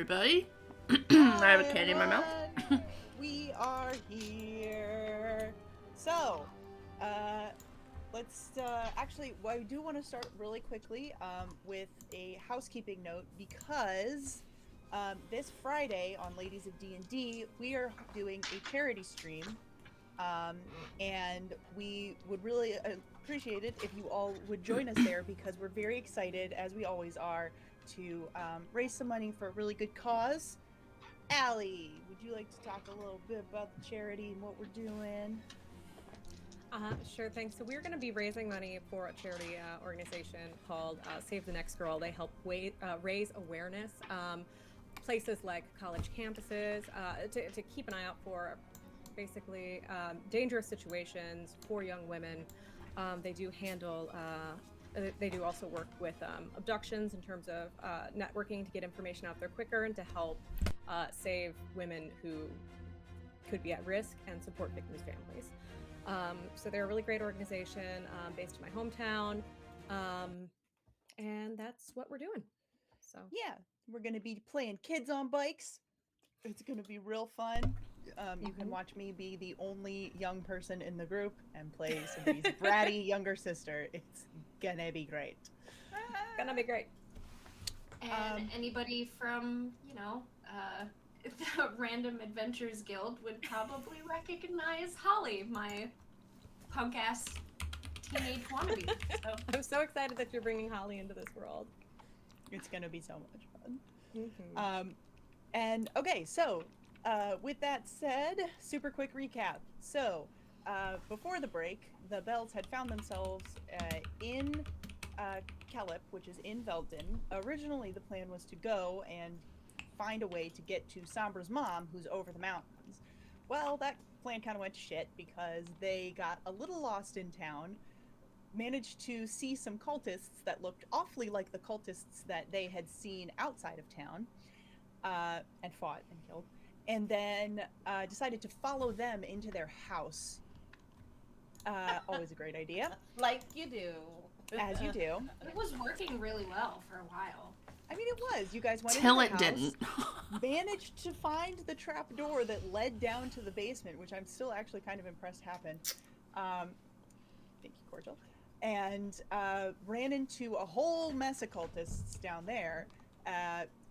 everybody. I have a candy in my mouth. We are here. So, let's actually, well, I do want to start really quickly with a housekeeping note because this Friday on Ladies of D&D, we are doing a charity stream. And we would really appreciate it if you all would join us there because we're very excited, as we always are, to raise some money for a really good cause. Allie, would you like to talk a little bit about the charity and what we're doing? Sure thing. So we're going to be raising money for a charity organization called Save the Next Girl. They help raise awareness, places like college campuses, to keep an eye out for basically dangerous situations for young women. They do handle, they do also work with abductions in terms of networking to get information out there quicker and to help save women who could be at risk and support victims' families. So they're a really great organization based in my hometown, and that's what we're doing. So yeah, we're going to be playing kids on bikes. It's going to be real fun. You can watch me be the only young person in the group and play somebody's bratty younger sister. It's gonna be great. Gonna be great. And anybody from, the Random Adventures Guild would probably recognize Holly, my punk-ass teenage wannabe. So. I'm so excited that you're bringing Holly into this world. It's gonna be so much fun. Mm-hmm. And okay, so with that said, super quick recap. So before the break, the Bells had found themselves in Calip, which is in Veldin. Originally, the plan was to go and find a way to get to Sombra's mom, who's over the mountains. Well, that plan kind of went to shit because they got a little lost in town, managed to see some cultists that looked awfully like the cultists that they had seen outside of town, and fought and killed, and then decided to follow them into their house. Always a great idea. Like you do. As you do. It was working really well for a while. I mean, it was. You guys went Till into it the house, didn't. managed to find the trap door that led down to the basement, which I'm still actually kind of impressed happened. Thank you, Cordial. And ran into a whole mess of cultists down there.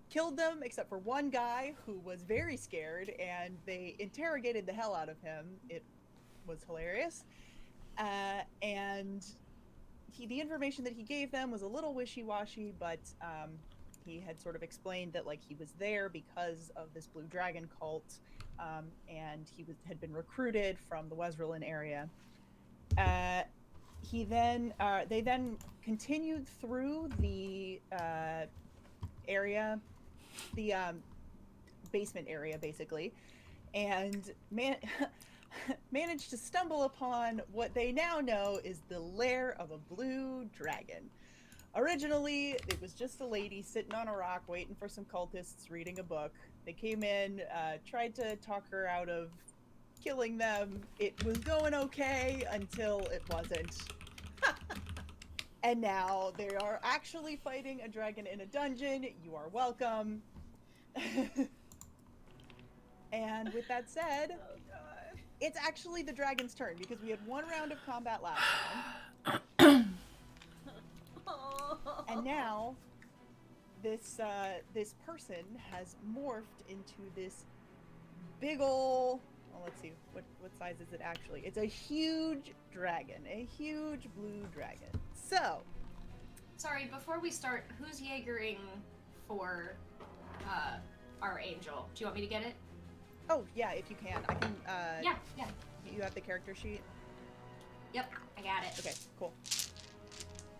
Killed them, except for one guy who was very scared, and they interrogated the hell out of him. It was hilarious. And the information that he gave them was a little wishy-washy, but he had sort of explained that like he was there because of this Blue Dragon cult, and he had been recruited from the Wesrelin area. They then continued through the area, the basement area, basically, and managed to stumble upon what they now know is the lair of a blue dragon. Originally, it was just a lady sitting on a rock waiting for some cultists reading a book. They came in, tried to talk her out of killing them. It was going okay until it wasn't. And now they are actually fighting a dragon in a dungeon. You are welcome. And with that said, it's actually the dragon's turn because we had one round of combat last time. And now this person has morphed into this big ol', well, let's see, what size is it actually? It's a huge dragon, a huge blue dragon. So, Sorry, before we start, who's Jaegering for our angel? Do you want me to get it? oh yeah, if you can, I can. Yeah. You have the character sheet. Yep, I got it. Okay, cool.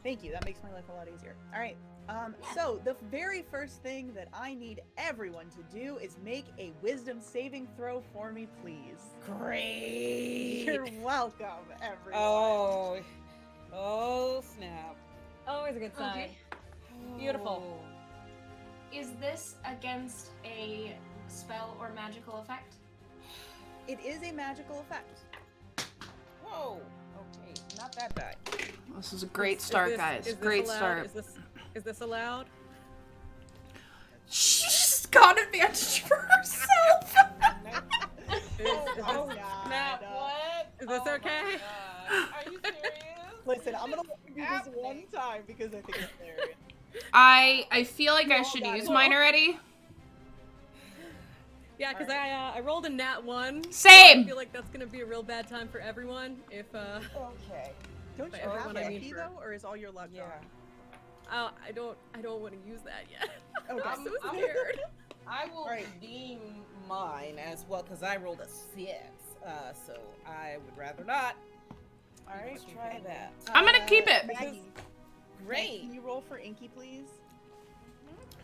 Thank you. That makes my life a lot easier. All right. So the very first thing that I need everyone to do is make a wisdom saving throw for me, please. Great. You're welcome, everyone. Oh, snap. Always a good sign. Okay. Beautiful. Is this against a spell or magical effect? It is a magical effect. Whoa. Okay, not that bad. This is a great start, guys. Great start. Is this allowed? She's gotta advantage for herself. Oh, God. snap, what? Is this Oh, okay? my God. Are you serious? Listen, I'm gonna let you do this Happening? one time because I think it's hilarious. I feel like I all should got use it. mine already. Yeah, because I rolled a nat 1. Same. So I feel like that's gonna be a real bad time for everyone if Okay. Don't By you have everyone, I mean lucky for- though, or is all your luck Yeah. gone? I don't want to use that yet. Okay. I'm so I'm- scared. I will Right. redeem mine as well because I rolled a 6. So I would rather not. All right. Let's try that. I'm gonna keep it. Maggie, Great. can you roll for Inky, please?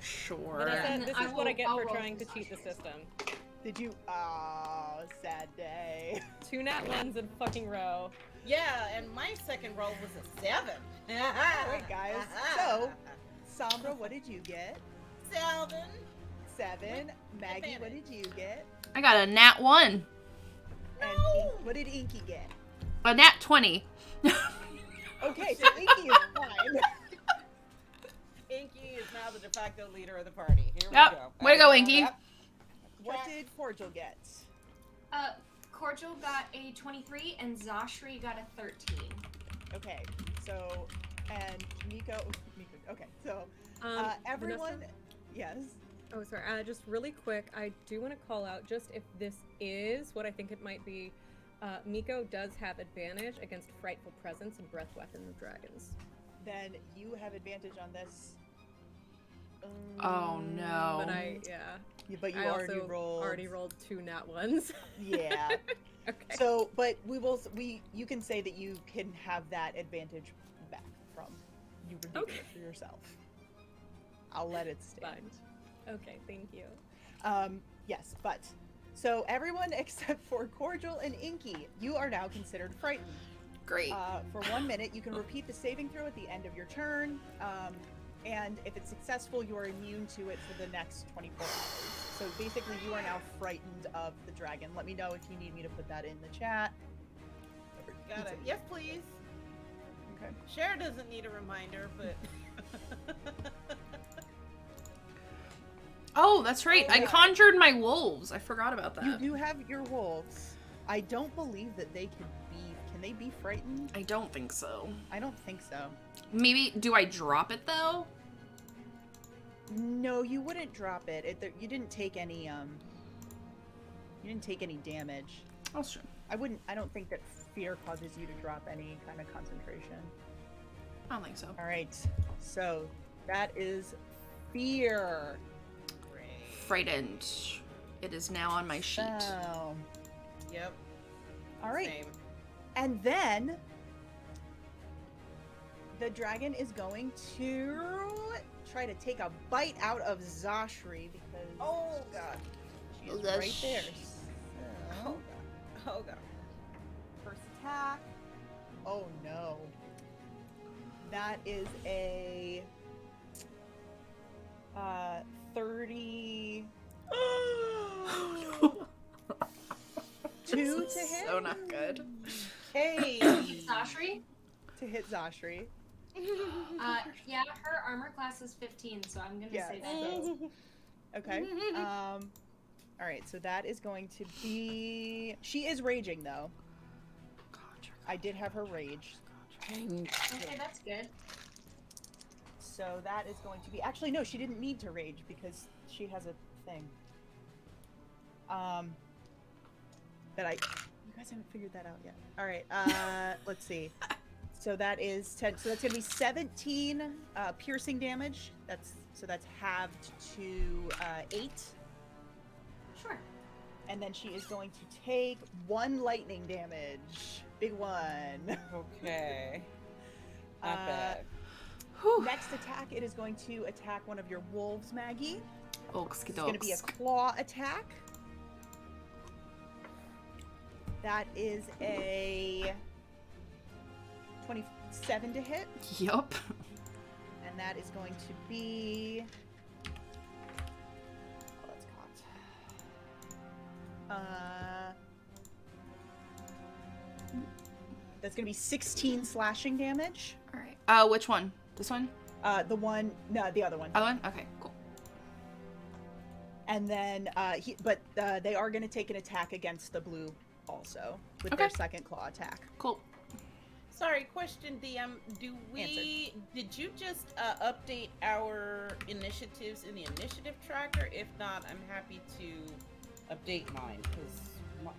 Sure. Vanessa, And this I is what I will- get I'll for roll trying to for cheat the Sasha. system. Did you? Oh, sad day. 2 nat 1s in a fucking row. Yeah, and my second roll was a 7. All right, guys. So, Sombra, what did you get? 7. 7. Maggie, what advantage. did you get? I got a nat 1. And No. what did Inky get? A nat 20. Okay, so Inky is fine. Inky is now the de facto leader of the party. Here Yep. we go. Way to go, Inky. Yep. What did Cordial get? Cordial got a 23 and Zashri got a 13. Okay, so and Miko. Okay, so everyone. Vanessa? Yes. Oh, sorry. Just really quick, I do want to call out just if this is what I think it might be. Miko does have advantage against frightful presence and breath weapon of dragons. Then you have advantage on this. Oh no. But But you I already also rolled. already rolled 2 nat 1s. Yeah. Okay. So, but you can say that you can have that advantage back from you redeeming Okay. it for yourself. I'll let it stand. Fine. Okay, thank you. Yes, but so everyone except for Cordial and Inky, you are now considered frightened. Great. For 1 minute, you can repeat the saving throw at the end of your turn, and if it's successful, you are immune to it for the next 24 hours. So basically, you are now frightened of the dragon. Let me know if you need me to put that in the chat. Got it. Yes, please. Okay. Cher doesn't need a reminder, but. Oh, that's right. I yeah. conjured my wolves. I forgot about that. You do have your wolves. I don't believe that they can be. Can they be frightened? I don't think so. I don't think so. Maybe, do I drop it though? No, you wouldn't drop it. You didn't take any. You didn't take any damage. That's true. I don't think that fear causes you to drop any kind of concentration. I don't think so. All right. So that is fear. Frightened. It is now on my sheet. So, Yep. all right. Same. And then the dragon is going to try to take a bite out of Zashri because Oh god. she is right Zash. there. Oh So, god. Oh god. first attack. Oh no. That is a 30. Two to hit? So not good. Hey. Zashri? To hit Zashri. Yeah, her armor class is 15, so I'm gonna Yeah, say that. so- Okay. All right. So that is going to be. She is raging though. I did have her rage. Okay, that's good. So that is going to be. Actually, no. She didn't need to rage because she has a thing. That I. You guys haven't figured that out yet. All right. Let's see. So that is 10. So that's gonna be 17 piercing damage. That's halved to 8. Sure. And then she is going to take 1 lightning damage. Big one. Okay. Not Uh, bad. Whew. Next attack, it is going to attack one of your wolves, Maggie. Oaks, It's going to be a claw attack. That is a 27 to hit. Yup. And that is going to be. Oh, that's caught. That's going to be 16 slashing damage. Alright. Which one? This one? The other one. Other one? Okay, cool. And then, they are going to take an attack against the blue also with their second claw attack. Cool. Sorry, question, DM. Did you just update our initiatives in the initiative tracker? If not, I'm happy to update mine, because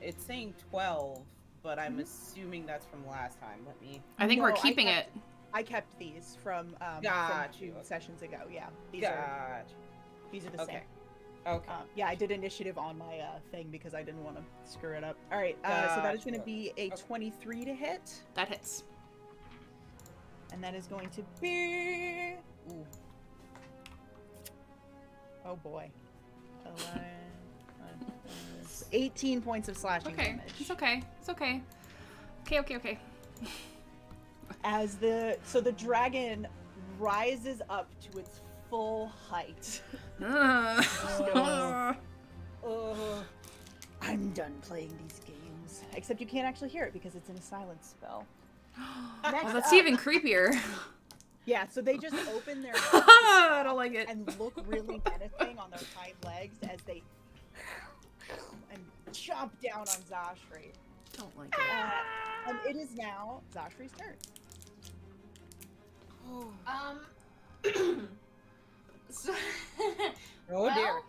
it's saying 12, but I'm assuming that's from last time. Let me... I think we're keeping it. I kept these from 2 sessions ago. Yeah, these are the same. Okay. Yeah, I did initiative on my thing because I didn't want to screw it up. All right, so that is going to be a 23 to hit. That hits. And that is going to be... Ooh. Oh boy. 18 points of slashing damage. It's okay. It's okay. Okay. As the dragon rises up to its full height. I'm done playing these games. Except you can't actually hear it because it's in a silence spell. Well, that's even creepier. Yeah, so they just open their I don't like it. and look really menacing on their hind legs as they and chomp down on Zashri. Don't like it. And it is now Zashri's turn. So, Oh dear.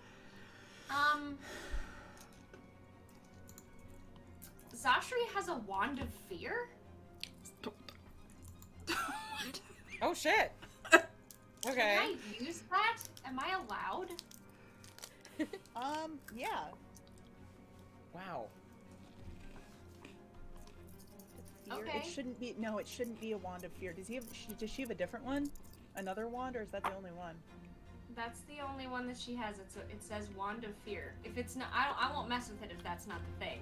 Zashri has a wand of fear? Oh shit. Okay. Can I use that? Am I allowed? Yeah. Wow. Fear. Okay. It shouldn't be. No, it shouldn't be a wand of fear. Does she have a different one? Another wand, or is that the only one? That's the only one that she has. It says wand of fear. If it's not, I won't mess with it if that's not the thing.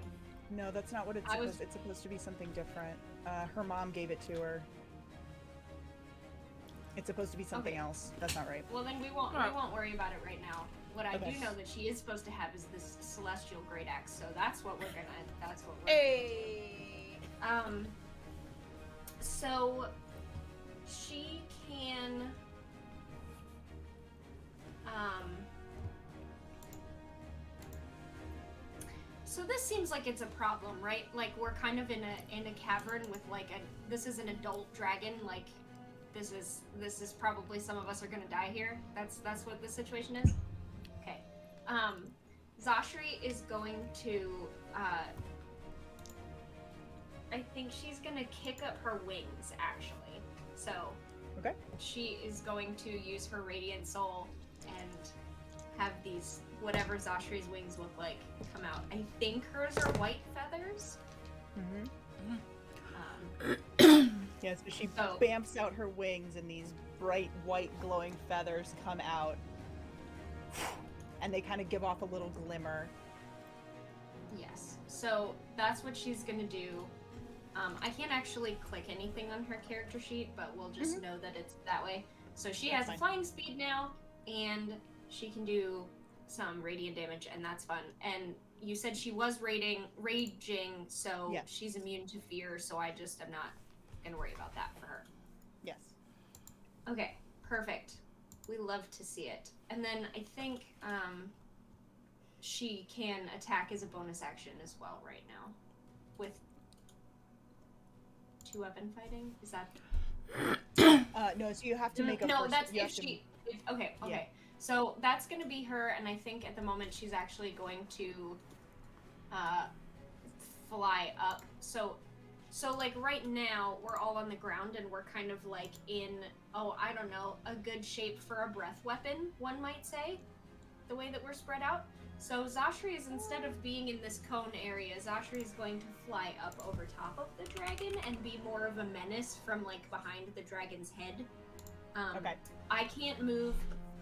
No, that's not what it's supposed. It's supposed to be something different. Her mom gave it to her. It's supposed to be something else. That's not right. Well, then we won't worry about it right now. What I do know that she is supposed to have is this celestial great axe. So that's what we're gonna. Hey. So she can. So this seems like it's a problem, right? Like we're kind of in a cavern with like this is an adult dragon. Like this is probably some of us are gonna die here. That's what the situation is. Okay. Zashri is going to. I think she's gonna kick up her wings actually. So. Okay. She is going to use her radiant soul and have these whatever Zashri's wings look like come out. I think hers are white feathers. Yeah, so she bamps out her wings and these bright white glowing feathers come out. And they kind of give off a little glimmer. Yes. So that's what she's gonna do. I can't actually click anything on her character sheet, but we'll just know that it's that way. So she has a flying speed now, and she can do some radiant damage, and that's fun. And you said she was raging, so she's immune to fear, so I just am not going to worry about that for her. Yes. Okay, perfect. We love to see it. And then I think she can attack as a bonus action as well right now with 2-weapon fighting. Is that... No, so you have to make a No, first... that's if she... Okay. Yeah. So that's going to be her, and I think at the moment she's actually going to fly up. So like right now, we're all on the ground, and we're kind of like in, I don't know, a good shape for a breath weapon, one might say, the way that we're spread out. So Zashri is, instead of being in this cone area, Zashri is going to fly up over top of the dragon and be more of a menace from like behind the dragon's head. Okay. I can't move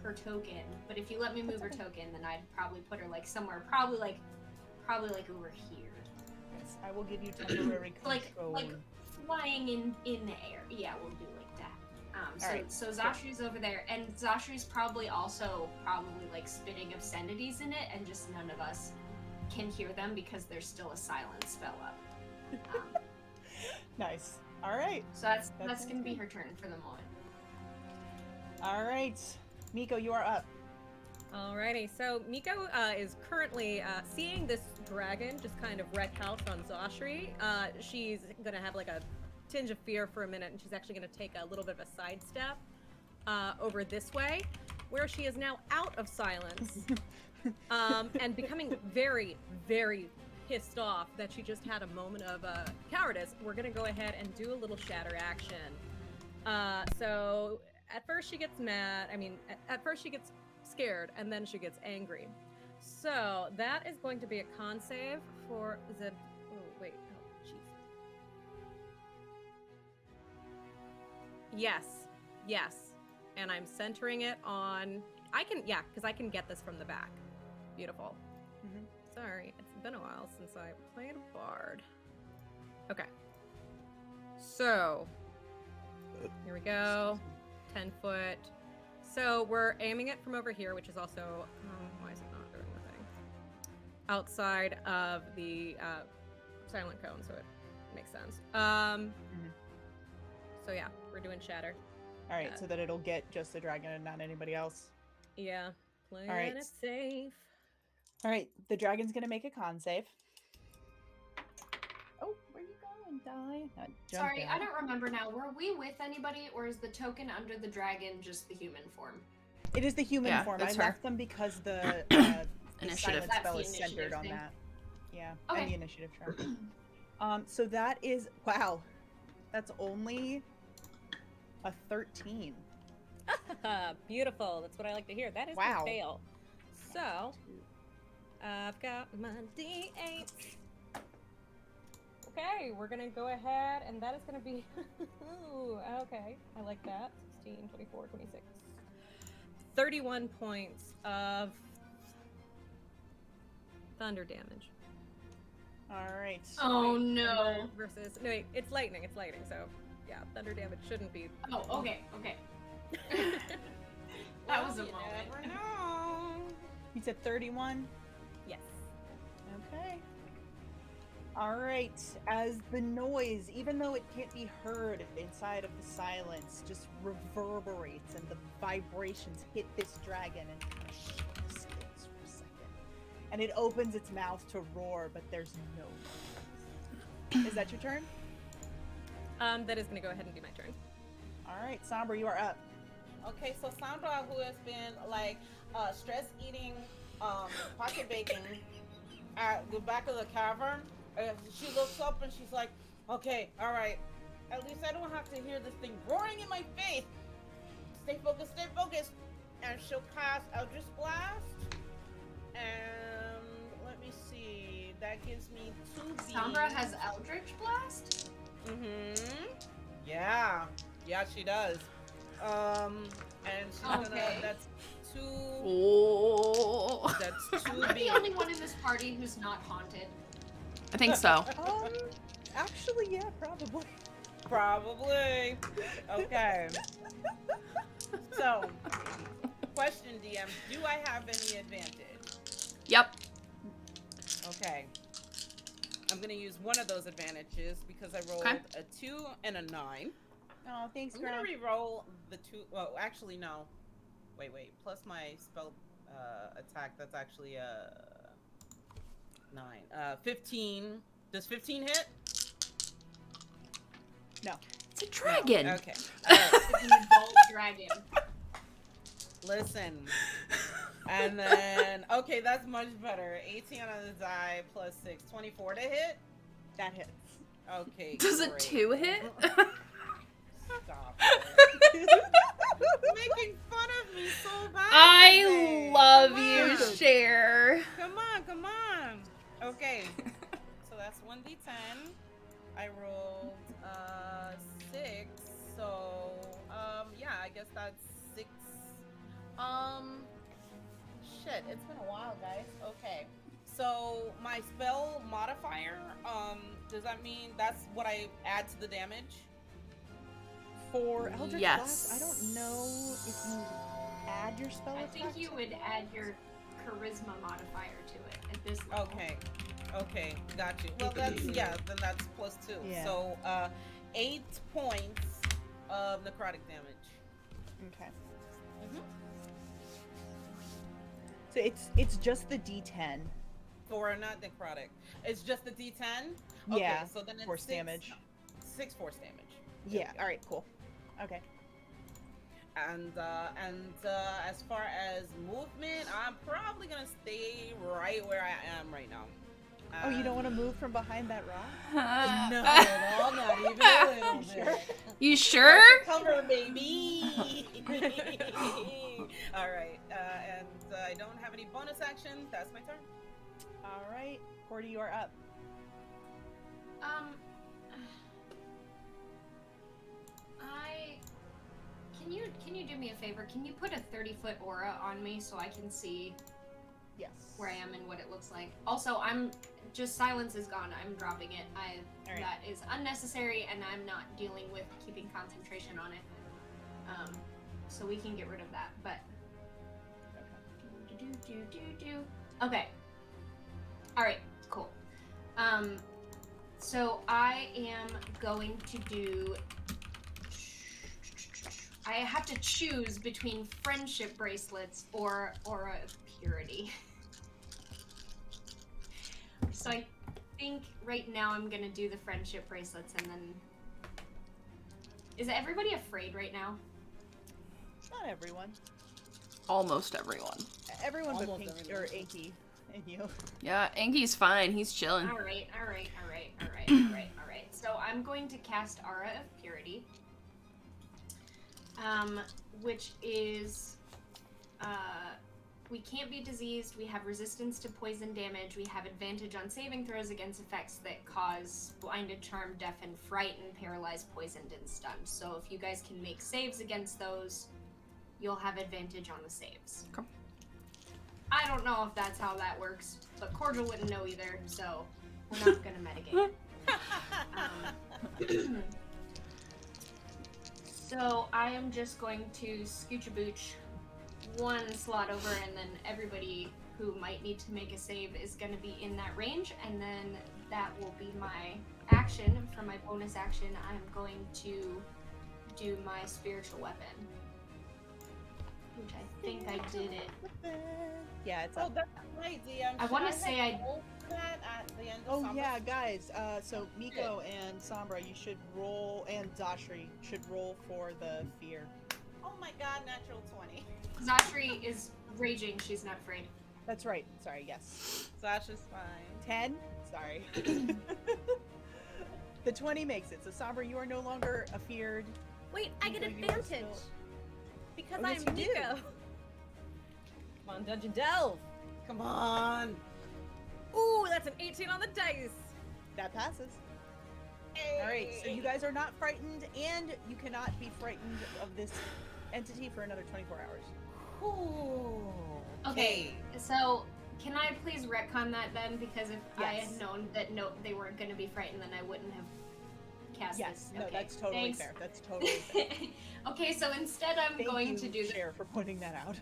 her token, but if you let me move her token, then I'd probably put her like somewhere, probably like over here. Yes, I will give you temporary control. like flying in the air. Yeah, we'll do like that. So Zashri's over there, and Zashri's probably like spitting obscenities in it, and just none of us can hear them because there's still a silent spell up. Nice. All right. So that's gonna be her turn for the moment. All right, Miko, you are up. Alrighty, so Miko is currently seeing this dragon just kind of wreck house on Zashri. She's gonna have like a tinge of fear for a minute, and she's actually gonna take a little bit of a sidestep over this way, where she is now out of silence and becoming very, very pissed off that she just had a moment of cowardice. We're gonna go ahead and do a little shatter action. So at first she gets mad. I mean, at first she gets scared, and then she gets angry. So that is going to be a con save for Zeb. Oh wait, oh jeez. Yes, and I'm centering it on. Because I can get this from the back. Beautiful. Mhm. Sorry, it's been a while since I played a bard. Okay. So here we go. 10 foot. So we're aiming it from over here, which is also, why is it not doing the thing? Outside of the silent cone, so it makes sense. So yeah, we're doing shatter. All right, so that it'll get just the dragon and not anybody else. Yeah, playing right. it safe. All right, the dragon's gonna make a con save. Oh, where you going, Die? Not jump Sorry, down. I don't remember now. Were we with anybody, or is the token under the dragon just the human form? It is the human Yeah, form. I that's her. left them because the Initiative. silent That's spell the is centered initiative on thing. that. Yeah, Okay. and the initiative chart. So that is wow. That's only a 13. Beautiful. That's what I like to hear. That is Wow. a fail. So I've got my D8. Okay, we're gonna go ahead, and that is gonna be okay. I like that. 16, 24, 26. 31 points of thunder damage. All right. Oh Wait, no. thunder versus no wait, it's lightning, so yeah, thunder damage shouldn't be. Oh, okay. That was a you moment. never know. You said 31. Yes. Okay. All right. As the noise, even though it can't be heard inside of the silence, just reverberates and the vibrations hit this dragon and kind of shakes things for a second. And it opens its mouth to roar, but there's no noise. Is that your turn? That is gonna go ahead and be my turn. All right, Sombra, you are up. Okay, so Sandra, who has been like stress eating pocket bacon at the back of the cavern, she looks up and she's like, "Okay, all right. At least I don't have to hear this thing roaring in my face. Stay focused, stay focused." And she'll cast Eldritch Blast. And let me see. That gives me 2 Sombra has Eldritch Blast? Yeah, she does. And she's Okay. gonna. That's 2. Oh, That's 2 Am I the beams. only one in this party who's not haunted? I think so. Actually, yeah, probably. Probably. Okay. So, question, DM: do I have any advantage? Yep. Okay. I'm gonna use one of those advantages because I rolled Okay. a 2 and a 9. Oh, thanks, I'm girl. gonna re-roll the 2. Well, actually, no. Wait. Plus my spell attack. That's actually a 9. 15. Does 15 hit? No. It's a dragon. Okay. All right. It's an adult dragon. Listen. And then, okay, that's much better. 18 on the die plus 6. 24 to hit? That hits. Okay. Does it great. 2 hit? Stop it. Making fun of me so bad. I today. love Come you, on. Cher. Come on. Okay. So that's 1d10. I rolled 6. So yeah, I guess that's 6. Shit, it's been a while, guys. Okay. So my spell modifier, does that mean that's what I add to the damage? For Eldritch Yes. Blast, I don't know if you add your spell I attack. think you would add your charisma modifier to it at this level. Okay, got you. Well, that's, yeah, then that's plus 2. Yeah. So, 8 points of necrotic damage. Okay. It's just the D10. Or not necrotic. It's just the D10? Yeah, Okay, so then it's force damage. 6 force damage. Yeah, alright, cool. Okay. And as far as movement, I'm probably gonna stay right where I am right now. Oh, you don't want to move from behind that rock? No, at all, not even a little bit. You sure? Cover, baby! Alright, and I don't have any bonus action. That's my turn. Alright, Cordy, you are up. Can you do me a favor? Can you put a 30-foot aura on me so I can see Yes. where I am and what it looks like? Also, silence is gone. I'm dropping it. Alright. That is unnecessary, and I'm not dealing with keeping concentration on it. So we can get rid of that. But okay. All right. Cool. So I am going to do. I have to choose between friendship bracelets or aura of purity. So I think right now I'm gonna do the friendship bracelets, and then is everybody afraid right now? Not everyone. Almost everyone. Everyone but Almost Pink everyone. or Inky and you. Yeah, Anky's fine. He's chilling. All right. So I'm going to cast Aura of Purity, which is, we can't be diseased, we have resistance to poison damage, we have advantage on saving throws against effects that cause blinded, charmed, deafened, frightened, paralyzed, poisoned, and stunned. So if you guys can make saves against those, you'll have advantage on the saves. Okay. I don't know if that's how that works, but Cordial wouldn't know either, so we're not gonna mitigate. So I am just going to scooch-a-booch one slot over, and then everybody who might need to make a save is going to be in that range, and then that will be my action. For my bonus action, I'm going to do my spiritual weapon, which I think I did it. Yeah, it's Oh, up. that's right, DM. I Should wanna have say I- rolled for that at the end of Oh Sombra's yeah, guys. So Miko and Sombra, you should roll, and Zashri should roll for the fear. Oh my god, natural 20. Zashri is raging. She's not afraid. That's right. Sorry. Yes. Sasha's fine. 10. Sorry. The 20 makes it. So Sombra, you are no longer afeared. Wait, I get Miko, you are advantage still- because Oh, yes, I'm you do. Nico. Come on, Dungeon Delve. Come on. Ooh, that's an 18 on the dice. That passes. All right. So you guys are not frightened, and you cannot be frightened of this entity for another 24 hours. Ooh. Okay, so can I please retcon that then? Because if I Yes. had known that they weren't going to be frightened, then I wouldn't have cast Yes. this. No, Okay, that's totally thanks. fair. That's totally fair. Okay, so instead I'm Thank going you, to do the Cher, for pointing that out.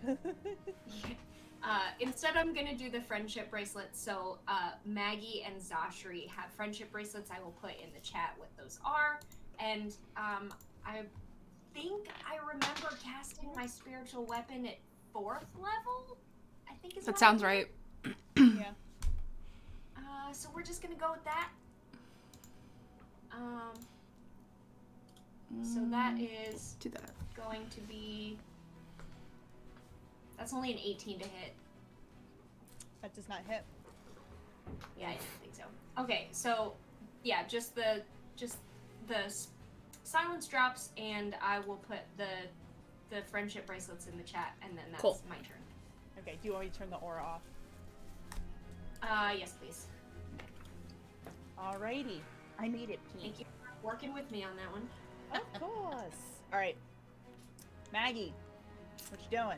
instead I'm going to do the friendship bracelets. So Maggie and Zashri have friendship bracelets. I will put in the chat what those are, and I think I remember casting my spiritual weapon at 4th level. I think is That what I sounds did. right. Yeah. So we're just gonna go with that. So that is Do that. going to be. That's only an 18 to hit. That does not hit. Yeah, I didn't think so. Okay, so yeah, just the silence drops, and I will put the friendship bracelets in the chat, and then that's Cool. my turn. Okay. Do you want me to turn the aura off? Yes, please. Alrighty. I made it, Pete. Thank you for working with me on that one. Of course. All right. Maggie, what you doing?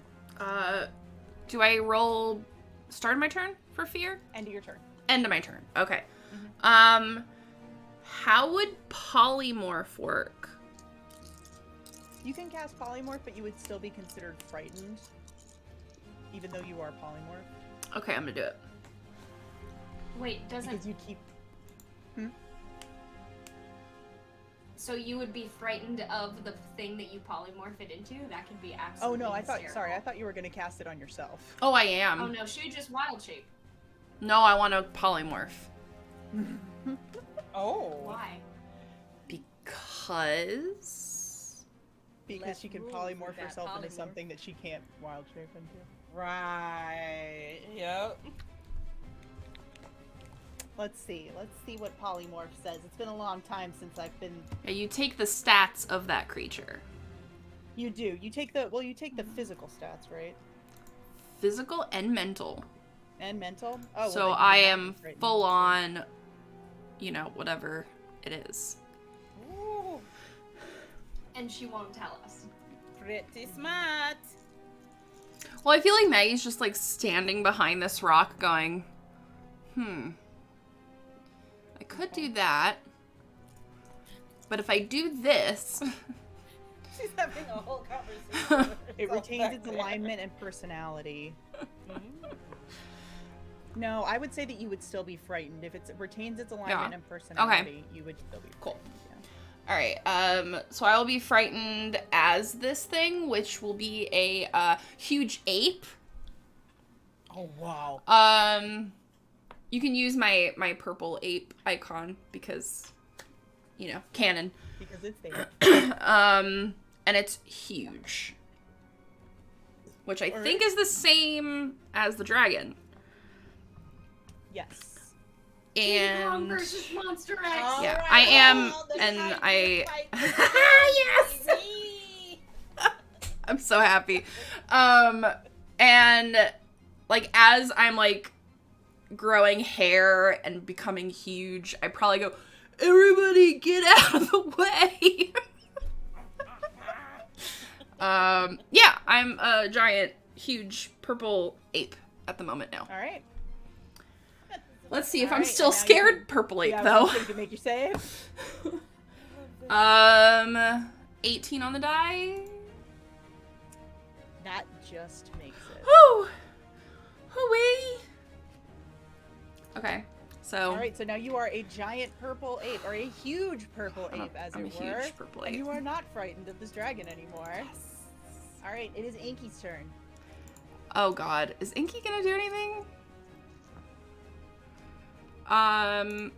Do I roll start of my turn for fear? End of your turn. End of my turn. Okay. Mhm. How would polymorph work? You can cast polymorph, but you would still be considered frightened, even though you are polymorph. Okay, I'm gonna do it. Wait, doesn't Because you keep. So you would be frightened of the thing that you polymorph it into? That could be Oh absolutely no, I thought. hysterical. Sorry, I thought you were gonna cast it on yourself. Oh, I am. Oh no, she would just wild shape. No, I want to polymorph. Oh. Why? Because... Because she can rules polymorph with that herself into polymorph. something that she can't wild shape into. Right. Yep. Let's see what polymorph says. It's been a long time since I've been. Yeah, you take the stats of that creature. You do. You take the physical stats, right? Physical and mental. And mental. Oh. well, So then you I would not am be frightened. full on, whatever it is. Ooh, And she won't tell us. pretty smart. Well, I feel like Maggie's just like standing behind this rock going, I could do that. But if I do this, She's having a whole conversation. with It herself retains back its there. alignment and personality. No, I would say that you would still be frightened. If it retains its alignment Yeah. and personality, you would still be Cool. frightened. Yeah. all right, so I will be frightened as this thing, which will be a huge ape. Oh wow. You can use my purple ape icon because, canon. Because it's there. And it's huge. Which I Alright. think is the same as the dragon. Yes. King Kong And versus Monster X. Yeah, Alright, I am- well, the and time I- to fight Yes! baby. I'm so happy. And like as I'm like growing hair and becoming huge, I probably go, everybody get out of the way. Yeah, I'm a giant, huge purple ape at the moment now. All right. Let's see if All I'm right, still and now you scared can- purple ape Yeah, though. you can make your save. 18 on the die. That just makes it. Woo! Hooey! Okay, so All right, so now you are a giant purple ape, or a huge purple ape, as I'm it a were. huge purple And ape. you are not frightened of this dragon anymore. All right, it is Inky's turn. Oh god, is Inky gonna do anything? I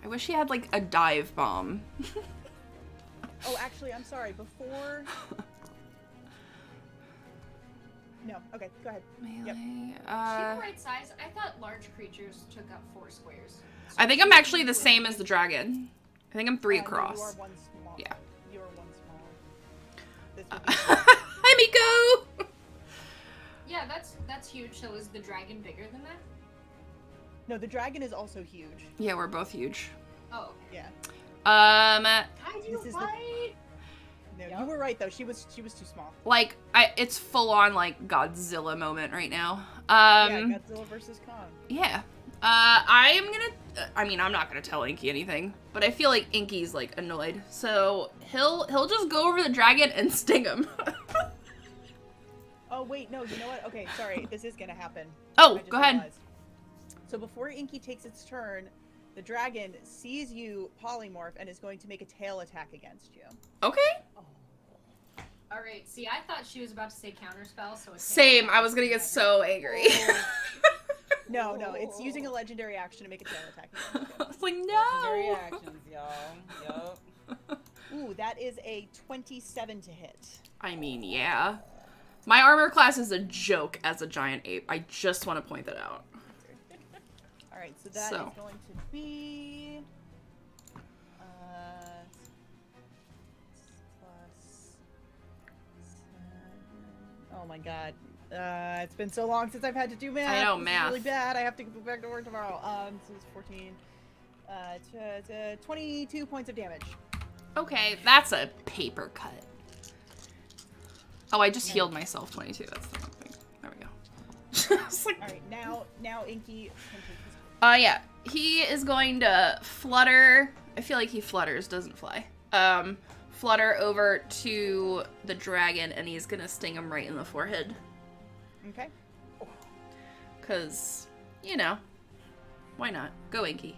wish he had like a dive bomb. Oh, actually, I'm sorry. Before. No. Okay, go ahead. Melee. Yep. Is she the right size? I thought large creatures took up 4 squares. So I think I'm she's actually the equal. same as the dragon. I think I'm 3 No, you across. are one small. Yeah. You are one small. This would be Hi, Miko! Yeah, that's huge. So is the dragon bigger than that? No, the dragon is also huge. Yeah, we're both huge. Oh, okay. Yeah. Kaiju This is the- fight! No, Yep. you were right though. She was too small. Like, it's full on like Godzilla moment right now. Yeah, Godzilla versus Kong. Yeah. I am gonna. I mean, I'm not gonna tell Inky anything, but I feel like Inky's like annoyed, so he'll just go over the dragon and sting him. Oh wait, no. You know what? Okay, sorry. This is gonna happen. Oh, I just go ahead. realized. So before Inky takes its turn, the dragon sees you polymorph and is going to make a tail attack against you. Okay. All right. See, I thought she was about to say counterspell, so it's Same. I was gonna get so angry. No, it's using a legendary action to make a tail attack against I was like, Legendary no. actions, y'all. Yup. you. Ooh, that is a 27 to hit. I mean, yeah. My armor class is a joke as a giant ape. I just want to point that out. All right, so that is So. going to be plus 7. Oh my god. It's been so long since I've had to do math. I know, This is math. really bad. I have to go back to work tomorrow. So it's 14. 22 points of damage. Okay, that's a paper cut. Oh, I just healed myself 22. That's the wrong thing. There we go. It's like, All right, now Inky can take his yeah. He is going to flutter. I feel like he flutters, doesn't fly. Flutter over to the dragon, and he's gonna sting him right in the forehead. Okay. 'Cause, why not? Go, Inky.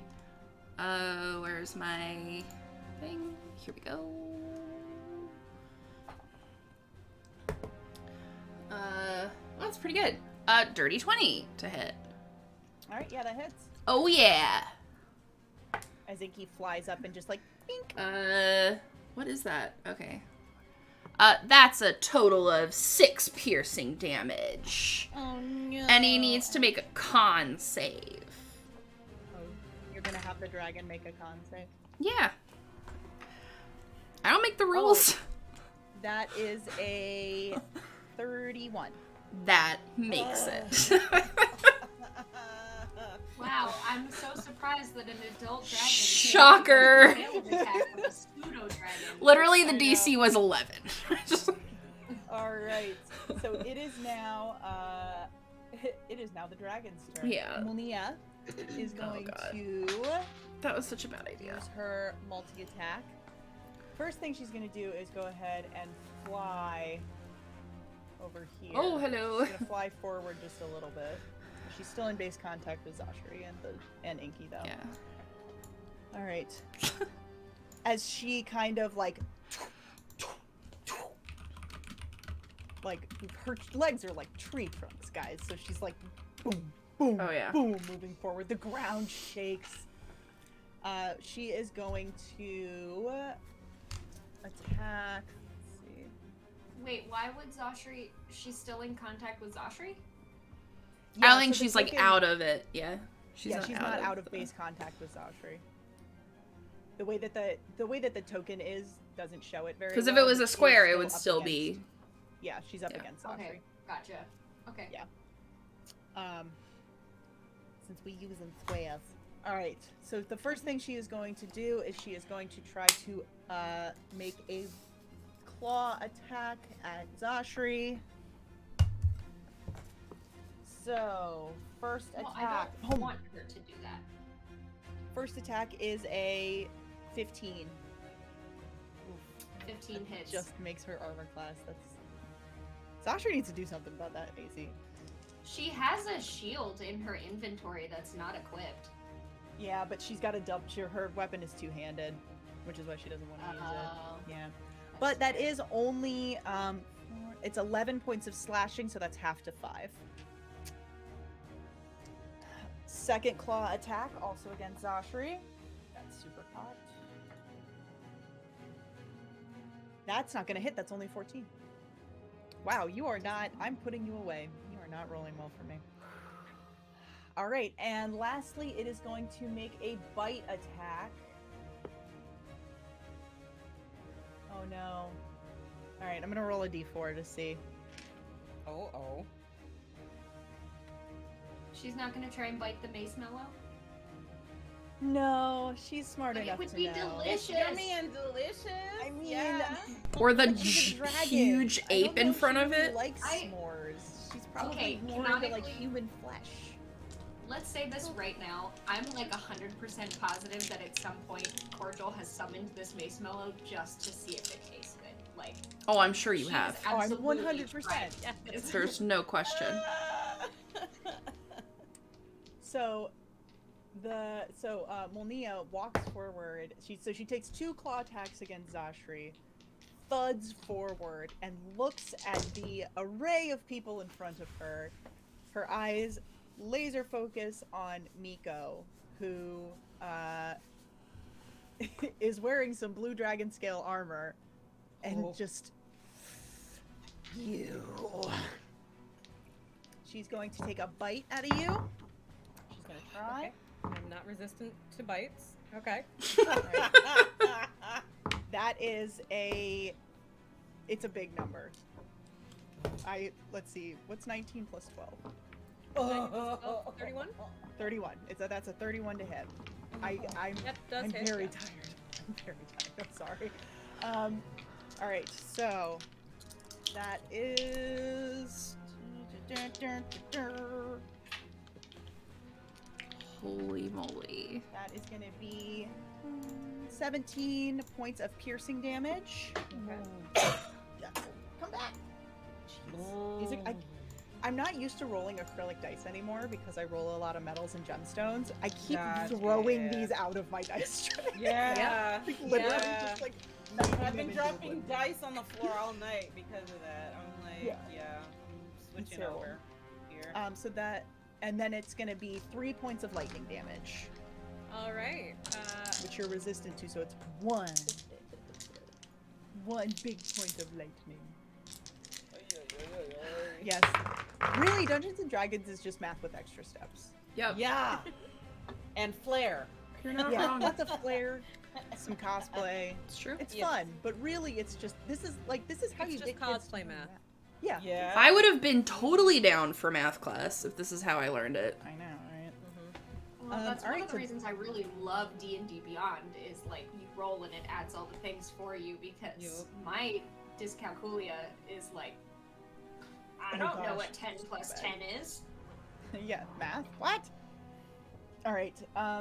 Where's my Here we go. That's pretty good. Dirty 20 to hit. All right, yeah, that hits. Oh yeah. As Inky flies up and just like, bink. What is that? Okay. That's a total of 6 piercing damage. Oh no. And he needs to make a con save. Oh, you're gonna have the dragon make a con save. Yeah. I don't make the rules. That is a 31. That makes it. Wow, I'm so surprised that an adult dragon Shocker. failed attack with a pseudo dragon. Literally, the DC was 11. All right. So it is now the dragon's turn. Yeah. Munia is going God. to That was such a bad idea. use her multi-attack. First thing she's going to do is go ahead and fly over here. Oh, hello. She's going to fly forward just a little bit. She's still in base contact with Zashri and Inky, though. Yeah. All right. As she kind of like her legs are like tree trunks, guys. So she's like boom, boom, Oh, yeah. boom, moving forward. The ground shakes. She is going to attack. Let's see. Wait, why would Zashri? She's still in contact with Zashri? I don't think so the she's like token- out of it. Yeah. She's not out of base contact with Zashri. The way that the token is doesn't show it very. Because if well, it was but a she is square, it would up still against- be. Yeah, she's up Yeah. against Zashri. Okay, gotcha. Okay. Yeah. Since we use them squares. All right. So the first thing she is going to do is she is going to try to make a claw attack at Zashri. So first Well, attack. I don't want her to do that. First attack is a 15. 15 hits. Just makes her armor class. Zashri needs to do something about that, AC. She has a shield in her inventory that's not equipped. Yeah, but she's got a her weapon is two-handed, which is why she doesn't want to use it. Yeah. But that is only it's 11 points of slashing, so that's half to 5. Second claw attack, also against Zashri. That's super hot. That's not gonna hit, that's only 14. Wow, you are not, I'm putting you away. You are not rolling well for me. Alright, and lastly, it is going to make a bite attack. Oh no. Alright, I'm gonna roll a d4 to see. Oh. She's not gonna try and bite the mace mellow? No, she's smart But enough it would to be know. delicious. Yummy and delicious. I mean, yeah. Or the she's a dragon. huge I don't ape know in if front she of really it. likes I- s'mores. She's probably Okay, more into like canonically- human flesh. Let's say this right now. I'm like 100% positive that at some point Cordial has summoned this mace mellow just to see if it tastes good. Like, Oh, I'm sure you she's have. Oh, I'm absolutely 100%. tried this. There's no question. So, Molnia walks forward. She takes 2 claw attacks against Zashri, thuds forward, and looks at the array of people in front of her. Her eyes laser focus on Miko, who is wearing some blue dragon scale armor, and just you. She's going to take a bite out of you. She's gonna try. Okay. I'm not resistant to bites. Okay. That is it's a big number. Let's see, what's 19 plus 12? 31? 31. That's a 31 to hit. I'm That does I'm hit, very yeah. tired. I'm very tired. I'm sorry. All right, so that is Holy moly. that is going to be 17 points of piercing damage. Okay. Yeah, come back. Jeez. These are, I'm not used to rolling acrylic dice anymore because I roll a lot of metals and gemstones. I keep Gotcha, throwing yeah. these out of my dice tray. Yeah. Like, literally Yeah. just like I've been them into dropping oblivion. dice on the floor all night because of that. I'm like, Yeah. I'm It's switching terrible. over here. So that, and then it's gonna be 3 points of lightning damage, All right. which you're resistant to. So it's one big point of lightning. Yes. Really, Dungeons and Dragons is just math with extra steps. Yep. Yeah. And flare. You're not Yeah, wrong. lots of flair, some cosplay. It's true. It's Yes. fun, but really, it's just this is how It's you just get kids cosplay to math. learn Yeah. Yeah. I would have been totally down for math class if this is how I learned it. I know, right? Well, that's one alright, of the so- reasons I really love D&D Beyond is like you roll and it adds all the things for you because Yup. my dyscalculia is like I Oh don't know gosh, what 10 plus bad. 10 is. Yeah, math. What? All right.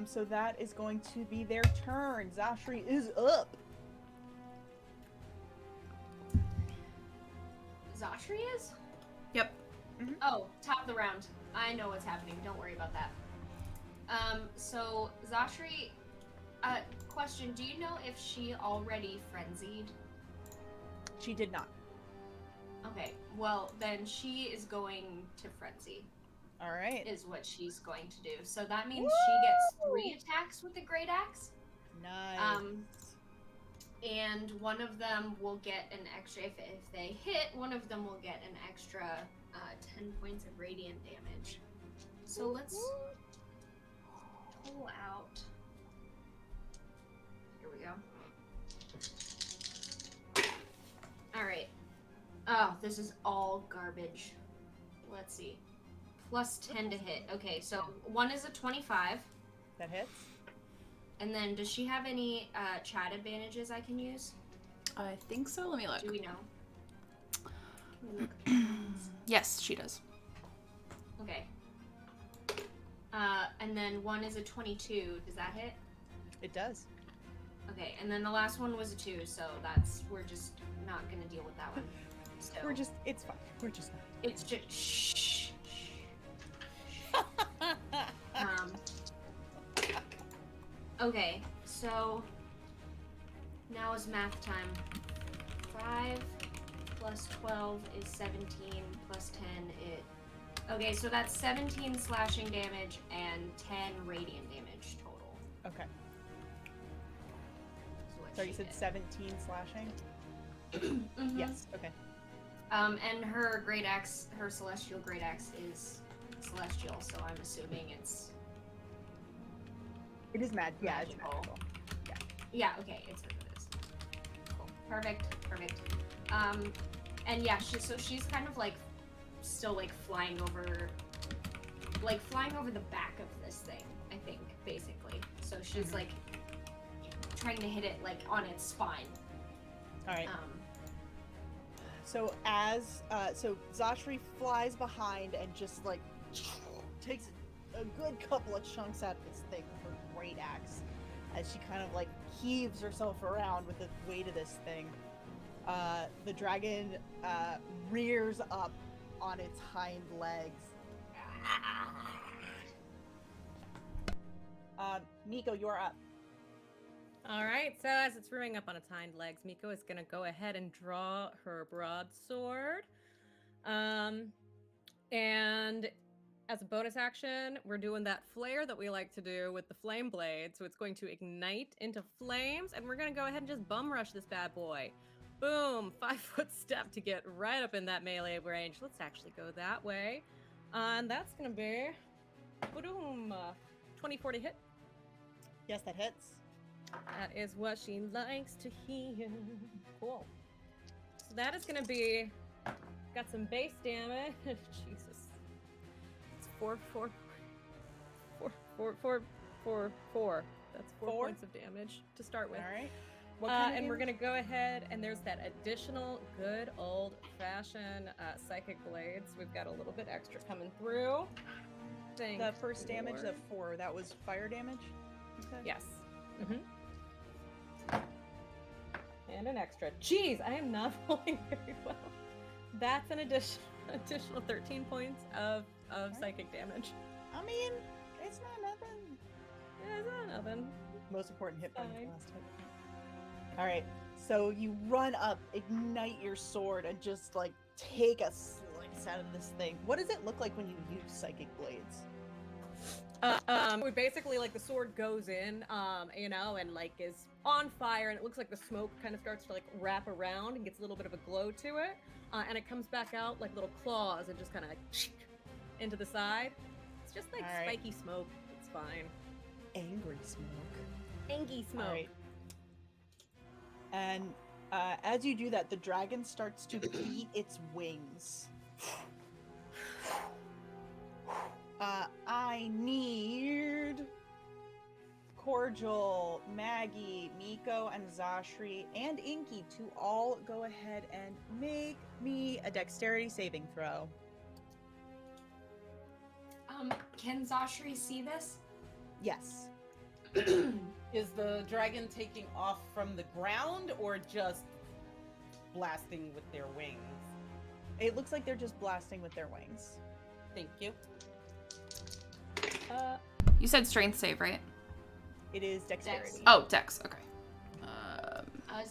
So that is going to be their turn. Zashri is up. Zashri is? Yep. Oh, top of the round. I know what's happening. Don't worry about that. So Zashri, question, do you know if she already frenzied? She did not. Okay, well then she is going to frenzy. All right. Is what she's going to do. So that means she gets 3 attacks with the Great Axe. Nice. And one of them will get an extra, if they hit, one of them will get an extra 10 points of radiant damage. So let's pull out. Here we go. Alright. Oh, this is all garbage. Let's see. Plus 10 to hit. Okay, so one is a 25. That hits. And then does she have any chat advantages I can use? I think so. Let me look. Do we know? Let me look. Yes, she does. Okay. And then one is a 22. Does that hit? It does. Okay, and then the last one was a 2, so we're just not gonna deal with that one. So It's fine. We're just not. it's just shh. Okay, so now is math time. 5 plus 12 is 17 plus 10 it. Okay, so that's 17 slashing damage and 10 radiant damage total. Okay. is what So she you said did. 17 slashing? Mhm. Yes. Okay. And her great axe, her celestial great axe is celestial, so I'm assuming it's It is mad. Yeah, it's Magical. magical. yeah. Okay, it's what it is. Cool. Perfect. And yeah, she's kind of like still like flying over the back of this thing. I think basically. So she's like trying to hit it like on its spine. All right. So so Zashri flies behind and just like takes a good couple of chunks out of this thing with her great axe as she kind of like heaves herself around with the weight of this thing. The dragon rears up on its hind legs. Miko, you're up. All right, so as it's rearing up on its hind legs, Miko is going to go ahead and draw her broadsword. And as a bonus action, we're doing that flare that we like to do with the flame blade. So it's going to ignite into flames, and we're going to go ahead and just bum rush this bad boy. Boom, 5-foot step to get right up in that melee range. Let's actually go that way. And that's going to be, boom, 24 to hit. Yes, that hits. That is what she likes to hear. Cool. So that is going to be, got some base damage. Jesus. It's 4. That's 4 4? points of damage to start with. All right. What kind of And we're damage? going to go ahead, and there's that additional good old-fashioned psychic blades. We've got a little bit extra coming through. Thank The first damage, the Lord. 4, that was fire damage? You said? Yes. And an extra. Jeez, I am not rolling very well. That's an additional 13 points of psychic damage. I mean, it's not nothing. Yeah, it's not nothing. Most important hit point. Fine. Last hit point. All right, so you run up, ignite your sword, and just like take a slice out of this thing. What does it look like when you use psychic blades? We basically like the sword goes in, you know, and like is on fire, and it looks like the smoke kind of starts to like wrap around and gets a little bit of a glow to it, and it comes back out like little claws and just kind of into the side. It's just like All right. spiky smoke. It's fine. Angry smoke. Angy smoke. All right. And as you do that, the dragon starts to beat its wings. I need Cordial, Maggie, Miko, and Zashri, and Inky to all go ahead and make me a dexterity saving throw. Can Zashri see this? Yes. Is the dragon taking off from the ground or just blasting with their wings? It looks like they're just blasting with their wings. Thank you. You said strength save, right? It is dexterity. Dex. Oh, dex. Okay.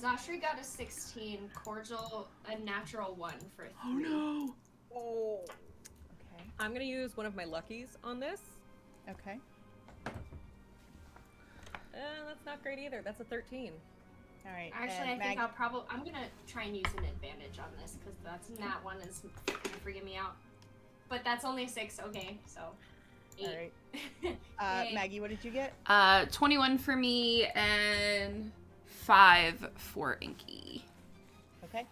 Zashri got a 16, Cordial a natural 1 for 3. Oh no. Oh. Okay. I'm gonna use one of my luckies on this. Okay. That's not great either. That's a 13. All right. Actually, and I think I'm gonna try and use an advantage on this because that's nat 1 is gonna freaking me out. But that's only 6. Okay, so 8. All right. Yay. Maggie, what did you get? 21 for me and 5 for Inky. Okay.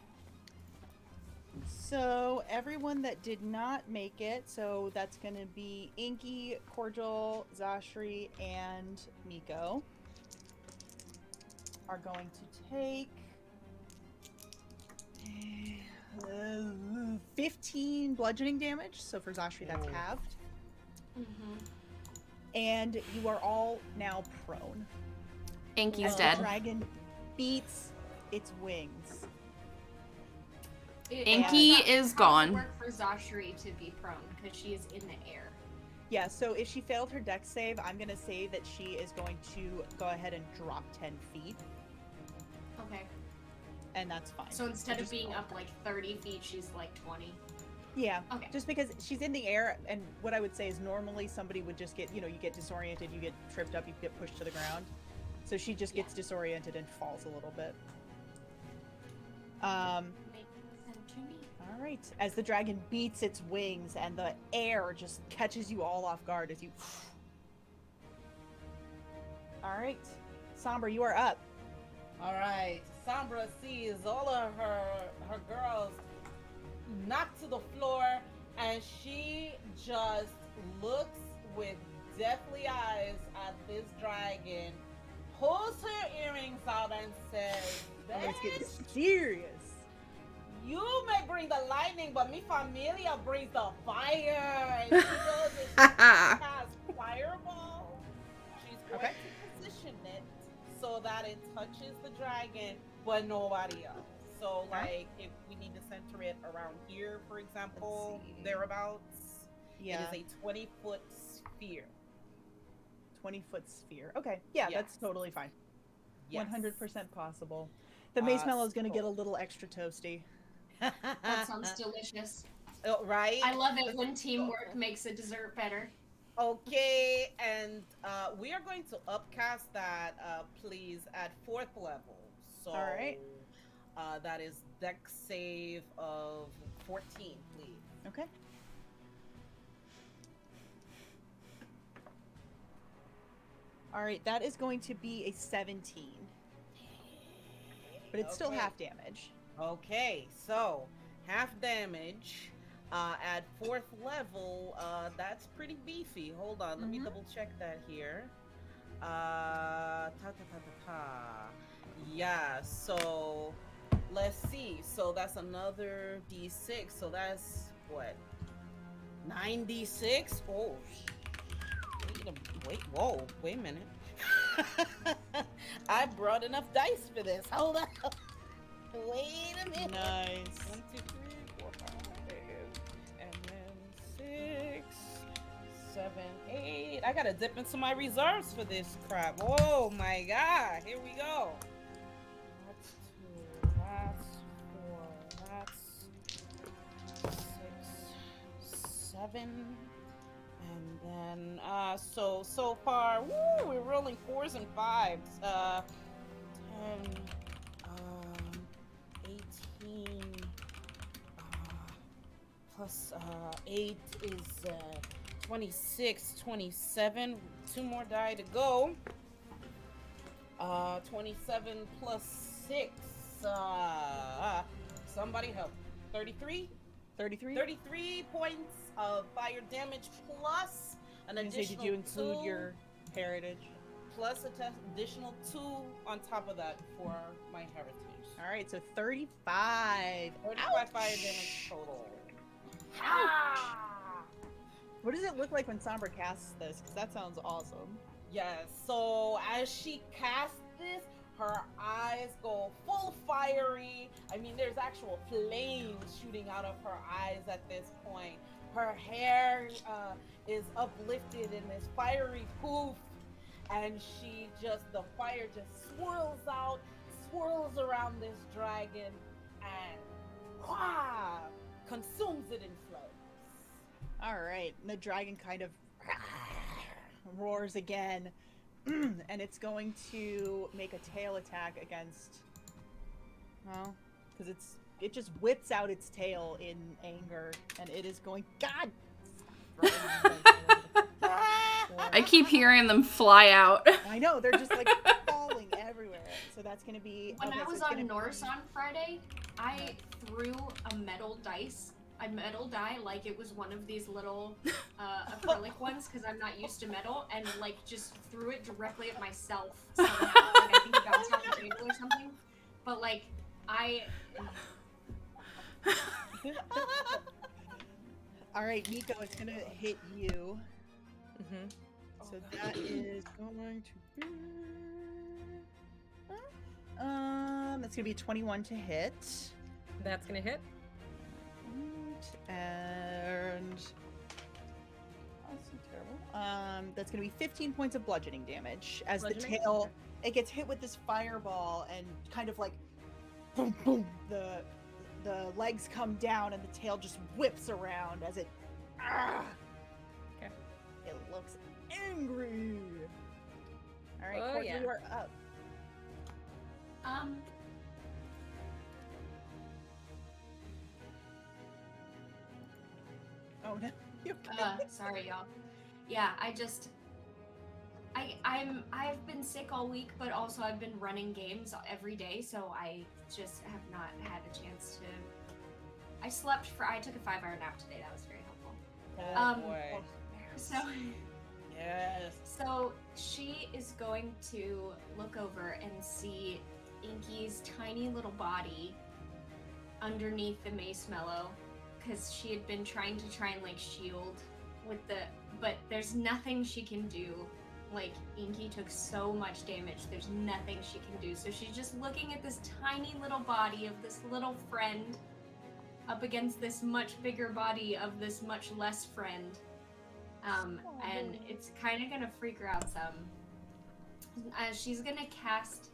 So everyone that did not make it, so that's going to be Inky, Cordial, Zashri, and Miko, are going to take 15 bludgeoning damage. So for Zashri, that's halved. Mm-hmm. And you are all now prone. Inky's As the dead. dragon beats its wings. Inky is gone. Work for Zashri to be prone because she is in the air. Yeah, so if she failed her dex save, I'm going to say that she is going to go ahead and drop 10 feet, Okay. and that's fine. So instead of Just- being up like 30 feet, she's like 20. Yeah, Okay. just because she's in the air, and what I would say is normally somebody would just get, you get disoriented, you get tripped up, you get pushed to the ground. So she just gets disoriented and falls a little bit. Makes sense to me. All right. As the dragon beats its wings and the air just catches you all off guard as you... All right. Sombra, you are up. All right. Sombra sees all of her girls knocked to the floor, and she just looks with deathly eyes at this dragon, pulls her earrings out, and says, Oh, it's getting "Bitch, serious. you may bring the lightning, but mi familia brings the fire." And she goes and she casts fireball. She's going Okay. to position it so that it touches the dragon, but nobody else. So, like, if we need to center it around here, for example, Let's see. thereabouts, Yeah. it is a 20-foot sphere. 20-foot sphere. Okay. Yeah, that's Yes. totally fine. Yes. 100% possible. The mace mellow is going to get a so- little extra toasty. That sounds delicious. Oh, right? I love it when teamwork makes a dessert better. Okay, and we are going to upcast that, please, at 4th level. So, All right. That is dex save of 14, please. Okay. All right, that is going to be a 17. But it's still Okay. half damage. Okay, so half damage at 4th level. That's pretty beefy. Hold on, let me Mhm. double check that here. Yeah, so let's see. So that's another d6. So that's what? 9d6? Oh, wait a minute. I brought enough dice for this. Hold on. Wait a minute. Nice. 1, 2, 3, 4, 5, 6, 7, 8. I gotta dip into my reserves for this crap. Oh my god, here we go. That's 2, that's 4, that's 6, 7. And then, so far, woo, we're rolling 4s and 5s. 10, 18, plus 8 is 26, 27. 2 more die to go. 27 plus 6. Somebody help. 33? 33? 33 points of fire damage plus an additional did you include 2, your heritage? plus an additional 2 on top of that for my heritage. All right, so 35. 35 fire damage total. What does it look like when Sombra casts this? Because that sounds awesome. Yes, so as she casts this, her eyes go full fiery. I mean, there's actual flames shooting out of her eyes at this point. Her hair is uplifted in this fiery poof, and the fire just swirls out, swirls around this dragon, and consumes it in flames. All right, the dragon kind of roars again, and it's going to make a tail attack against. Well, because it just whips out its tail in anger, and it is going. God. I keep hearing them fly out. I know, they're just like falling everywhere. So that's gonna be. When okay, I so was it's on gonna Norse be- on Friday, I threw a metal die like it was one of these little acrylic ones because I'm not used to metal, and like just threw it directly at myself somehow. Like I think it bounced off the table or something. But like All right, Nico, it's gonna hit you. Mm-hmm. So that is going to be. That's gonna be 21 to hit. That's gonna hit. And that's so terrible. That's gonna be 15 points of bludgeoning damage as the Bludgeoning? tail. It gets hit with this fireball and kind of like boom, boom. The legs come down and the tail just whips around as it. Okay. It looks angry. All right, Oh, Courtney, yeah. you are up. Oh no, you okay? Sorry y'all. Yeah, I've been sick all week, but also I've been running games every day, so I just have not had a chance to. I took a 5-hour nap today. That was very helpful. Boy. So Yes. So she is going to look over and see Inky's tiny little body underneath the mace mellow, because she had been trying and like shield with but there's nothing she can do. Like, Inky took so much damage, there's nothing she can do. So she's just looking at this tiny little body of this little friend up against this much bigger body of this much less friend. And it's kind of gonna freak her out some. She's gonna cast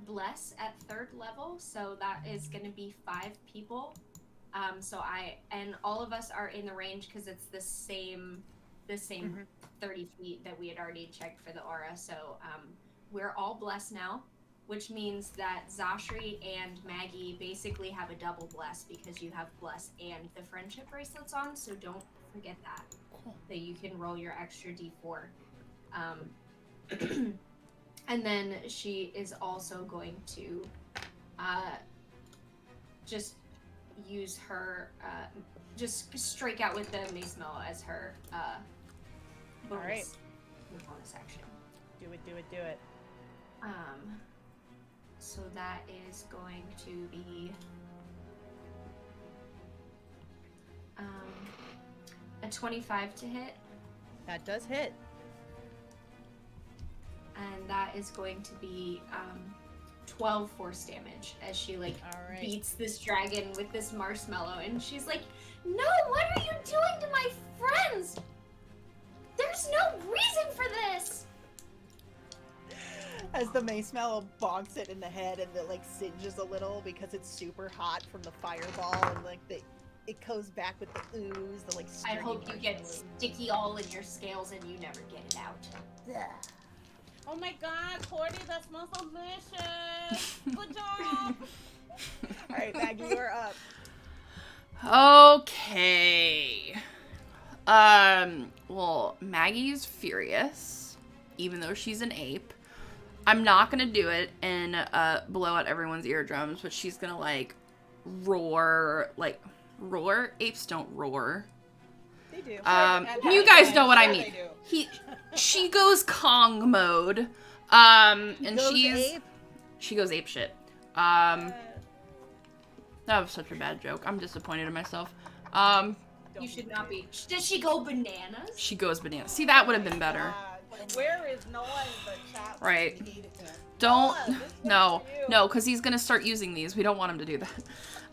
Bless at 3rd level, so that is gonna be 5 people. So all of us are in the range because it's the same 30 feet that we had already checked for the aura. So we're all blessed now, which means that Zashri and Maggie basically have a double bless because you have bless and the friendship bracelets on. So don't forget that. That you can roll your extra d4. And then she is also going to just use her, just strike out with the mace mellow as her bonus, Alright. bonus action. Do it. So that is going to be a 25 to hit, That does hit. and that is going to be 12 force damage as she like All right. beats this dragon with this marshmallow, and she's like, "No, what are you doing to my friends? There's no reason for this." As the marshmallow bonks it in the head and it like singes a little because it's super hot from the fireball and like it goes back with the ooze, the like I stringy hope you get marshmallow. sticky all in your scales and you never get it out. Oh my god, Cordy, that smells delicious! Good job! Alright, Maggie, you're up. Okay. Well, Maggie's furious, even though she's an ape. I'm not gonna do it and blow out everyone's eardrums, but she's gonna like roar, roar. Apes don't roar. They do. You guys know what I Sure mean. they do. She goes Kong mode, and Goes she goes ape shit. That was such a bad joke. I'm disappointed in myself. You should not be. Does she go bananas? She goes bananas. See, that would have been better. Where is noise the chat? Right. We need it to- Don't. Noah, this one's No, for you. no, because he's gonna start using these. We don't want him to do that.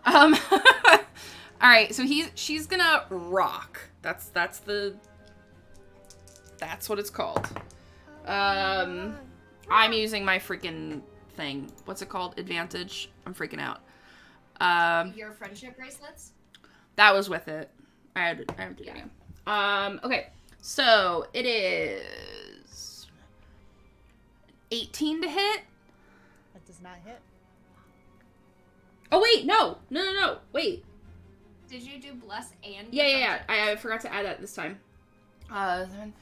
All right. So she's gonna rock. That's what it's called. I'm using my freaking thing. What's it called? Advantage. I'm freaking out. Your friendship bracelets? That was with it. I had to do it again. Okay. So it is 18 to hit. That does not hit. Oh wait, no. Wait. Did you do bless and? Yeah. I forgot to add that this time. 7.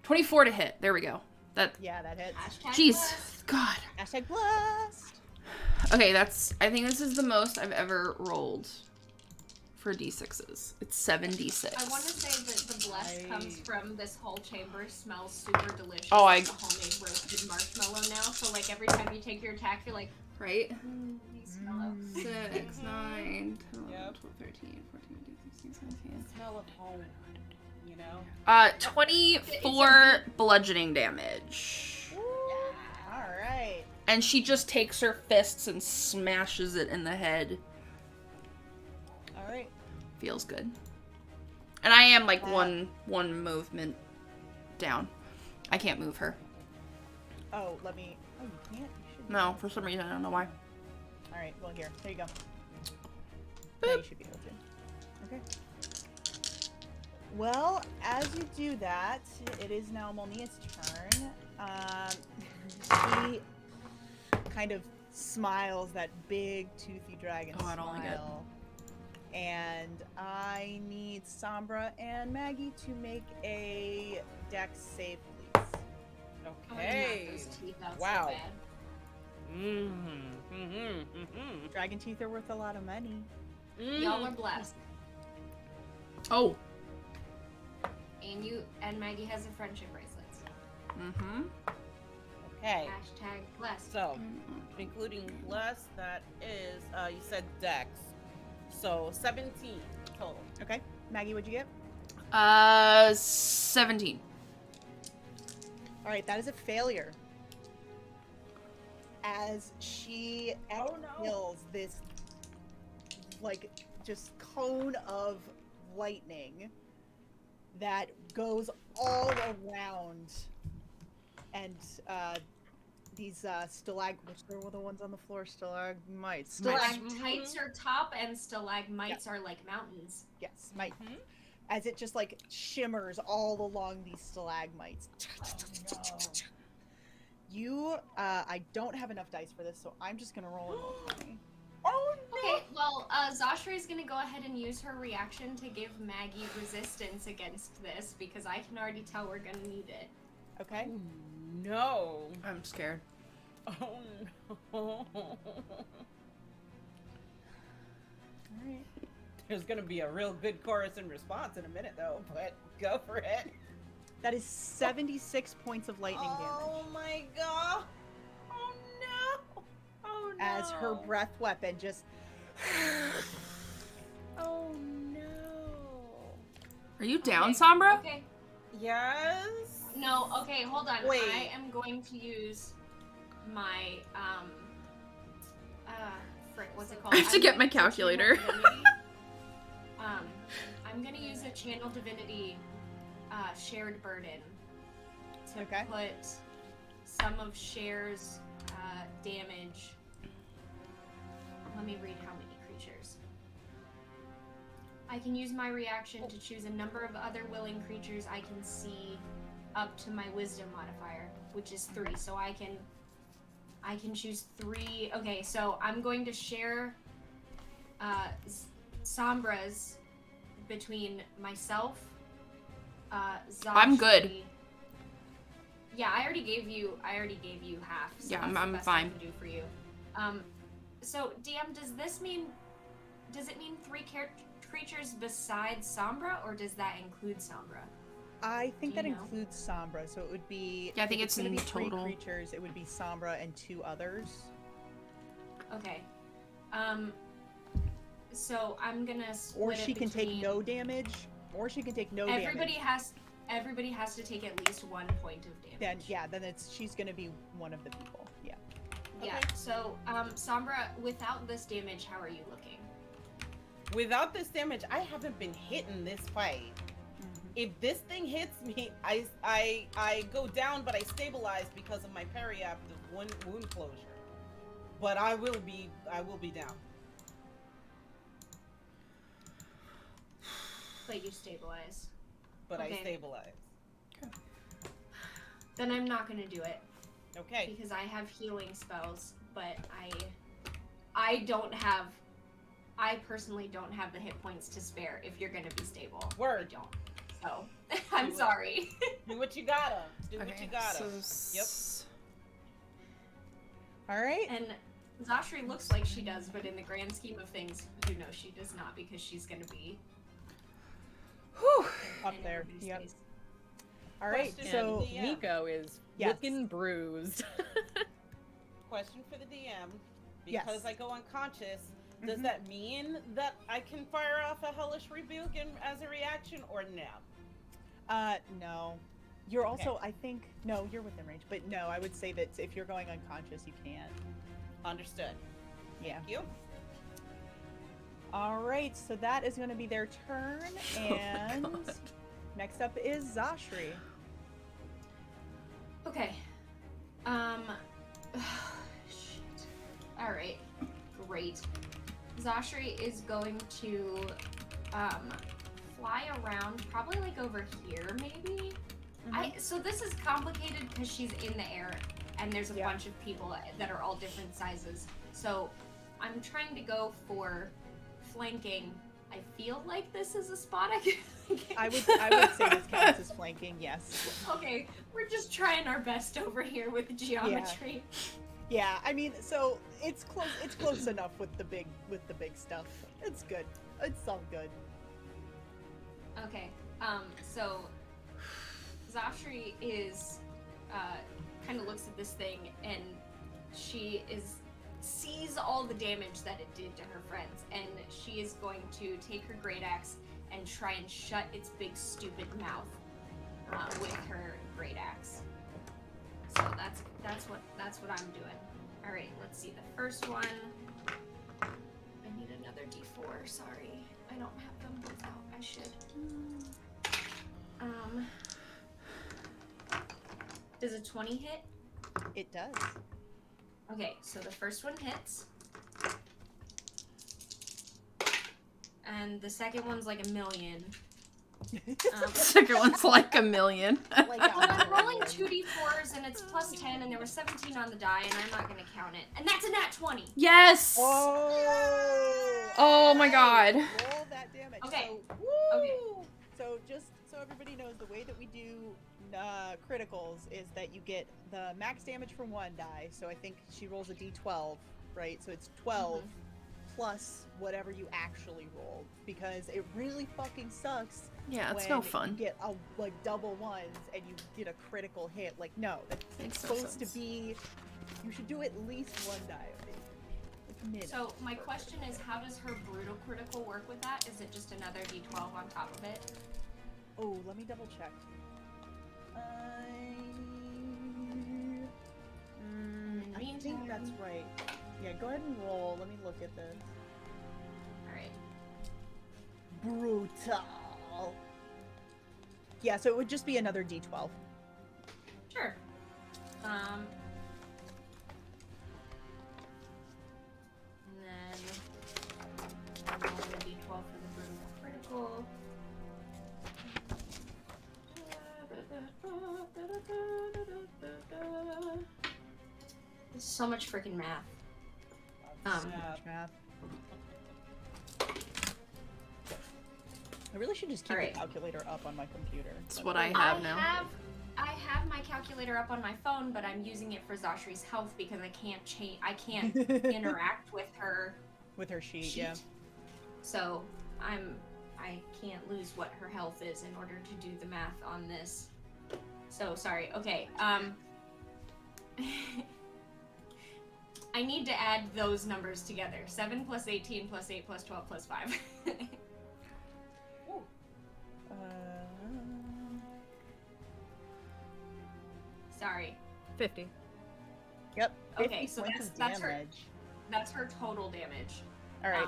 24 to hit. There we go. Yeah, that hits. Hashtag Jeez. bless. God. Hashtag blast. Okay, I think this is the most I've ever rolled for d6s. It's 7d6. I want to say that the bless Nice. comes from this whole chamber smells super delicious. Oh, like the homemade roasted marshmallow now. So like every time you take your attack, you're like, Right? these mellow. 6, 9, 10, 11, Yep. 12, 13, 14, 15, 16, 17. Smell of home, you know? 24 bludgeoning damage. Alright. And she just takes her fists and smashes it in the head. Alright. Feels good. And I am like one movement down. I can't move her. Oh, let me. Oh, you can't? You should. No, for some reason, I don't know why. Alright, well, here. There you go. Now you should be able to. Okay. Well, as you do that, it is now Molnia's turn. She kind of smiles that big toothy dragon Oh, I don't like it. smile. And I need Sombra and Maggie to make a dex save, please. Oh, I Okay. knocked those teeth out Wow. so bad. Dragon teeth are worth a lot of money. Y'all are blessed. Oh. And Maggie has a friendship bracelets. Mm-hmm. Okay, Hashtag blessed. so, including bless, that is, you said dex. So, 17 total. Okay. Maggie, what'd you get? 17. Alright, that is a failure. As she exhales this, like, just cone of lightning that goes all around. And, these, which were the ones on the floor? Stalagmites. Stalactites are top and stalagmites are like mountains. Yes, might. As it just, like, shimmers all along these stalagmites. I don't have enough dice for this, so I'm just gonna roll an d20. Oh, Okay, well, Zashra is gonna go ahead and use her reaction to give Maggie resistance against this because I can already tell we're gonna need it. Okay? no. I'm scared. Oh, no. Alright. There's gonna be a real good chorus and response in a minute, though, but go for it. That is 76 points of lightning damage. Oh my god. Oh no. Oh no. As her breath weapon just. Oh no. Are you down, Okay. Sombra? Okay. Yes. No, okay, hold on. Wait. I am going to use my frick, what's it called? I have to I'm get gonna my use a Channel calculator. Divinity. I'm gonna use a Channel Divinity shared burden to Okay. put some of Cher's damage. Let me read how many creatures. I can use my reaction to choose a number of other willing creatures I can see up to my wisdom modifier, which is 3. So I can choose 3. Okay, so I'm going to share Sombras between myself, Zashri. I'm good. Yeah, I already gave you half. So Yeah, that's I'm the best fine. I can do for you. So DM, does it mean 3 creatures besides Sombra, or does that include Sombra? I think Do that you know? includes Sombra, so it would be. Yeah, I think if it's gonna in be 3 total. creatures. It would be Sombra and 2 others. Okay. So I'm gonna split Or it she can take between- no damage, or she can take no Everybody damage. everybody has to take at least 1 point of damage. Then she's gonna be one of the people. Yeah. Yeah. Okay. So Sombra, without this damage, how are you looking? Without this damage, I haven't been hit in this fight. If this thing hits me, I go down, but I stabilize because of my periaptive wound closure. But I will be down. But you stabilize. But Okay. I stabilize. Then I'm not gonna do it Okay. because I have healing spells, but I don't have. I personally don't have the hit points to spare if you're gonna be stable. Word. I don't. So I'm Do it. sorry. Do what you gotta. Do what you gotta. Yep. All right. And Zashri looks like she does, but in the grand scheme of things, you know she does not because she's gonna be Whew. Up in there. everybody's Yep. face. All right. Question So for the DM. Nico is Yes. looking bruised. Question for the DM. Yes. Because I go unconscious, does Mhm. that mean that I can fire off a hellish rebuke as a reaction, or no? No. You're also, Okay. I think, no, you're within range, but no, I would say that if you're going unconscious, you can't. Understood. Yeah. Thank you. All right, so that is going to be their turn, and God. next up is Zashri. Okay. Shit. Alright. Great. Zashri is going to fly around, probably like over here, maybe? So this is complicated because she's in the air and there's a Yeah. bunch of people that are all different sizes. So I'm trying to go for flanking. I feel like this is a spot I can I would say this counts as flanking, yes. Okay, we're just trying our best over here with geometry. Yeah, I mean, so it's close enough with the big stuff. It's good. It's all good. Okay, so Zashri is kind of looks at this thing and she sees all the damage that it did to her friends, and she is going to take her great axe and try and shut its big stupid mouth with her great axe. So that's what I'm doing. All right, let's see the first one. I need another D4. Sorry, I don't have them both out. I should. Does a 20 hit? It does. Okay, so the first one hits. And the second one's like 1,000,000. Second one's like 1,000,000. Like Well, I'm rolling 2d4s and it's plus 10 and there were 17 on the die and I'm not gonna count it. And that's a nat 20! Yes! Oh my god. Roll that damage. Okay. So, Okay. So just so everybody knows, the way that we do criticals is that you get the max damage from one die. So I think she rolls a d12, right? So it's 12 plus whatever you actually rolled, because it really fucking sucks. Yeah, it's when no fun. You get like double ones and you get a critical hit. Like, no, it's Makes no supposed to sense. be. You should do at least one die. I think. Like, minimum. So my question is, how does her brutal critical work with that? Is it just another d12 on top of it? Oh, let me double check. I think that's right. Yeah, go ahead and roll. Let me look at this. Alright. Brutal. Yeah, so it would just be another D12. Sure. And then I'm rolling a D12 for the brutal critical. There's so much freaking math. Math. I really should just keep Alright. the calculator up on my computer. That's what I have now. I have my calculator up on my phone, but I'm using it for Zashri's health because I can't change. I can't interact with her. With her sheet, yeah. So I can't lose what her health is in order to do the math on this. So sorry. Okay. I need to add those numbers together. 7 plus 18 plus 8 plus 12 plus 5. Sorry. 50. Yep. 50 Okay, so points of that's her. damage. That's her total damage. All right.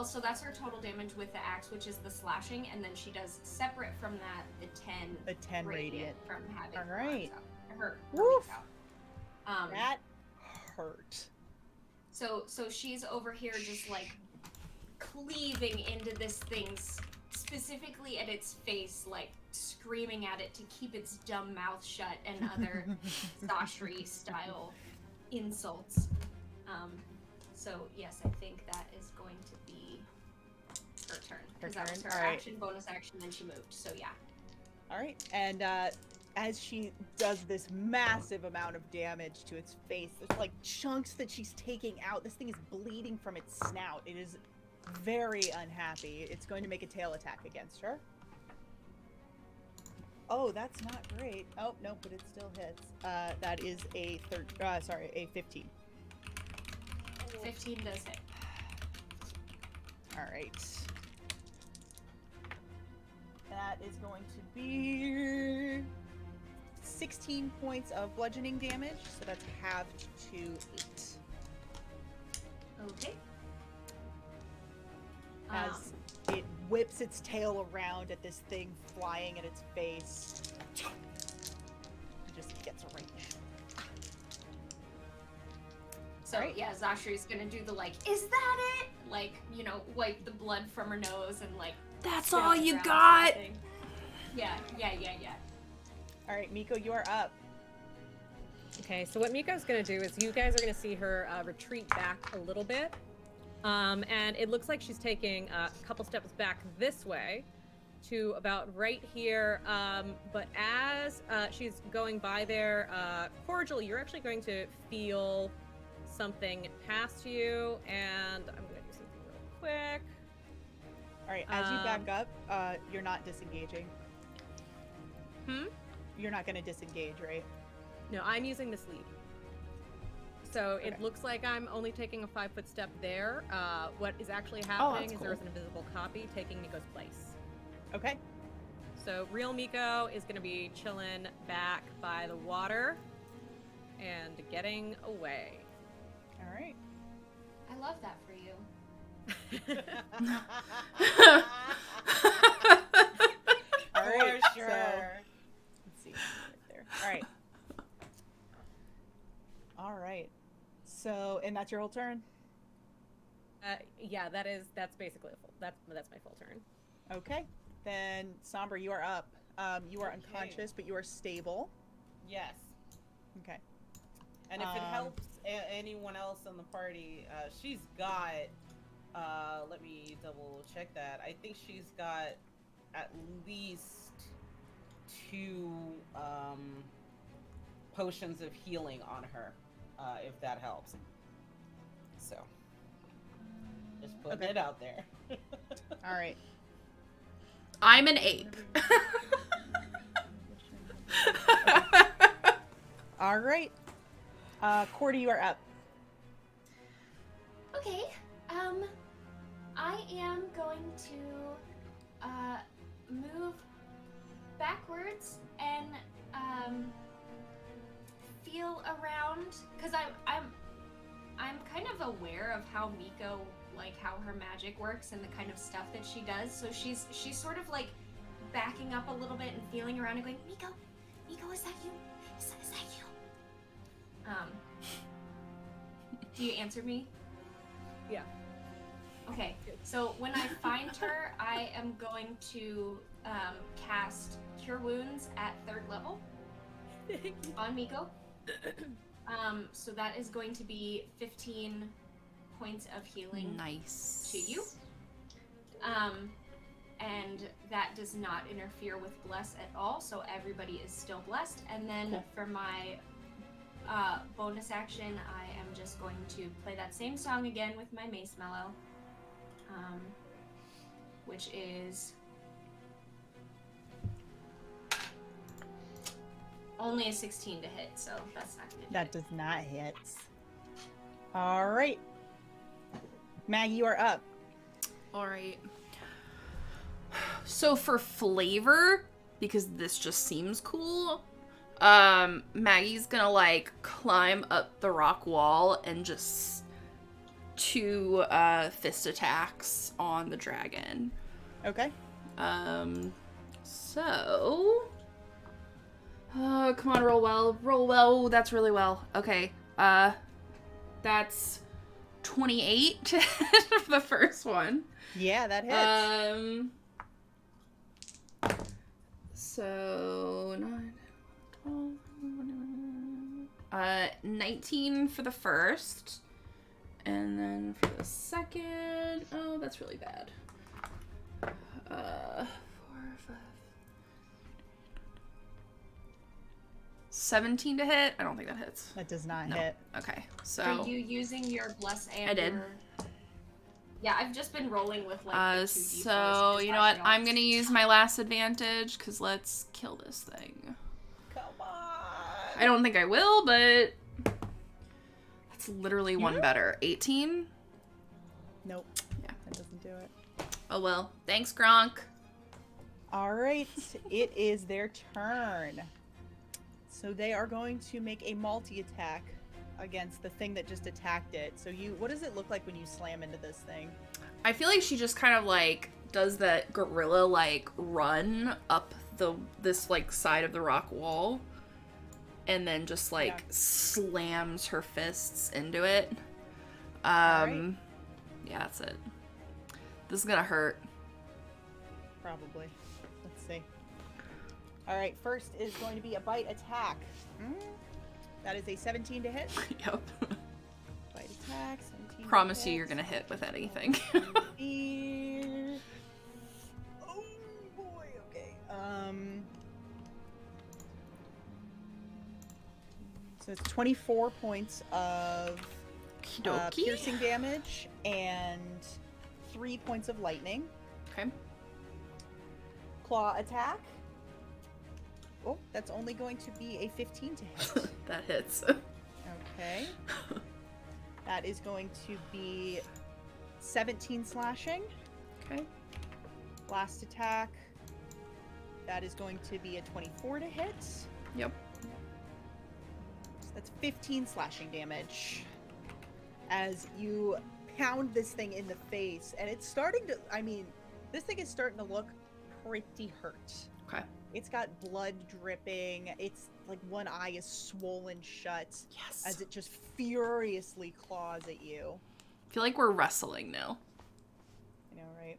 So that's her total damage with the axe, which is the slashing, and then she does separate from that the 10. The 10 radiant. From having All right. her Woof. out. That hurt. So she's over here just like cleaving into this thing's, specifically at its face, like screaming at it to keep its dumb mouth shut and other Zashri style insults. So yes, I think that is going to be her turn. Because that was her action, bonus action, then she moved. So yeah. All right, and as she does this massive amount of damage to its face, there's like chunks that she's taking out. This thing is bleeding from its snout. It is very unhappy. It's going to make a tail attack against her. Oh, that's not great. Oh, no, but it still hits. That is a 15. 15 does hit. All right. That is going to be 16 points of bludgeoning damage, so that's halved to 8. Okay. As it whips its tail around at this thing flying at its face. It just gets right there. So yeah, Zashri's gonna do the like, is that it? Like, you know, wipe the blood from her nose and like. That's all you got. Yeah. All right, Miko, you are up. Okay, so what Miko's gonna do is you guys are gonna see her retreat back a little bit. And it looks like she's taking a couple steps back this way to about right here. But as she's going by there, Cordial, you're actually going to feel something past you, and I'm going to do something real quick. All right, as you back up, you're not disengaging. You're not going to disengage, right? No, I'm using this lead. So it looks like I'm only taking a 5-foot step there. What is actually happening is there's an invisible copy taking Miko's place. Okay. So real Miko is going to be chilling back by the water and getting away. All right. I love that for you. All right. For sure. So, let's see. Right there. All right. All right. So, and that's your whole turn? Yeah, that's basically a full. That's my full turn. Okay. Then Sombra, you are up. You are unconscious, but you are stable. Yes. Okay. And if it helps anyone else in the party, she's got, let me double check that. I think she's got at least 2 potions of healing on her, if that helps. So, just putting it out there. All right. I'm an ape. All right. Cordy, you are up. Okay. I am going to move backwards and feel around, because I'm kind of aware of how Miko, like how her magic works and the kind of stuff that she does. So she's sort of like backing up a little bit and feeling around and going, Miko, is that you? Is that you? Do you answer me? Yeah. Okay, so when I find her, I am going to cast Cure Wounds at 3rd level on Miko. So that is going to be 15 points of healing Nice. to you. And that does not interfere with Bless at all, so everybody is still blessed. And then for my bonus action, I am just going to play that same song again with my Mace Mellow, which is only a 16 to hit, so that's not going to do That it. does not hit. All right. Maggie, you are up. All right. So for flavor, because this just seems cool, Maggie's gonna like climb up the rock wall and just 2 fist attacks on the dragon. Okay. So come on, roll well. Oh, that's really well. Okay. That's 28 for the first one. Yeah, that hits. So 9, 12, 19 for the first, and then for the second, oh, that's really bad. 4, 5, 17 to hit. I don't think that hits. That does not No. hit. Okay, so Are you using your Bless and I did. your... Yeah, I've just been rolling with like the 2d4s, so 'cause you know that what? I'm helps. gonna use my last advantage because let's kill this thing. Come on. I don't think I will, but that's literally one better. 18. Nope. Yeah. That doesn't do it. Oh well. Thanks, Gronk. All right. It is their turn. So they are going to make a multi-attack against the thing that just attacked it. So what does it look like when you slam into this thing? I feel like she just kind of like does that gorilla like run up this like side of the rock wall, and then just like slams her fists into it. Alright. Yeah, that's it. This is gonna hurt. Probably. Let's see. All right. First is going to be a bite attack. That is a 17 to hit. Yep. Bite attack. 17. Promise you, you're gonna hit with anything. Here. Oh boy. Okay. So it's 24 points of Okey-dokey. piercing damage and 3 points of lightning. Okay. Claw attack. Oh, that's only going to be a 15 to hit. That hits. Okay. That is going to be 17 slashing. Okay. Last attack. That is going to be a 24 to hit. Yep. So that's 15 slashing damage. As you pound this thing in the face, and it's starting to, this thing is starting to look pretty hurt. Okay. It's got blood dripping. It's like one eye is swollen shut. Yes. As it just furiously claws at you. I feel like we're wrestling now. I know, right?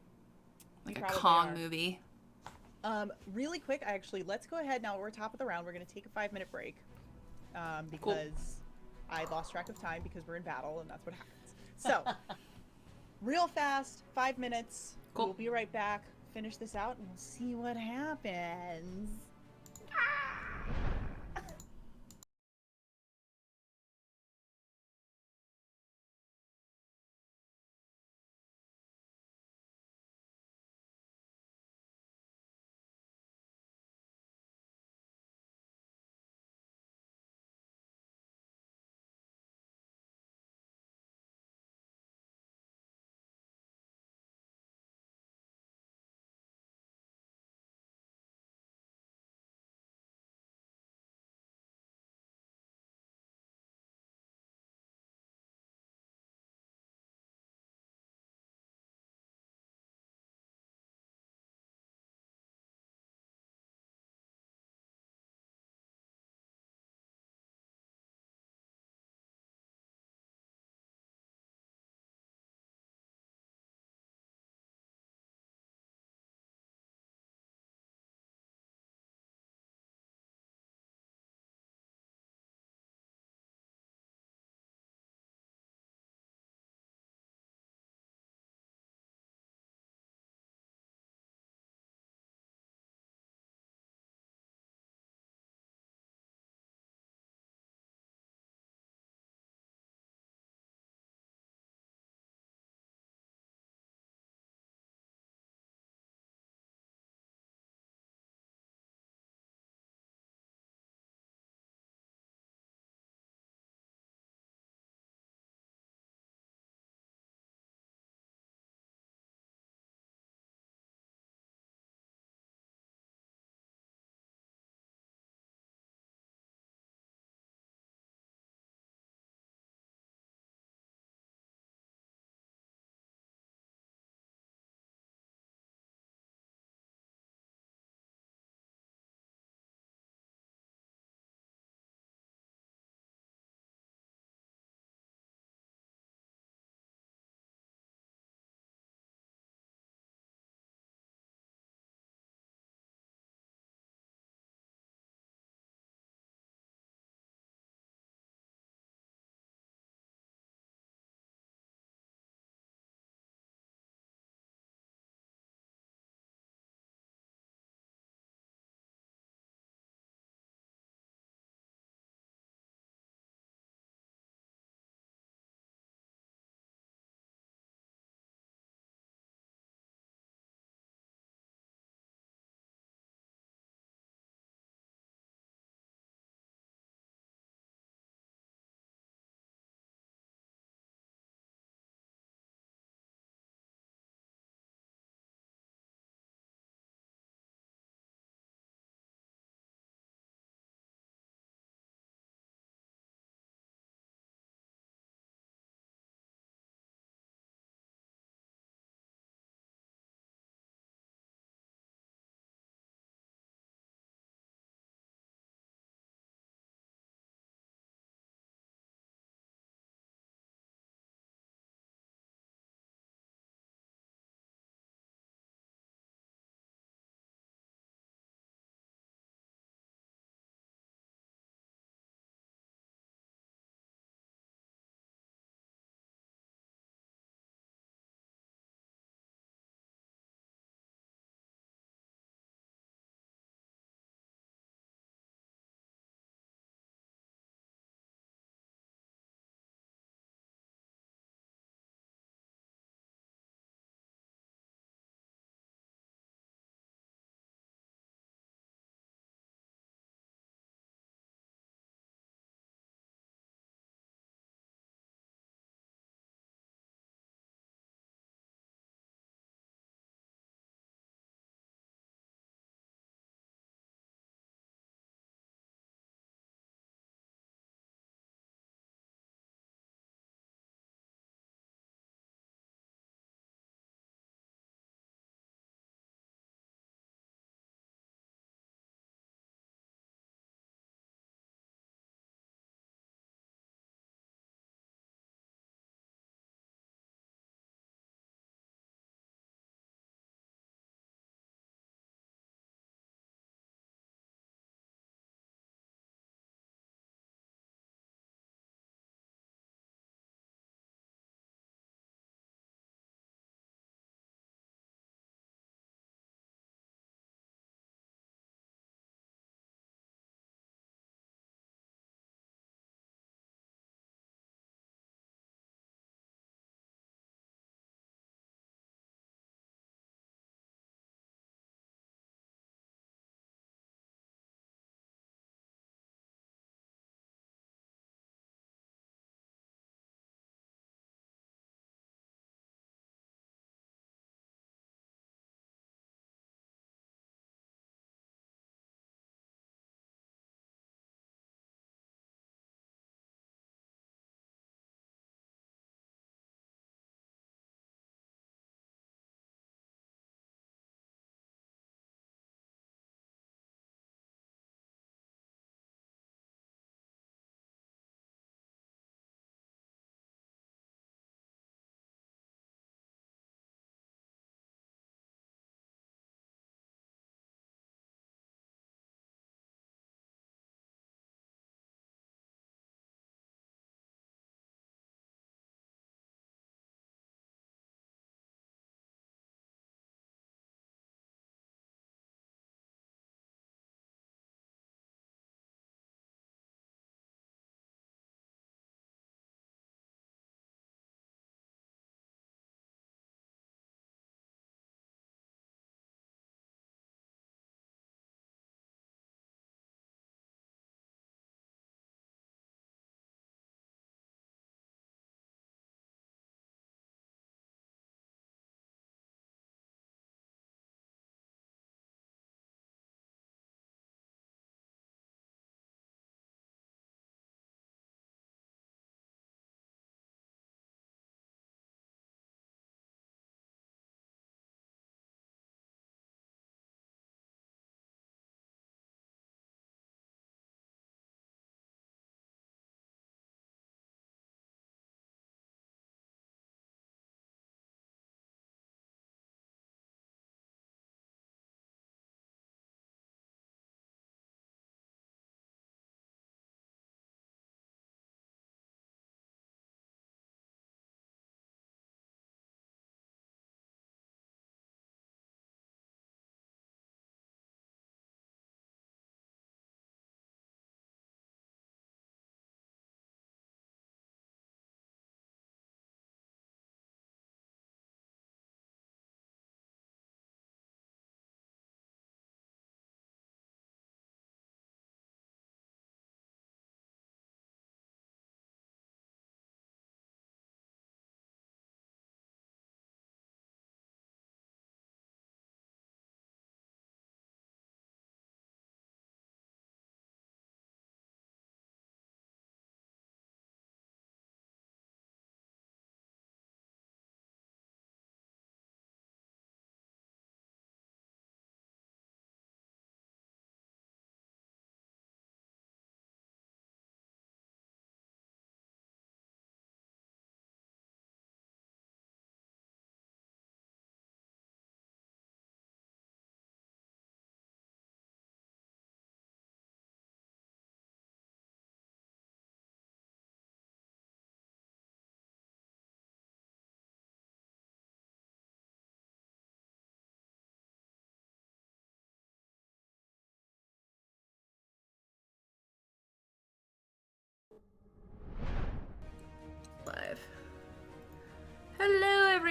Like a Probably Kong are. movie. Really quick, let's go ahead now. We're top of the round. We're going to take a 5-minute break. Because I lost track of time because we're in battle and that's what happens. So, real fast, 5 minutes. Cool. We'll be right back. Finish this out and we'll see what happens.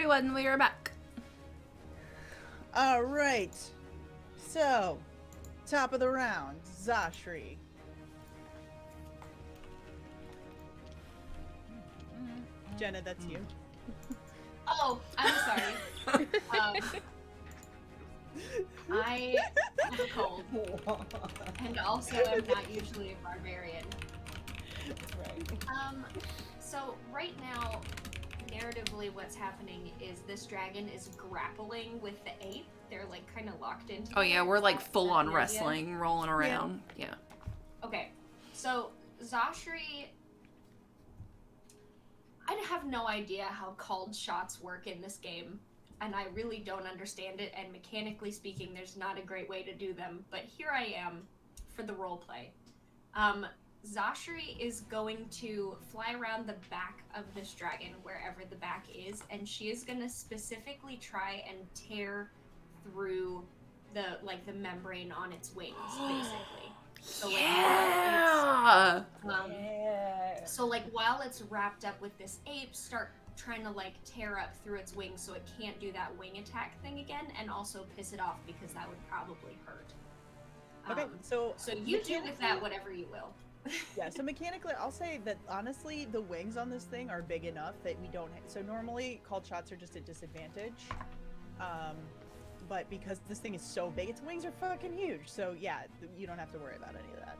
everyone. We are back. All right. So, top of the round, Zashri. Jenna, that's you. Oh, I'm sorry. I have a cold, and also I'm not usually a barbarian. That's right. So right now, narratively, what's happening is this dragon is grappling with the ape. They're like kind of locked into. Oh yeah, we're like full on the idea? wrestling, rolling around. Yeah. Okay, so Zashri, I have no idea how called shots work in this game, and I really don't understand it, and mechanically speaking, there's not a great way to do them, but here I am for the roleplay. Zashri is going to fly around the back of this dragon, wherever the back is, and she is going to specifically try and tear through the membrane on its wings, basically. So, Yeah. So while it's wrapped up with this ape, start trying to tear up through its wings so it can't do that wing attack thing again, and also piss it off because that would probably hurt. Okay, so you do with that whatever you will. Yeah, so mechanically, I'll say that honestly, the wings on this thing are big enough that we don't. So normally, called shots are just a disadvantage. But because this thing is so big, its wings are fucking huge. So yeah, you don't have to worry about any of that.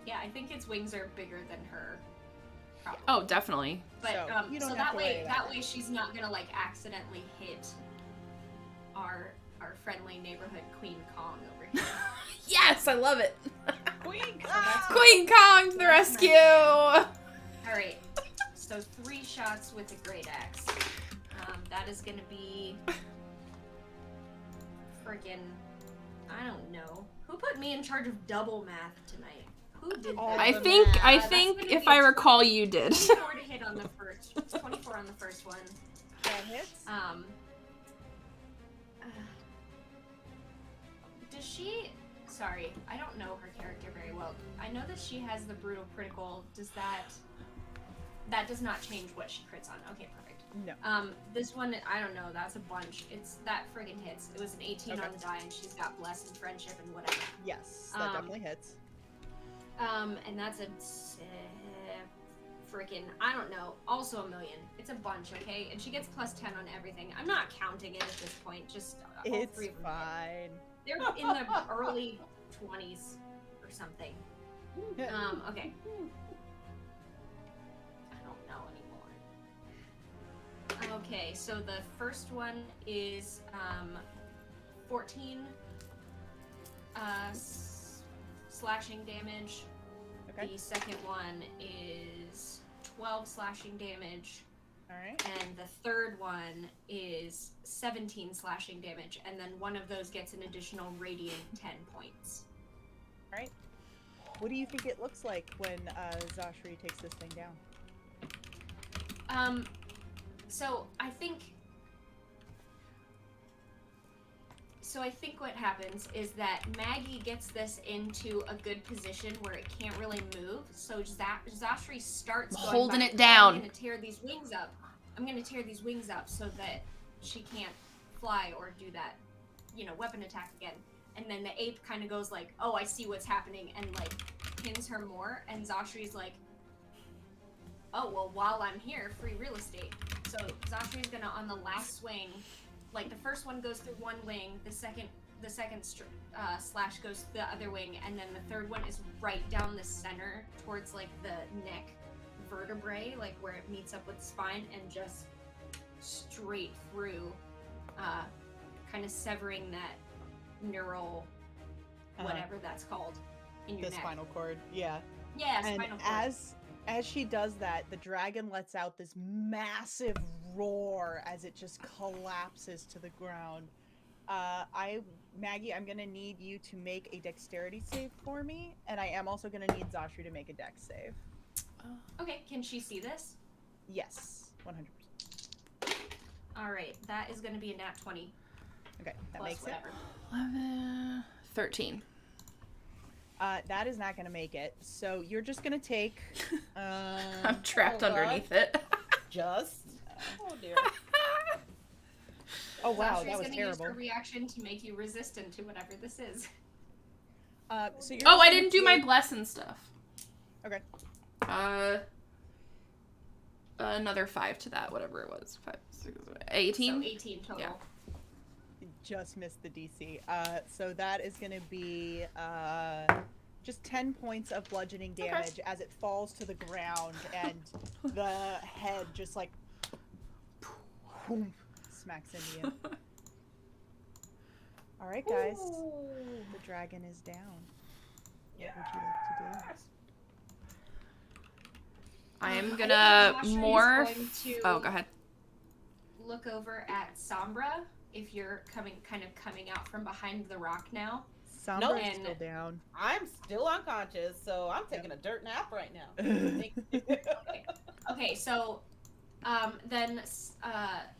Yeah, I think its wings are bigger than her. Probably. Oh, definitely. But So, you don't so have that to worry way about it. she's not gonna accidentally hit our friendly neighborhood Queen Kong over here. Yes, I love it. Queen Queen Kong to the rescue. All right, so 3 shots with a great axe. That is gonna be friggin', I don't know. Who put me in charge of double math tonight? Who did that? I think gonna if be I recall, you did. 24 to hit on the first. 24 on the first one. That hits. Does she? Sorry, I don't know her character very well. I know that she has the brutal critical. Does that? That does not change what she crits on. Okay, perfect. No. This one, I don't know. That's a bunch. It's that friggin' hits. It was an 18 Okay. on the die, and she's got bless and friendship and whatever. Yes, that definitely hits. And that's a freaking, I don't know, also a million. It's a bunch, okay? And she gets plus 10 on everything. I'm not counting it at this point. Just all It's 3 of them. fine. They're in the early 20s or something. Okay. I don't know anymore. Okay, so the first one is 14 slashing damage. Okay. The second one is 12 slashing damage. All right. And the third one is 17 slashing damage, and then one of those gets an additional radiant 10 points. All right. What do you think it looks like when Zashri takes this thing down? So I think what happens is that Maggie gets this into a good position where it can't really move. So Zashri starts going Holding back, it down. I'm gonna tear these wings up. I'm gonna tear these wings up so that she can't fly or do that, weapon attack again. And then the ape kind of goes like, oh, I see what's happening, and pins her more. And Zashri's like, oh, well, while I'm here, free real estate. So Zashri's gonna, on the last swing, the first one goes through one wing, the second slash goes the other wing, and then the third one is right down the center towards the neck vertebrae, where it meets up with the spine, and just straight through, kind of severing that neural, whatever that's called, in your The neck. spinal cord. Yeah. Yeah, And spinal cord. as she does that, the dragon lets out this massive roar as it just collapses to the ground. Maggie, I'm gonna need you to make a dexterity save for me, and I am also gonna need Zashri to make a dex save. Okay, can she see this? Yes, 100%. Alright, that is gonna be a nat 20. Okay, that plus makes whatever. 11, 13. That is not gonna make it. So you're just gonna take. I'm trapped oh God. underneath it. Just. Oh dear. Oh wow, Zashi's that was gonna use terrible. her reaction to make you resistant to whatever this is. So you're Oh, just I gonna didn't do my take- bless and stuff. Okay. Another 5 to that, whatever it was. 5, 6, 18? So 18 total. Yeah. Just missed the DC. So that is going to be just 10 points of bludgeoning damage as it falls to the ground and the head just like smacks into you. All right, guys. The dragon is down. Yeah. What would you like to do? I am think gonna Zashi's morph. going to Oh, go ahead. look over at Sombra if you're coming out from behind the rock now. Sombra Nope. is still down. I'm still unconscious, so I'm taking a dirt nap right now. Okay, so then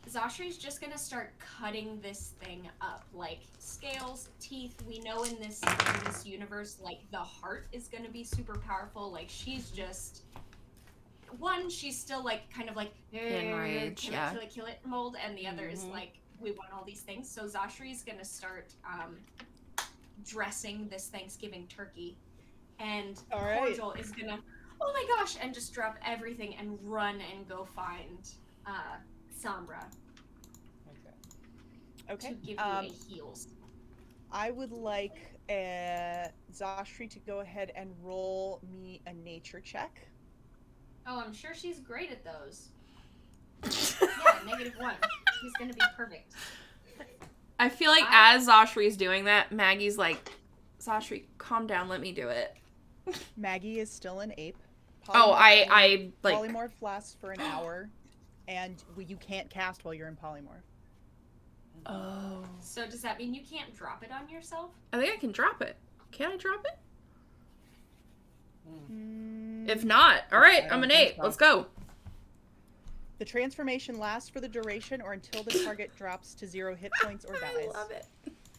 Zashri's just gonna start cutting this thing up, like scales, teeth. We know in this universe, like the heart is gonna be super powerful. Like she's just she's still like kind of like Enraged, yeah. kill it mold, and the other is like we want all these things. So Zashri's gonna start dressing this Thanksgiving turkey, and All right. Cordial is gonna, oh my gosh, and just drop everything and run and go find Sombra Okay. to give you a heals. I would like Zashri to go ahead and roll me a nature check. Oh, I'm sure she's great at those. Yeah, -1. He's gonna be perfect. I feel like as Zashri's doing that, Maggie's like, Zashri, calm down, let me do it. Maggie is still an ape. I like... Polymorph lasts for an hour, and you can't cast while you're in polymorph. Oh. So does that mean you can't drop it on yourself? I think I can drop it. Can I drop it? Mm, If not, alright, I'm an ape. Let's go. the transformation lasts for the duration or until the target drops to 0 hit points or dies. I love it.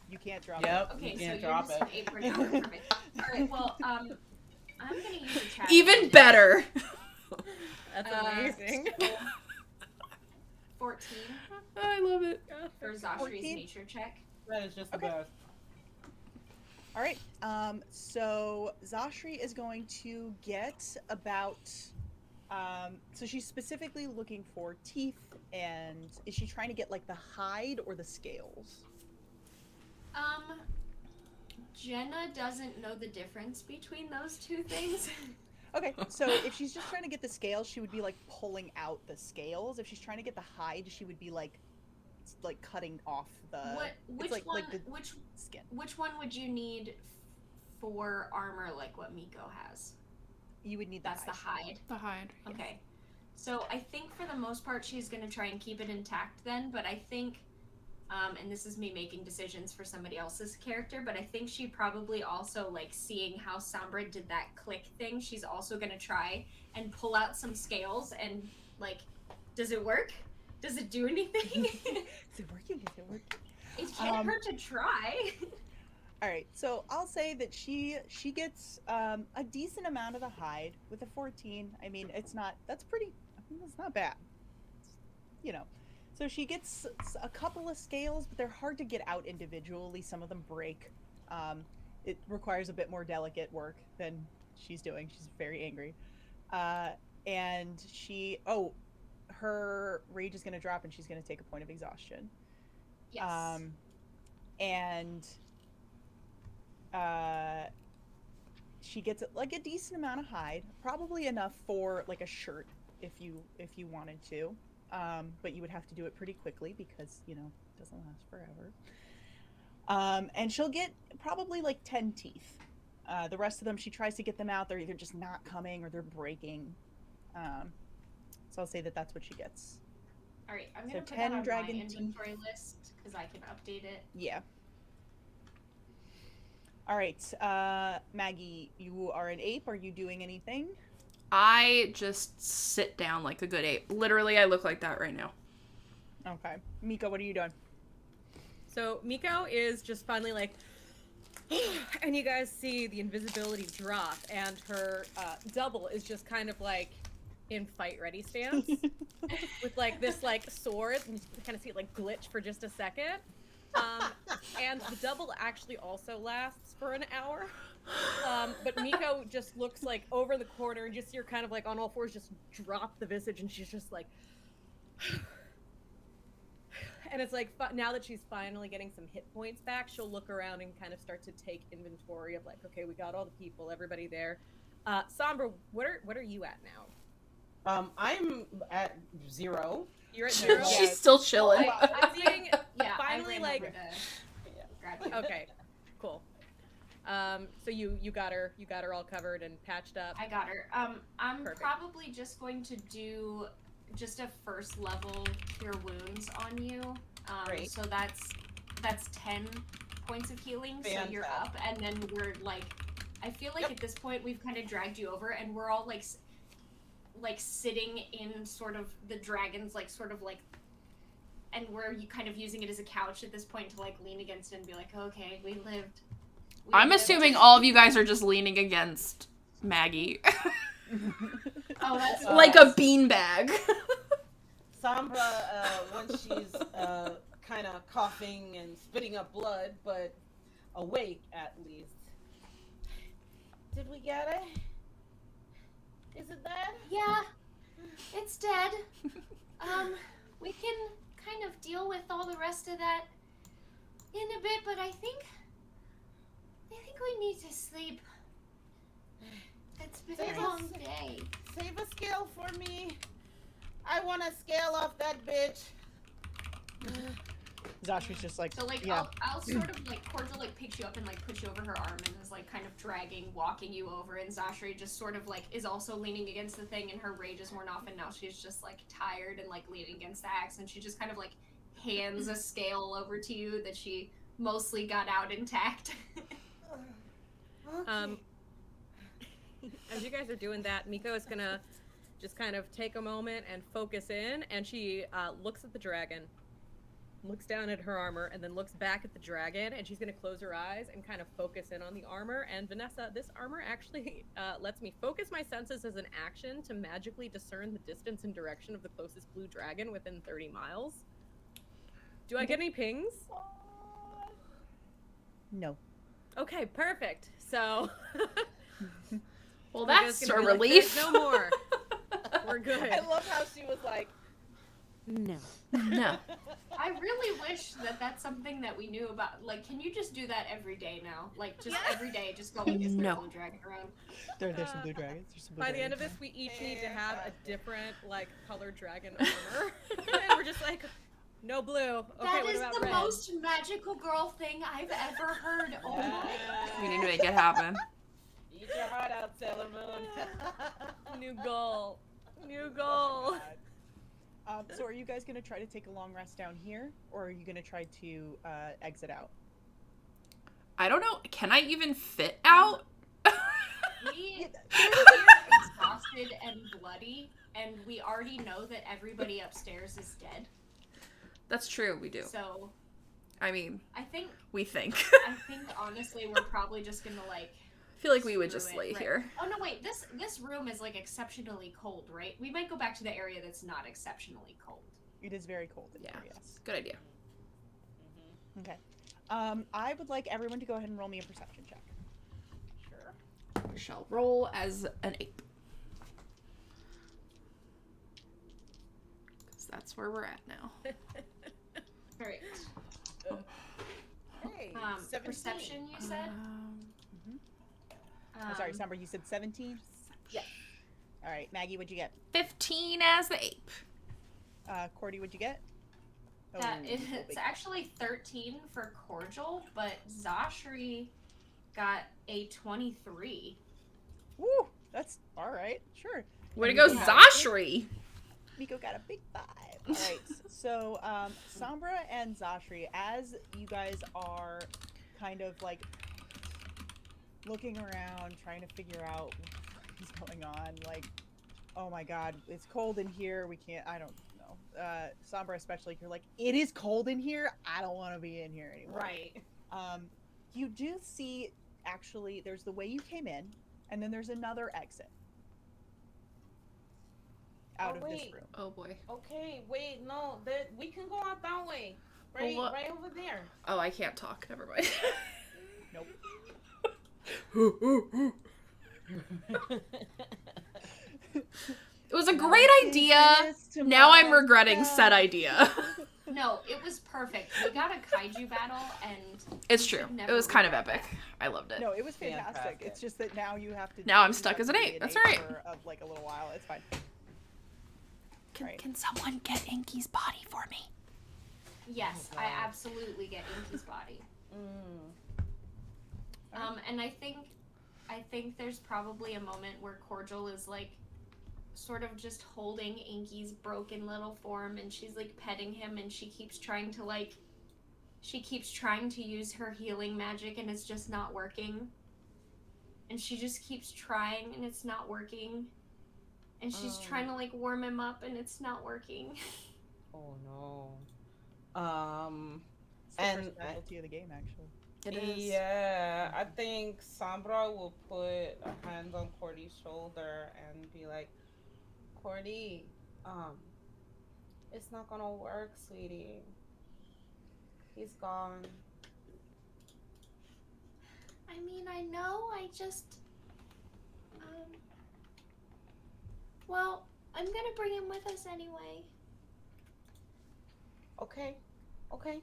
You can't drop Yep. it. Okay, You so can't you're drop just it. an ape for now. Perfect. Alright, well, I'm gonna use a chat. Even better. That's amazing. So 14 I love it. for Zashri's 14? nature check. That is just the Okay. best. All right. So Zashri is going to get about. So she's specifically looking for teeth, and is she trying to get like the hide or the scales? Jenna doesn't know the difference between those two things. Okay, so if she's just trying to get the scales, she would be like pulling out the scales. If she's trying to get the hide, she would be like cutting off the. Which like, one? like the which skin. which one would you need for armor, like what Miko has? You would need That's the hide. The hide. Okay. So I think for the most part she's gonna try and keep it intact then, but I think, and this is me making decisions for somebody else's character, but I think she probably also, like, seeing how Sombra did that click thing, she's also gonna try and pull out some scales and, like, does it work? Does it do anything? Is it working? Is it working? It can't hurt to try. All right, so I'll say that she gets a decent amount of the hide with a 14. I mean, that's not bad. You know, so she gets a couple of scales, but they're hard to get out individually. Some of them break. It requires a bit more delicate work than she's doing. She's very angry, and her rage is going to drop, and she's going to take a point of exhaustion. Yes. And she gets like a decent amount of hide, probably enough for like a shirt if you wanted to, but you would have to do it pretty quickly because it doesn't last forever. And she'll get probably like 10 teeth. The rest of them, she tries to get them out. They're either just not coming or they're breaking. So I'll say that that's what she gets. All right, I'm So gonna put 10 that on dragon my teeth. inventory list because I can update it. Yeah. All right, Maggie, you are an ape. Are you doing anything? I just sit down like a good ape. Literally, I look like that right now. Okay. Miko, what are you doing? So Miko is just finally like, and you guys see the invisibility drop, and her double is just kind of like in fight ready stance with like this like sword, and you kind of see it like glitch for just a second. And the double actually also lasts for an hour. But Miko just looks like over the corner and just see her kind of like on all fours just drop the visage, and she's just like and it's like now that she's finally getting some hit points back, she'll look around and kind of start to take inventory of like, okay, we got all the people, everybody there. Sombra, what are you at now? I'm at 0. You're at 0. She's still chilling. I'm seeing Yeah, finally I ran like over to grab you. okay, cool. So you got her all covered and patched up. I got her. I'm Perfect. probably just going to do just a first level cure wounds on you. Great. So that's 10 points of healing. So you're up, and then we're like, I feel like at this point we've kind of dragged you over, and we're all like sitting in sort of the dragon's like sort of like, and we're kind of using it as a couch at this point to like lean against it and be like, okay, we lived. I'm assuming all of you guys are just leaning against Maggie. Oh, that's like a beanbag. Sombra, when she's kind of coughing and spitting up blood, but awake at least. Did we get it? Is it dead? Yeah, it's dead. We can kind of deal with all the rest of that in a bit, but I think we need to sleep. It's been a long day. Save a scale for me. I want to scale off that bitch. Zashi's just like, So like yeah. I'll sort of like Cordial like picks you up and like puts you over her arm and is like kind of dragging, walking you over, and Zashri just sort of like is also leaning against the thing, and her rage is worn off, and now she's just like tired and like leaning against the axe, and she just kind of like hands a scale over to you that she mostly got out intact. Okay. As you guys are doing that, Miko is gonna just kind of take a moment and focus in, and she looks at the dragon, looks down at her armor, and then looks back at the dragon, and she's gonna close her eyes and kind of focus in on the armor. And Vanessa, this armor actually lets me focus my senses as an action to magically discern the distance and direction of the closest blue dragon within 30 miles. Do I get any pings? No. Okay, perfect. So Well, Miko's that's gonna a be like, relief. "There's no more. We're good." I love how she was like, No. No. I really wish that that's something that we knew about. Like, can you just do that every day now? Like, just every day, just go like, is there a blue dragon around? there's some blue dragons. There's some blue By the end of dragons. this, we each need to have a different, like, colored dragon armor. And we're just like, no blue. Okay, That what is about the red? most magical girl thing I've ever heard. Oh my. We need to make it happen. Eat your heart out, Sailor Moon. New goal. New goal. So are you guys going to try to take a long rest down here, or are you going to try to exit out? I don't know. Can I even fit out? We are exhausted and bloody, and we already know that everybody upstairs is dead. That's true. We do. So, I mean, I think we think. honestly we're probably just gonna like. I feel like we would screw just it, lay right? here. Oh no, wait. This room is like exceptionally cold, right? We might go back to the area that's not exceptionally cold. It is very cold in Yeah. here, yes. Good idea. Okay. I would like everyone to go ahead and roll me a perception check. Sure. We shall roll as an ape. Because that's where we're at now. All right. Hey, 17. Perception, you said. Sorry, Summer, you said 17? Yeah. All right, Maggie, what'd you get? 15 as the ape. Cordy, what'd you get? That Oh, it's big. actually 13 for Cordial, but Zashri got a 23. Woo! That's all right. Sure. Way to go, Yeah. Zashri! Miko got a big 5. All right. So, Sombra and Zashri, as you guys are kind of like looking around, trying to figure out what's going on, like, oh my god, it's cold in here. We can't, I don't know. Sombra especially, you're like, it is cold in here. I don't want to be in here anymore. Right. You do see, actually, there's the way you came in, and then there's another exit. out Oh, of this wait. room. Oh boy. Okay, wait, no, we can go out that way. Well, Right, what- right over there. Oh, I can't talk. Never mind. Nope. It was a great idea. Now I'm regretting said idea. No, it was perfect. We got a kaiju battle, and It's we true. should It never was kind of regret epic. I loved it. No, it was fantastic. Fantastic. It's just that now you have to. Now I'm you stuck have as to an be ape. That's ape right. For, like a little while. It's fine. Right. Can someone get Inky's body for me? that. Yes, Oh, I God. absolutely get Inky's body. Mm. And I think there's probably a moment where Cordial is like sort of just holding Inky's broken little form, and she's like petting him, and she keeps trying to use her healing magic, and it's just not working. And she just keeps trying, and it's not working. And she's trying to like warm him up, and it's not working. Oh no. It's the And first casualty of the game, actually. It is. Yeah, I think Sombra will put a hand on Cordy's shoulder and be like, Cordy, it's not gonna work, sweetie. He's gone. I mean, I know, I just well, I'm gonna bring him with us anyway. Okay, okay.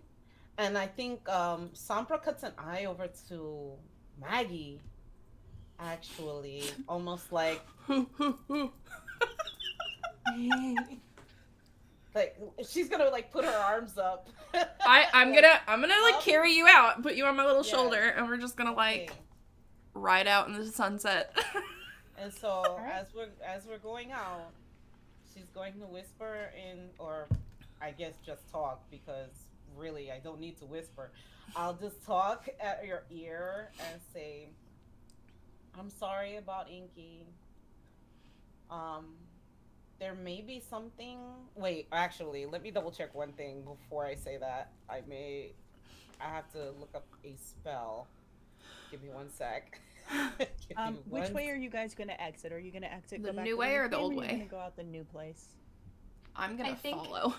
And I think Sombra cuts an eye over to Maggie, actually, almost like she's gonna like put her arms up. I'm gonna like Up. carry you out, put you on my little Yeah. shoulder, and we're just gonna like Okay. ride out in the sunset. And so right. as we're going out, she's going to whisper in, or I guess just talk, because really I don't need to whisper. I'll just talk at your ear and say, I'm sorry about Inky. There may be something. Wait, actually, let me double check one thing before I say that. I have to look up a spell. Give me one sec. Give me Which one way are you guys gonna exit? Are you gonna exit The go back new to way or the game, old are you way? gonna go out the new place? I'm gonna I think- follow.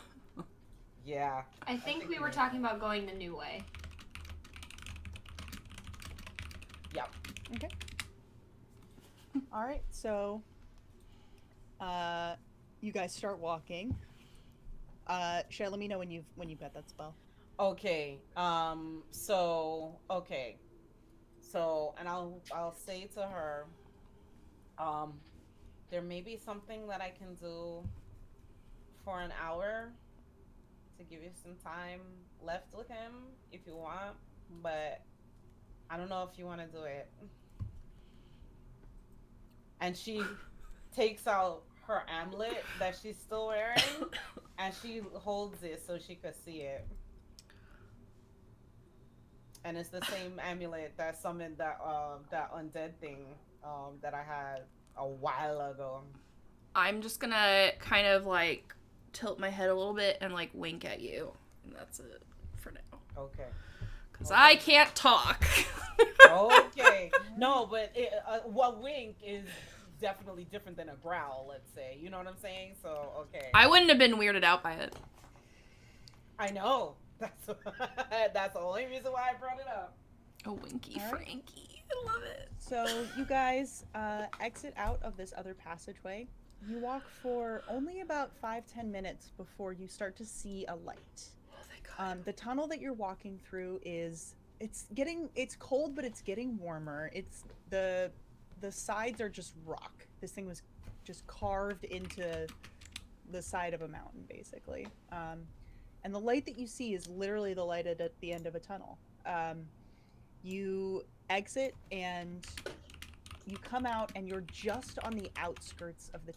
Yeah. I think we we were need talking about going the new way. Yep. Okay. All right. So, you guys start walking. Shay, let me know when you've got that spell. Okay. Okay. So, and I'll say to her, there may be something that I can do for an hour to give you some time left with him if you want, but I don't know if you want to do it. And she takes out her amulet that she's still wearing, and she holds it so she could see it. And it's the same amulet that summoned that undead thing that I had a while ago. I'm just gonna kind of like tilt my head a little bit and like wink at you, and that's it for now. Okay. Cause Okay. I can't talk. Okay. No, but a wink is definitely different than a growl, let's say. You know what I'm saying? So, okay. I wouldn't have been weirded out by it. I know. That's the only reason why I brought it up. A winky All right. Frankie. I love it. So you guys exit out of this other passageway. You walk for only about 5-10 minutes before you start to see a light. Oh, thank God. The tunnel that you're walking through it's cold, but it's getting warmer. It's the sides are just rock. This thing was just carved into the side of a mountain, basically. And the light that you see is literally the light at the end of a tunnel. You exit and you come out, and you're just on the outskirts of the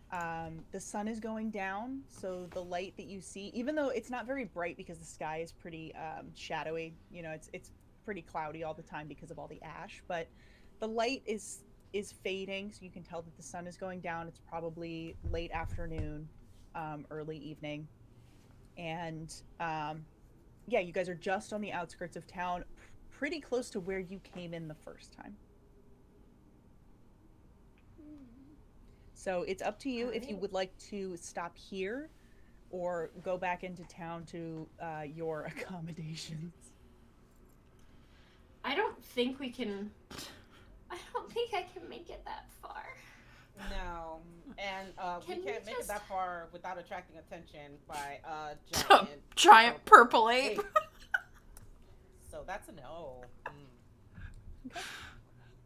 town. The sun is going down, so the light that you see, even though it's not very bright because the sky is pretty shadowy, you know, it's pretty cloudy all the time because of all the ash, but the light is fading, so you can tell that the sun is going down. It's probably late afternoon, early evening, and yeah, you guys are just on the outskirts of town, pretty close to where you came in the first time. So it's up to you if you Alright. would like to stop here or go back into town to your accommodations. I don't think we can. I don't think I can make it that far. No, and we Can we can't make it just- that far without attracting attention by a giant, Giant purple ape. So that's a no.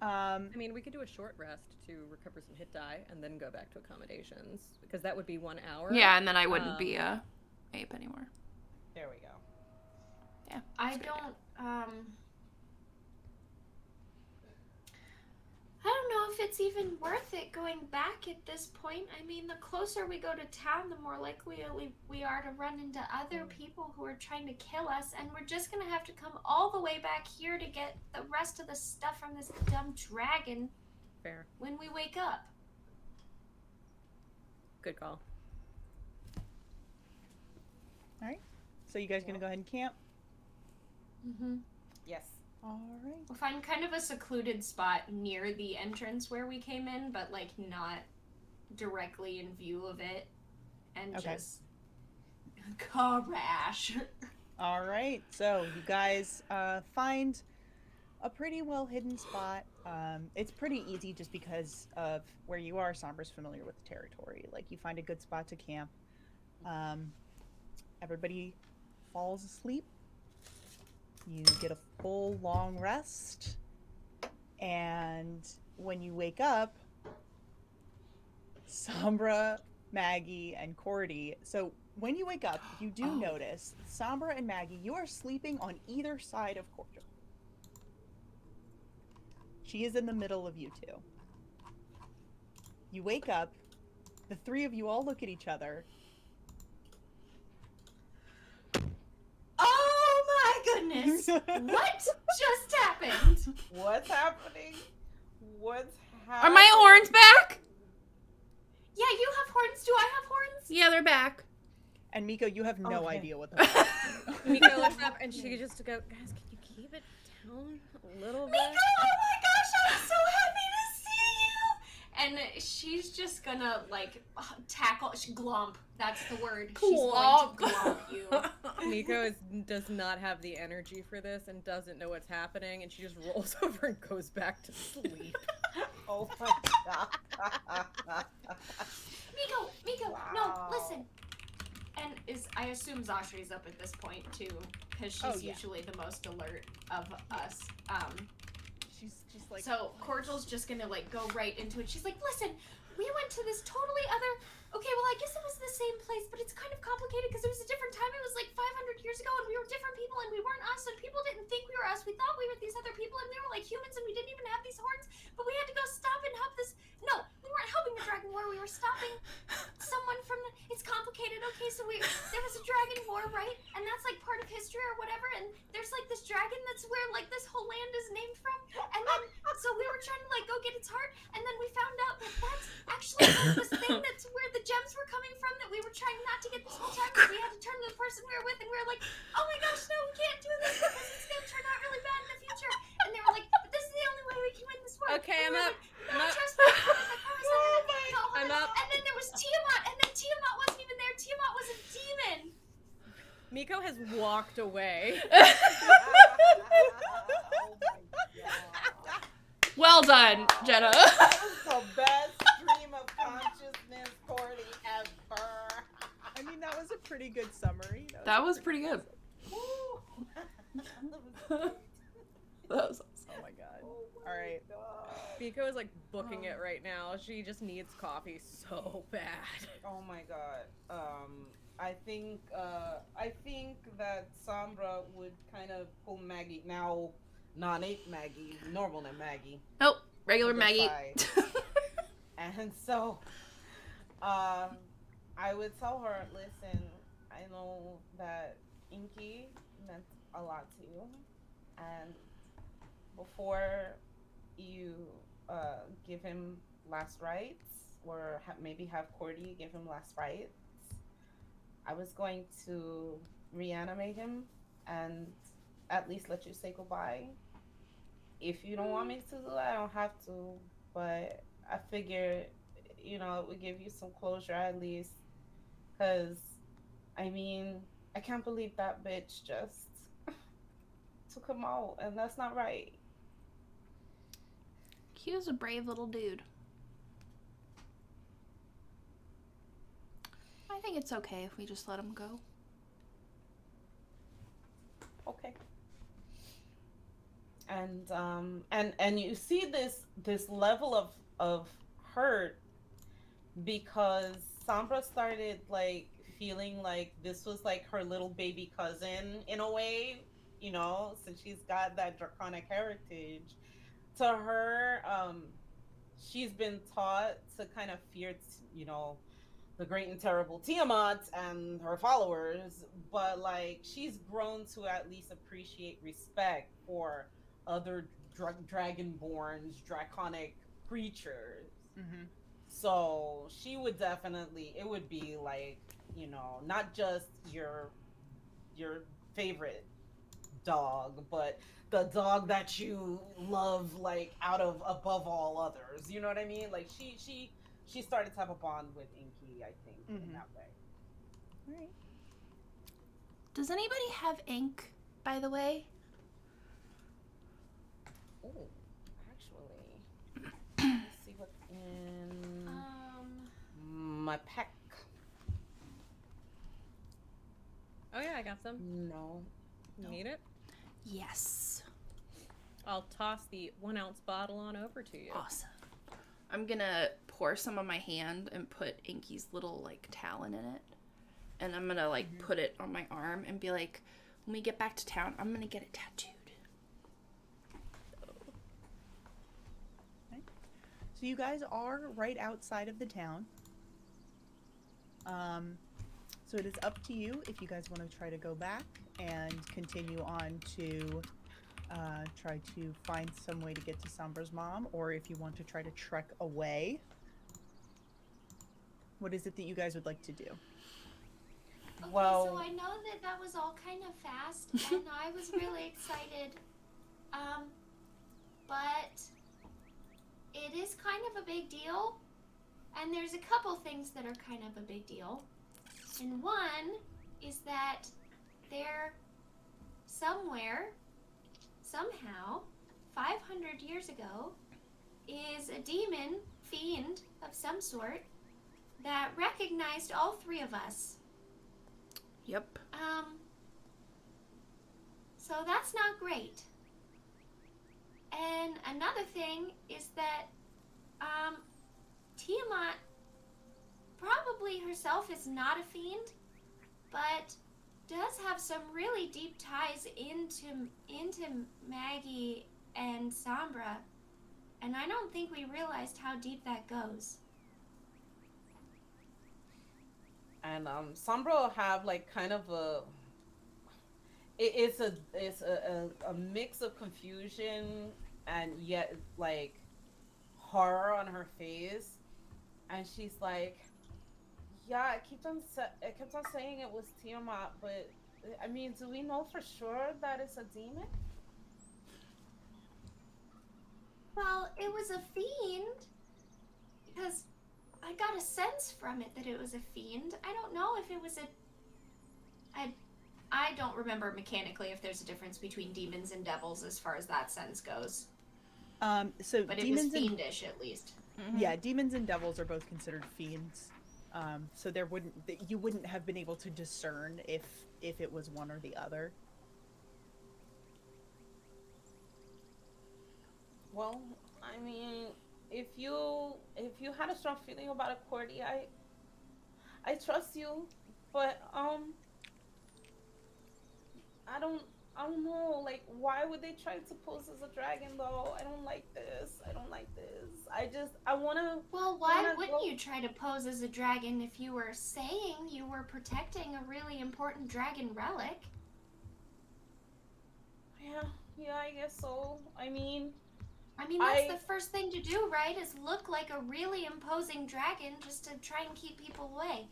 I mean, we could do a short rest to recover some hit die and then go back to accommodations because that would be 1 hour. Yeah, and then I wouldn't be a ape anymore. There we go. Yeah. I don't. I don't know if it's even worth it going back at this point. I mean, the closer we go to town, the more likely we are to run into other people who are trying to kill us, and we're just gonna have to come all the way back here to get the rest of the stuff from this dumb dragon Fair. when we wake up. Good call. All right. So you guys gonna go ahead and camp? Mm-hmm. Yes. All right. We'll find kind of a secluded spot near the entrance where we came in, but like not directly in view of it, and Okay. just crash. All right. So you guys find a pretty well hidden spot. It's pretty easy just because of where you are. Sombra's familiar with the territory. Like you find a good spot to camp. Everybody falls asleep. You get a full long rest. And when you wake up, Sombra, Maggie, and Cordy. So when you wake up, you do notice Sombra and Maggie, you are sleeping on either side of Cordy. She is in the middle of you two. You wake up, the three of you all look at each other. Oh my goodness! What just happened? What's happening? What's happening? Are my horns back? Yeah, you have horns. Do I have horns? Yeah, they're back. And Miko, you have no Okay. idea what the fuck. Miko looks up and she just go, guys, can you keep it down a little bit? Miko, oh my gosh, I'm so happy to see you! And she's just gonna like tackle, glomp. That's the word. She's going to glomp you. Miko does not have the energy for this and doesn't know what's happening, and she just rolls over and goes back to sleep. Oh my god. Miko, Wow. no, listen. And I assume Zashri's up at this point too, because she's Oh, yeah. usually the most alert of us. She's just like, So Cordial's just gonna like go right into it. She's like, listen, we went to this totally other. Okay, well I guess it was the same place, but it's kind of complicated because it was a different time. It was like 500 years ago, and we were different people, and we weren't us, and people didn't think we were us. We thought we were these other people, and we were like humans, and we didn't even have these horns. But we had to go stop and help this. No, we weren't helping the dragon war. We were stopping someone from the. It's complicated. Okay, so there was a dragon war, right? And that's like part of history or whatever. And there's like this dragon that's where like this whole land is named from. And then so we were trying to like go get its heart, and then we found out that that's actually like this thing that's where the gems were coming from that we were trying not to get this whole time. But we had to turn to the person we were with, and we were like, oh my gosh, no, we can't do this because it's gonna turn out really bad in the future. And they were like, but this is the only way we can win this war. Okay, And I'm we were up. like, no, I'm up. trust me. I promise. I'm up. And then there was Tiamat, and then Tiamat wasn't even there. Tiamat was a demon. Miko has walked away. Oh my god. Well done, Jenna. That was the best stream of consciousness party ever. I mean, that was a pretty good summary. That was pretty good. Woo. That was Oh my god. All right. Miko is like booking it right now. She just needs coffee so bad. Oh my god. I think that Sombra would kind of pull Maggie now, non-ape Maggie, normal name Maggie. Nope, regular to the Maggie. side. And so, I would tell her, listen, I know that Inky meant a lot to you, and before you give him last rites, or maybe have Cordy give him last rites, I was going to reanimate him and at least let you say goodbye. If you don't want me to do that, I don't have to, but I figure it would give you some closure at least. Cause, I mean, I can't believe that bitch just took him out, and that's not right. He was a brave little dude. I think it's okay if we just let him go. Okay. And you see this level of hurt because Sombra started like feeling like this was like her little baby cousin in a way, since she's got that draconic heritage. To her, she's been taught to kind of fear, the great and terrible Tiamat and her followers, but like she's grown to at least appreciate respect for other dragonborns, draconic creatures. Mm-hmm. So she would definitely, it would be like, not just your favorite dog, but the dog that you love like out of above all others. You know what I mean? Like she started to have a bond with Inky, I think, in that way. All right. Does anybody have ink, by the way? Oh, actually, let's see what's in my pack. Oh yeah, I got some. No. You need it? Yes. I'll toss the 1 ounce bottle on over to you. Awesome. I'm gonna pour some on my hand and put Inky's little like talon in it. And I'm gonna like put it on my arm and be like, when we get back to town, I'm gonna get it tattooed. Okay. So you guys are right outside of the town. So it is up to you if you guys want to try to go back and continue on to try to find some way to get to Sombra's mom, or if you want to try to trek away. What is it that you guys would like to do? Okay, Well- so I know that was all kind of fast, and I was really excited. But it is kind of a big deal, and there's a couple things that are kind of a big deal. And one is that there, somewhere, somehow, 500 years ago, is a demon, fiend of some sort, that recognized all three of us. Yep. So that's not great. And another thing is that, Tiamat probably herself is not a fiend, but does have some really deep ties into Maggie and Sombra, and I don't think we realized how deep that goes. And Sombra will have like kind of it's a mix of confusion and yet like horror on her face, and she's like, yeah, I kept on saying it was Tiamat, but I mean, do we know for sure that it's a demon? Well, it was a fiend, because I got a sense from it that it was a fiend. I don't know if it was I don't remember mechanically if there's a difference between demons and devils as far as that sense goes. So But it was demons and fiendish, at least. yeah, demons and devils are both considered fiends. So you wouldn't have been able to discern if it was one or the other. Well, I mean, if you had a strong feeling about a Cordy, I trust you, but I don't know, like, why would they try to pose as a dragon though? I don't like this. I wanna. Well, why wanna wouldn't go- you try to pose as a dragon if you were saying you were protecting a really important dragon relic? Yeah, I guess so. I mean, That's the first thing to do, right? Is look like a really imposing dragon just to try and keep people away.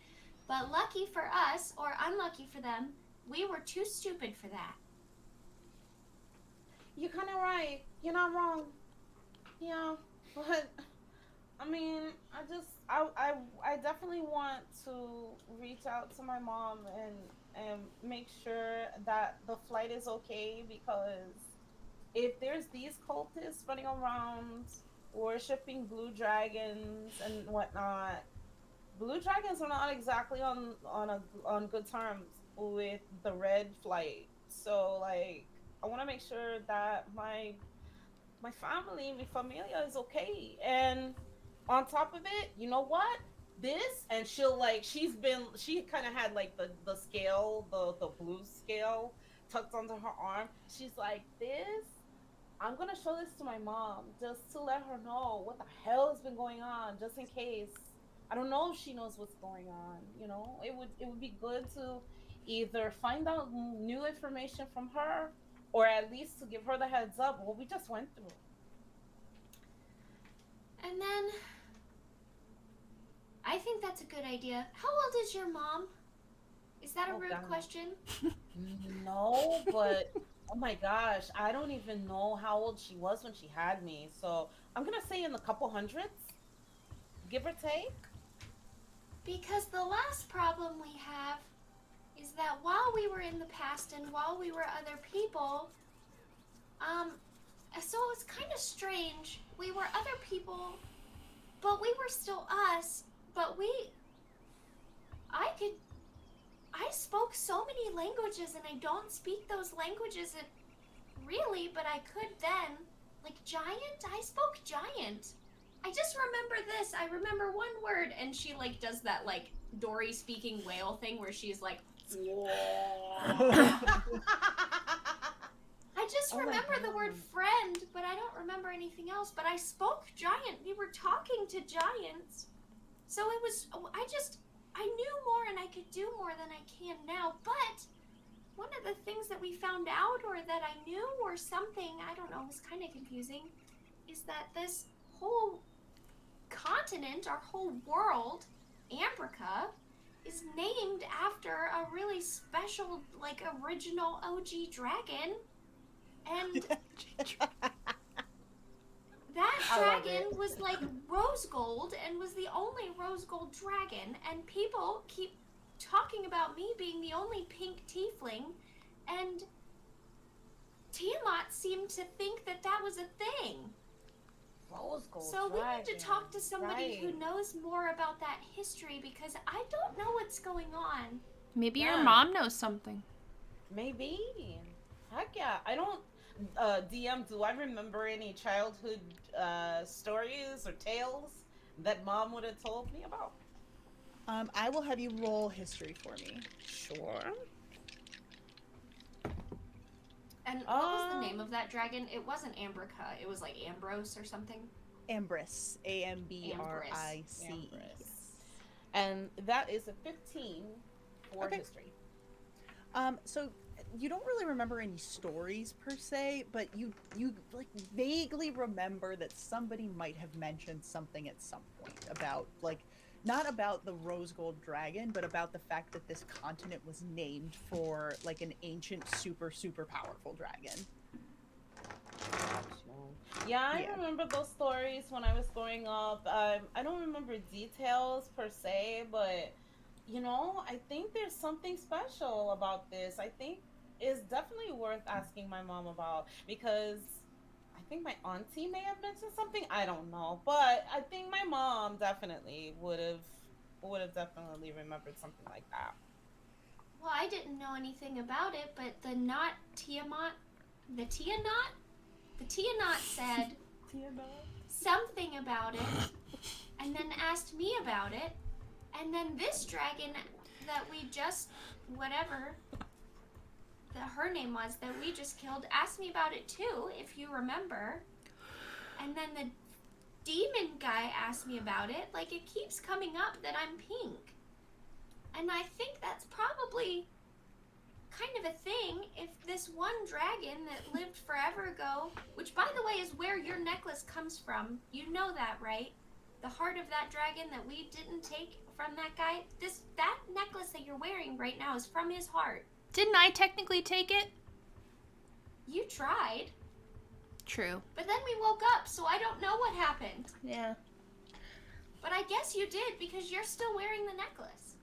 But lucky for us, or unlucky for them, we were too stupid for that. you're kind of right. You're not wrong. Yeah, but I mean, I just I definitely want to reach out to my mom and make sure that the flight is okay, because if there's these cultists running around worshiping blue dragons and whatnot, blue dragons are not exactly on good terms with the red flight. So like, I want to make sure that my family, my familia is okay. And on top of it, you know what? This, and she'll like, she kind of had like the scale, the blue scale tucked under her arm. She's like, this, I'm gonna show this to my mom just to let her know what the hell has been going on, just in case. I don't know if she knows what's going on. You know, it would be good to either find out new information from her, or at least to give her the heads up what we just went through. And then I think that's a good idea. How old is your mom? Is that a Oh, rude God. question? No, but oh my gosh, I don't even know how old she was when she had me. So I'm gonna say in the couple hundreds, give or take. Because the last problem we have is that while we were in the past and while we were other people, so it was kind of strange. We were other people, but we were still us. But I spoke so many languages, and I don't speak those languages really, but I could then. Like giant? I spoke giant. I just remember this. I remember one word, and she like does that like Dory speaking whale thing where she's like, I just Oh my remember the word God. friend, but I don't remember anything else. But I spoke giant. We were talking to giants. So it was, I knew more and I could do more than I can now. But one of the things that we found out, or that I knew, or something, I don't know, it was kind of confusing, is that this whole continent, our whole world, Ambrica, is named after a really special, like, original OG dragon. And that I love dragon it. was like rose gold and was the only rose gold dragon. And people keep talking about me being the only pink tiefling. And Tiamat seemed to think that that was a thing. Rose gold So we need dragon. to talk to somebody Right. who knows more about that history, because I don't know what's going on. Maybe your Yeah. mom knows something. Maybe. Heck yeah. I don't. DM, do I remember any childhood stories or tales that mom would have told me about? I will have you roll history for me. Sure. And what was the name of that dragon? It wasn't Ambrica. It was like Ambrose or something. Ambrice. Ambrice. Ambrose. And that is a 15 for Okay. history. So you don't really remember any stories per se, but you like vaguely remember that somebody might have mentioned something at some point about, like, not about the rose gold dragon, but about the fact that this continent was named for like an ancient super powerful dragon. Yeah, I Yeah. remember those stories when I was growing up. I don't remember details per se, but you know, I think there's something special about this. I think it's definitely worth asking my mom about, because I think my auntie may have mentioned something. I don't know, but I think my mom definitely would have definitely remembered something like that. Well, I didn't know anything about it, but the knot Tiamat, the Tiamat said something about it, and then asked me about it, and then this dragon that we just, whatever that her name was, that we just killed, asked me about it too, if you remember. And then the demon guy asked me about it. Like, it keeps coming up that I'm pink. And I think that's probably kind of a thing if this one dragon that lived forever ago, which by the way is where your necklace comes from. You know that, right? The heart of that dragon that we didn't take from that guy. That necklace that you're wearing right now is from his heart. Didn't I technically take it? You tried. True. But then we woke up, so I don't know what happened. Yeah. But I guess you did because you're still wearing the necklace.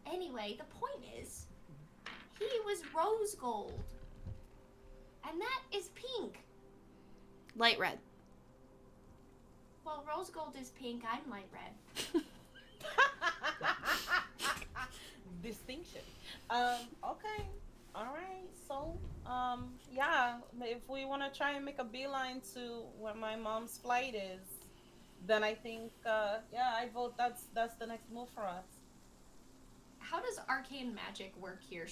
Anyway, the point is, he was rose gold. And that is pink. Light red. Well, rose gold is pink. I'm light red. Distinction. Okay. All right. So, yeah, if we want to try and make a beeline to where my mom's flight is, then I think, yeah, I vote that's the next move for us. How does arcane magic work here?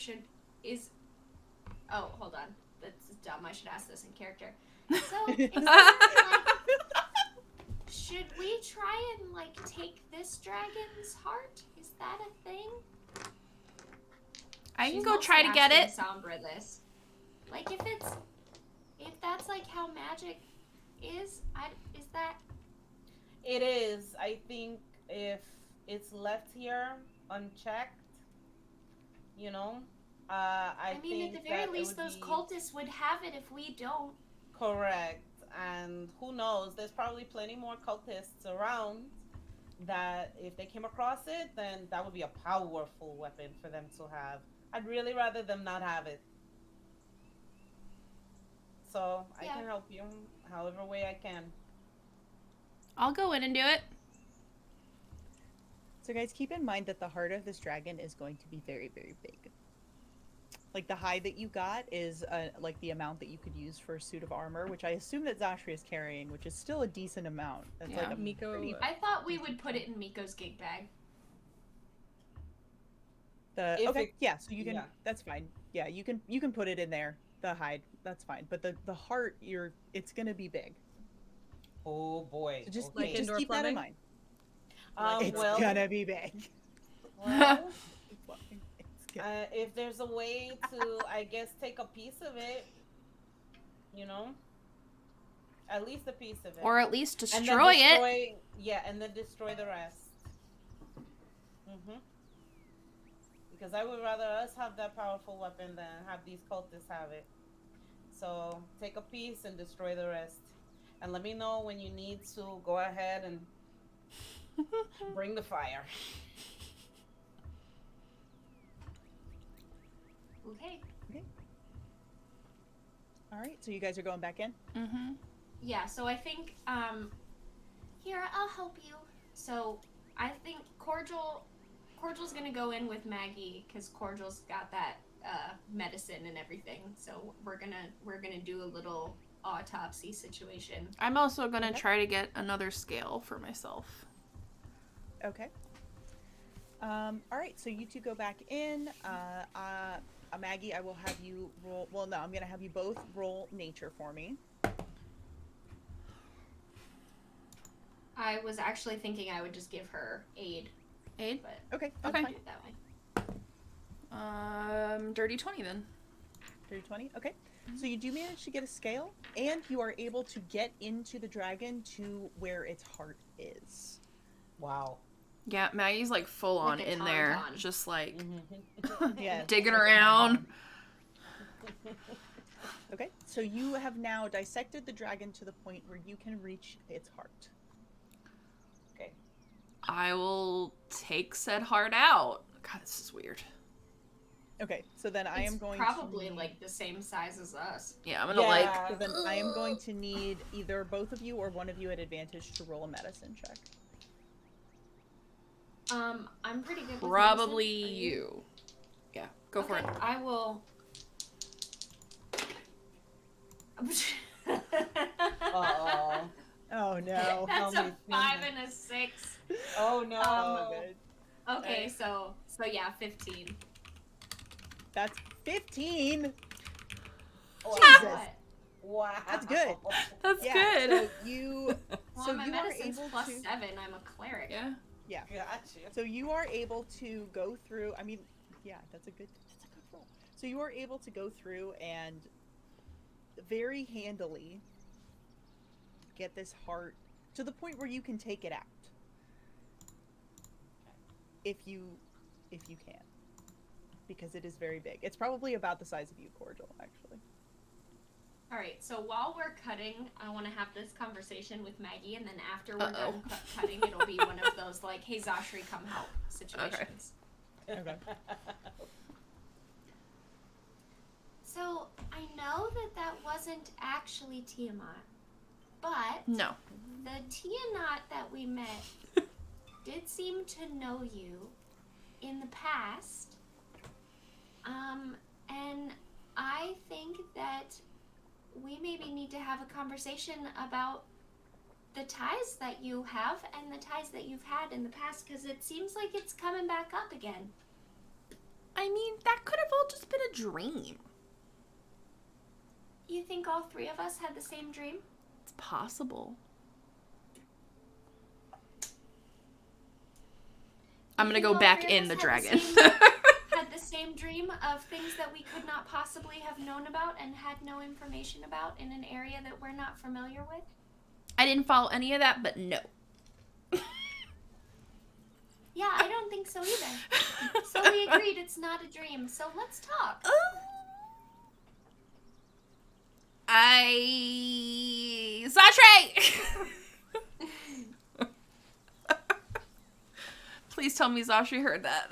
Oh, hold on. That's dumb. I should ask this in character. So, should we try and, like, take this dragon's heart? Is that a thing? I can She's go mostly try to get asking it. Sombra this. Like, if that's, like, how magic is, is that... It is. I think if it's left here unchecked, you know, I mean, think at the very that least, it would those be cultists would have it if we don't. correct. And who knows? There's probably plenty more cultists around that if they came across it, then that would be a powerful weapon for them to have. I'd really rather them not have it. So I Yeah. can help you however way I can. I'll go in and do it. So guys, keep in mind that the heart of this dragon is going to be very, very big. Like the hide that you got is like the amount that you could use for a suit of armor, which I assume that Zashri is carrying, which is still a decent amount. That's Yeah. like a Miko- pretty- I thought we would put it in Miko's gig bag. If okay, it- yeah, so you can. yeah. That's fine. Yeah, you can put it in there. The hide, that's fine. But the heart, it's gonna be big. Oh boy. So just, okay. Like indoor keep that in plumbing? mind. It's well, gonna be big. well, It's good. if there's a way to, I guess, take a piece of it, you know, at least a piece of it, Or at least and then destroy it. destroy, yeah, and then destroy the rest. Because I would rather us have that powerful weapon than have these cultists have it. So take a piece and destroy the rest, and let me know when you need to go ahead and bring the fire. Okay. All right, so you guys are going back in. Mm-hmm. Yeah, so I think, here, I'll help you. So, I think Cordial's gonna go in with Maggie, because Cordial's got that, medicine and everything. So, we're gonna do a little autopsy situation. I'm also gonna Okay. try to get another scale for myself. Okay. All right, so you two go back in. Maggie, I will have you roll. Well, no, I'm gonna have you both roll nature for me. I was actually thinking I would just give her aid, Aid? but Okay. That's Okay. fine. do it that way. Dirty 20 then. 30-20. Okay. So you do manage to get a scale, and you are able to get into the dragon to where its heart is. Wow. Yeah, Maggie's like full on Like a in there, tauntaun. just like Yeah. digging around. Okay. So you have now dissected the dragon to the point where you can reach its heart. Okay. I will take said heart out. God, this is weird. Okay. So then I am It's going probably to like the same size as us. Yeah, I'm gonna Yeah. So then I am going to need either both of you or one of you at advantage to roll a medicine check. I'm pretty good with probably medicine. Are you. Yeah, go for it. Okay, I will. Uh-oh. Oh no. That's Tell a me 5 sooner. and a 6. Oh no. Oh, good. Okay, Alright. so yeah, 15. That's 15. Wow. Jesus. What? Wow. That's good. That's Yeah. good. So you, Well, so my you are medicine's able plus to. 7. I'm a cleric. Yeah. Gotcha. So you are able to go through. I mean, yeah, that's a good roll. So you are able to go through and very handily get this heart to the point where you can take it out. If you can, because it is very big. It's probably about the size of you, Cordial, actually. All right, so while we're cutting, I want to have this conversation with Maggie, and then after we're done cutting, it'll be one of those, like, hey, Zashri, come help situations. Okay. So, I know that wasn't actually Tiamat, but No. the Tiamat that we met did seem to know you in the past. And I think that we maybe need to have a conversation about the ties that you have and the ties that you've had in the past, because it seems like it's coming back up again. I mean, that could have all just been a dream. You think all three of us had the same dream? It's possible. I'm gonna go back in the dragon. Had the same dream of things that we could not possibly have known about and had no information about in an area that we're not familiar with? I didn't follow any of that, but no. Yeah, I don't think so either. So we agreed it's not a dream, so let's talk. Zashri! Please tell me Zashri heard that.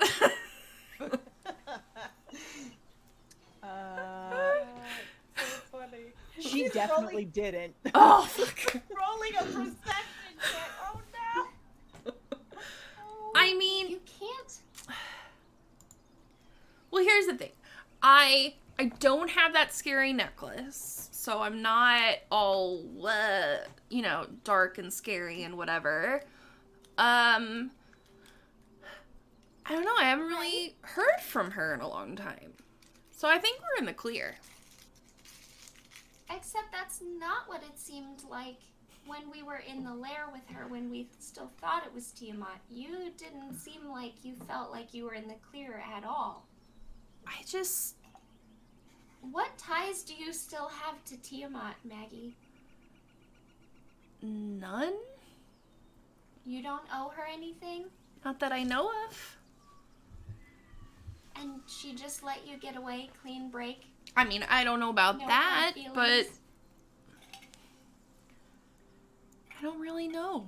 So funny. She definitely didn't. Oh, fuck. Rolling a perception check. Oh no. I mean, You can't. well, here's the thing. I don't have that scary necklace, so I'm not all, dark and scary and whatever. I don't know. I haven't really heard from her in a long time. So I think we're in the clear. Except that's not what it seemed like when we were in the lair with her, when we still thought it was Tiamat. You didn't seem like you felt like you were in the clear at all. I just... What ties do you still have to Tiamat, Maggie? None? You don't owe her anything? Not that I know of. And she just let you get away, clean break? I mean, I don't know about No that, hard but feelings? I don't really know.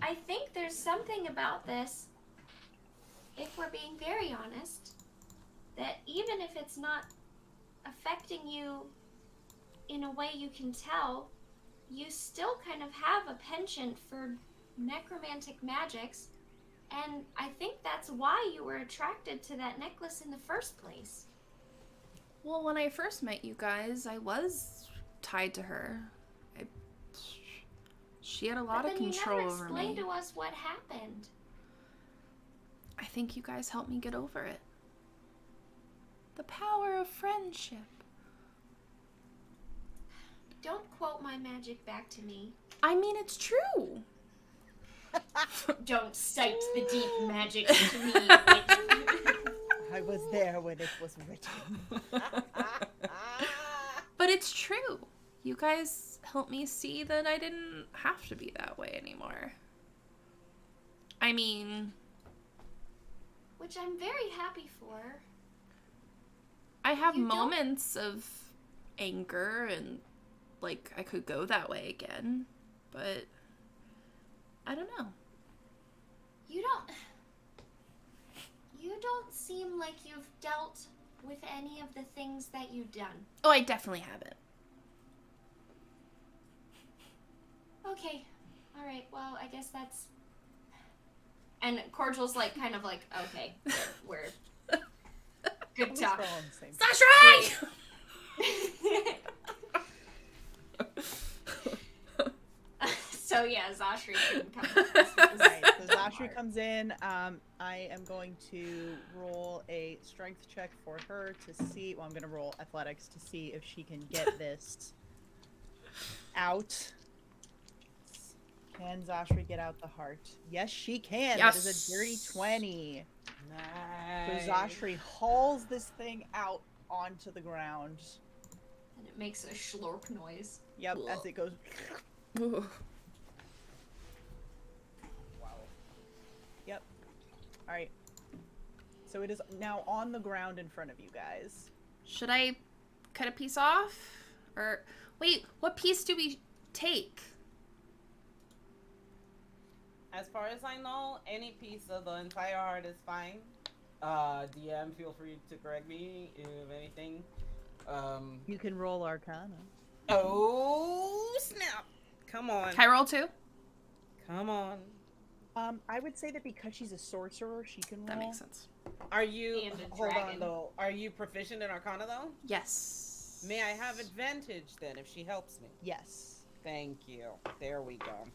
I think there's something about this, if we're being very honest, that even if it's not affecting you in a way you can tell, you still kind of have a penchant for necromantic magics, and I think that's why you were attracted to that necklace in the first place. Well, when I first met you guys, I was tied to her. She had a lot of control over me. But then you never explained to us what happened. I think you guys helped me get over it. The power of friendship. Don't quote my magic back to me. I mean, it's true. Don't cite the deep magic to me, witch. I was there when it was written. But it's true. You guys helped me see that I didn't have to be that way anymore. I mean... Which I'm very happy for. I have You don't- moments of anger and, like, I could go that way again. But... I don't know. You don't seem like you've dealt with any of the things that you've done. Oh, I definitely haven't. Okay. Alright, well, I guess that's... And Cordial's like, kind of like, okay, we're... Good At least talk. we're all on the same Zashri! So yeah, Zashri can come with us with this Right, so Zashri part. comes in. I am going to roll a strength check for her to see. Well, I'm going to roll athletics to see if she can get this out. Can Zashri get out the heart? Yes, she can. Yes. That is a dirty 20. Nice. So Zashri hauls this thing out onto the ground. And it makes a slurp noise. Yep, as it goes. Ooh. Wow. Yep. All right. So it is now on the ground in front of you guys. Should I cut a piece off? Or wait, what piece do we take? As far as I know, any piece of the entire heart is fine. DM, feel free to correct me if anything. You can roll Arcana. Oh snap! Come on, Can I roll too? come on. I would say that because she's a sorcerer, she can roll. That makes sense. Are you? And a Hold on dragon. though. Are you proficient in Arcana though? Yes. May I have advantage then if she helps me? Yes. Thank you. There we go.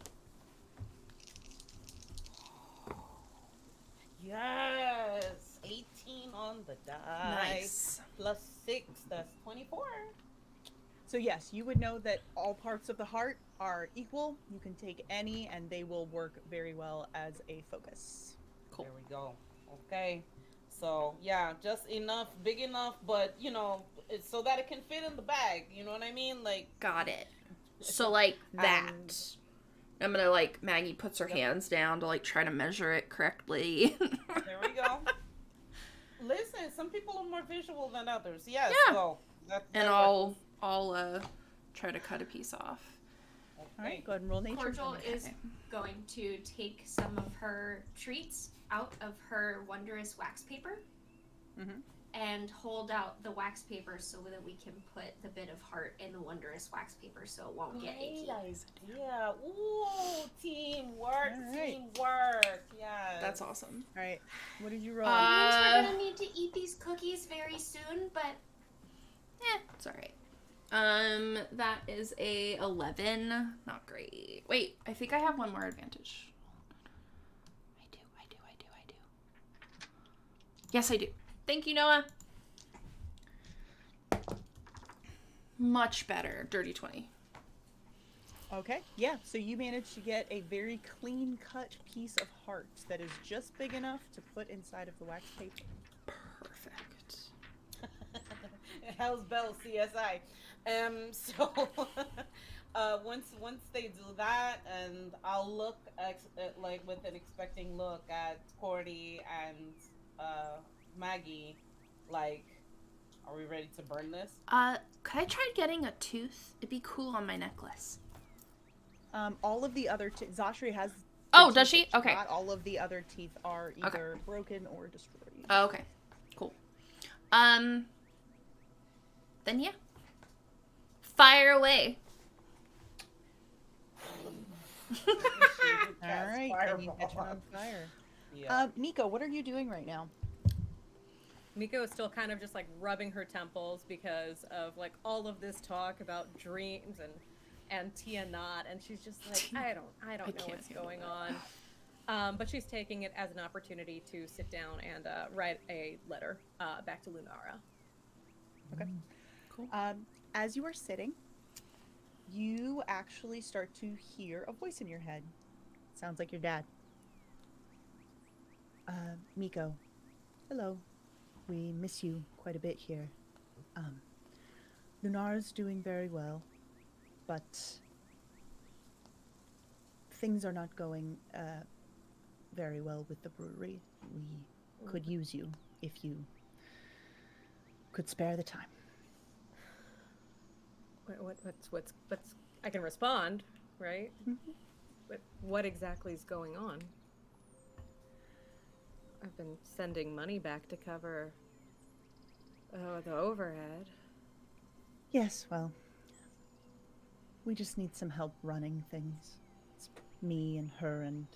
Yes! 18 on the die. Nice. Plus 6, that's 24. So yes, you would know that all parts of the heart are equal. You can take any, and they will work very well as a focus. Cool. There we go. Okay. So, yeah, just enough, big enough, but, you know, so that it can fit in the bag. You know what I mean? Like, Got it. So like that. And- I'm gonna like Maggie puts her hands down to like try to measure it correctly. there we go. Listen, some people are more visual than others. Yes. Yeah. So that And works. I'll try to cut a piece off. All Okay. right, go ahead and roll nature. Cordial for me. is going to take some of her treats out of her wondrous wax paper Mhm. and hold out the wax paper so that we can put the bit of heart in the wondrous wax paper so it won't get Great icky. idea. Ooh, teamwork, All right. teamwork. Yes. That's awesome. All right, what did you roll? Means we're gonna need to eat these cookies very soon, but It's alright. That is a 11. Not great. Wait, I think I have one more advantage. I do. Yes, I do. Thank you, Noah. Much better. Dirty 20. Okay, yeah, so you managed to get a very clean cut piece of heart that is just big enough to put inside of the wax paper. Perfect. Hell's Bell CSI. So once they do that, and I'll look like with an expecting look at Cordy and Maggie, like, are we ready to burn this? Could I try getting a tooth? It'd be cool on my necklace. All of the other Zashri has. Oh, the does teeth she? that Okay. got. All of the other teeth are either broken or destroyed. Oh, okay. Cool. Then yeah. Fire away. All right, and you catch her on fire. Yeah. Nico, what are you doing right now? Miko is still kind of just like rubbing her temples because of like all of this talk about dreams and Tia not, and she's just like, I don't know can't what's handle going that. on. But she's taking it as an opportunity to sit down and write a letter back to Lunara. Okay. Cool. As you are sitting, you actually start to hear a voice in your head. Sounds like your dad. Miko, hello. We miss you quite a bit here. Lunara's doing very well, but things are not going very well with the brewery. We could use you if you could spare the time. What's I can respond, right? Mhm. But what exactly is going on? I've been sending money back to cover the overhead. Yes, well, we just need some help running things. It's me and her and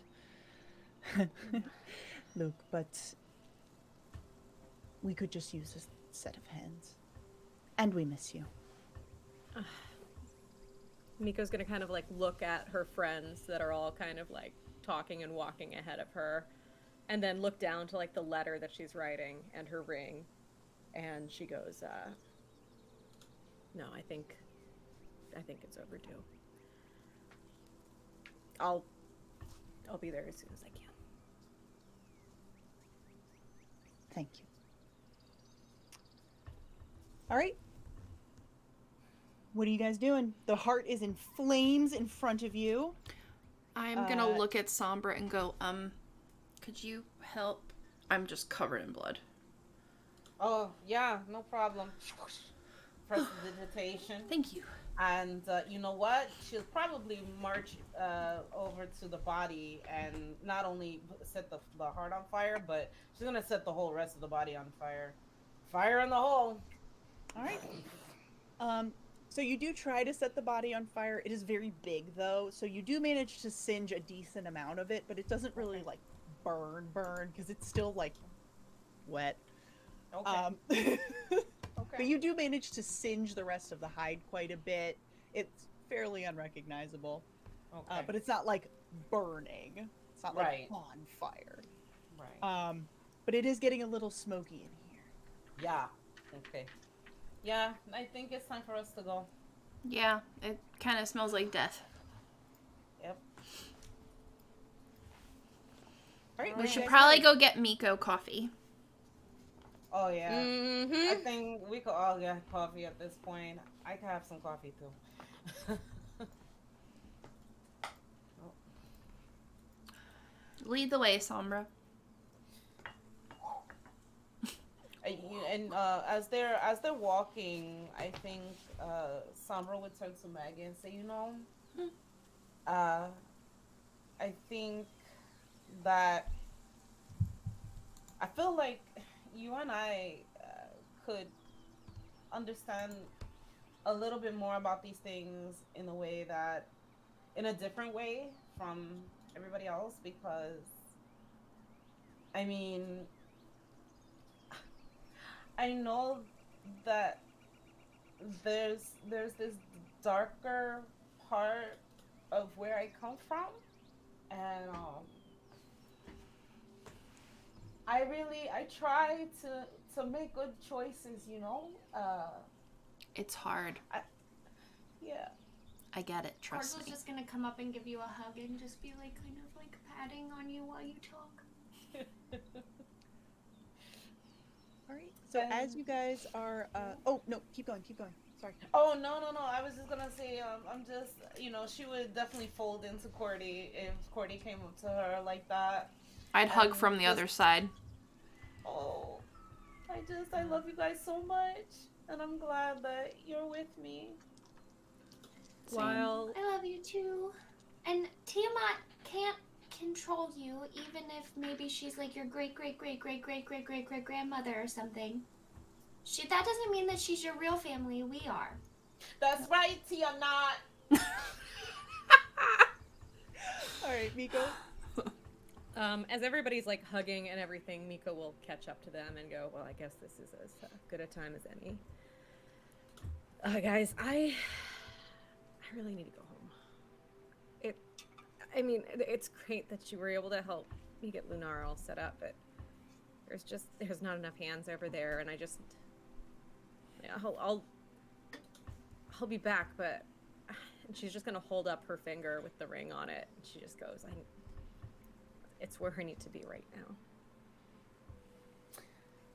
Luke, but we could just use a set of hands. And we miss you. Miko's gonna kind of like look at her friends that are all kind of like talking and walking ahead of her, and then look down to like the letter that she's writing and her ring, and she goes, no, I think it's overdue. I'll be there as soon as I can. Thank you. All right. What are you guys doing? The heart is in flames in front of you. I'm gonna look at Sombra and go, could you help? I'm just covered in blood. Oh, yeah, no problem. prestidigitation. Thank you. And you know what? She'll probably march over to the body and not only set the heart on fire, but she's gonna set the whole rest of the body on fire. Fire in the hole. All right. So you do try to set the body on fire. It is very big though, so you do manage to singe a decent amount of it, but it doesn't really like burn because it's still like wet. Okay. Okay. But you do manage to singe the rest of the hide quite a bit. It's fairly unrecognizable. Okay. But it's not like burning. It's not like Right. on fire. Right. But it is getting a little smoky in here. Yeah. Okay. Yeah, I think it's time for us to go. Yeah, it kind of smells like death. Yep. All right. We you should guys probably have- go get Miko coffee. Oh yeah. I Mm-hmm. think we could all get coffee at this point. I could have some coffee too. Lead the way, Sombra. And as they're walking, I think Sombra would turn to Maggie and say, I think that I feel like you and I could understand a little bit more about these things in a different way from everybody else, because I mean, I know that there's this darker part of where I come from, and I try to make good choices, It's hard. yeah. I get it. Trust Cardinal's me. just gonna come up and give you a hug and just be like, kind of like patting on you while you talk. All right. So as you guys are, oh no, keep going. Sorry. Oh no. I was just gonna say, I'm just, she would definitely fold into Cordy if Cordy came up to her like that. I'd hug from the other side. Oh, I love you guys so much, and I'm glad that you're with me. While I love you too. And Tiamat can't control you, even if maybe she's like your great grandmother or something. That doesn't mean that she's your real family. We are. That's right, Tiamat. All right, Miko. as everybody's like hugging and everything, Miko will catch up to them and go, well, I guess this is as good a time as any. Guys, I really need to go home. It's great that you were able to help me get Lunara all set up, but there's not enough hands over there, and I'll be back, but and she's just gonna hold up her finger with the ring on it, and she just goes, it's where I need to be right now.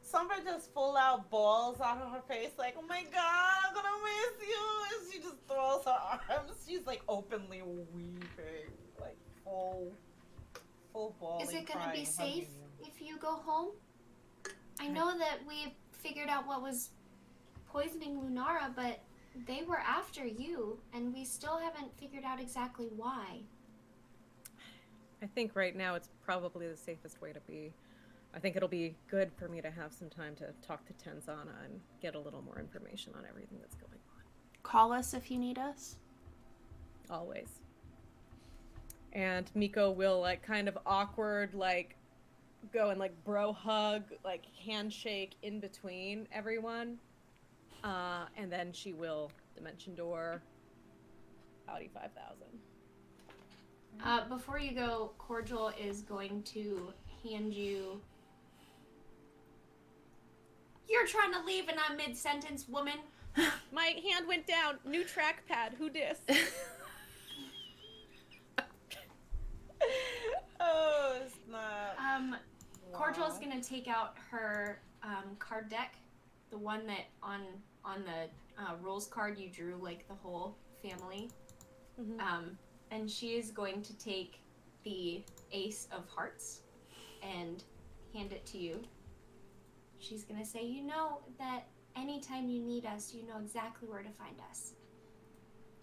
Sombra just full out balls out of her face, like, oh my god, I'm gonna miss you. And she just throws her arms. She's like openly weeping, like full bawling. Is it gonna crying, be safe hugging you. if you go home? I know that we figured out what was poisoning Lunara, but they were after you, and we still haven't figured out exactly why. I think right now it's probably the safest way to be. I think it'll be good for me to have some time to talk to Tenzana and get a little more information on everything that's going on. Call us if you need us. Always. And Miko will like kind of awkward like go and like bro hug, like handshake in between everyone. And then she will dimension door Audi 5000. Before you go, Cordial is going to hand you... You're trying to leave and I'm mid-sentence, woman. My hand went down. New trackpad. Who dis? Oh, it's not. Cordial's gonna take out her card deck, the one that on the rules card you drew like the whole family. Mm-hmm. And she is going to take the Ace of Hearts and hand it to you. She's gonna say, you know that Anytime you need us, you know exactly where to find us.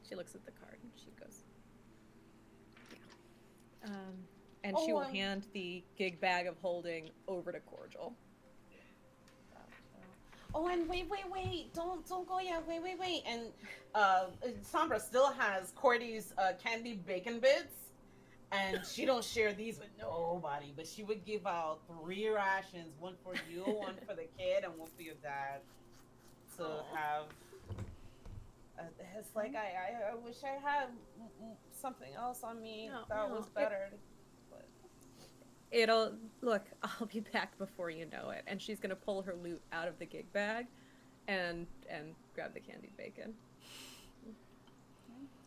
She looks at the card and she goes, yeah. And Oh, she will hand the gig bag of holding over to Cordial. Oh, and wait! Don't go yet. Wait. And Sombra still has Cordy's candy bacon bits, and she don't share these with nobody. But she would give out 3 rations: one for you, one for the kid, and one for your dad, to have. It's like I wish I had something else on me that was better. It'll look. I'll be back before you know it. And she's gonna pull her loot out of the gig bag, and grab the candied bacon.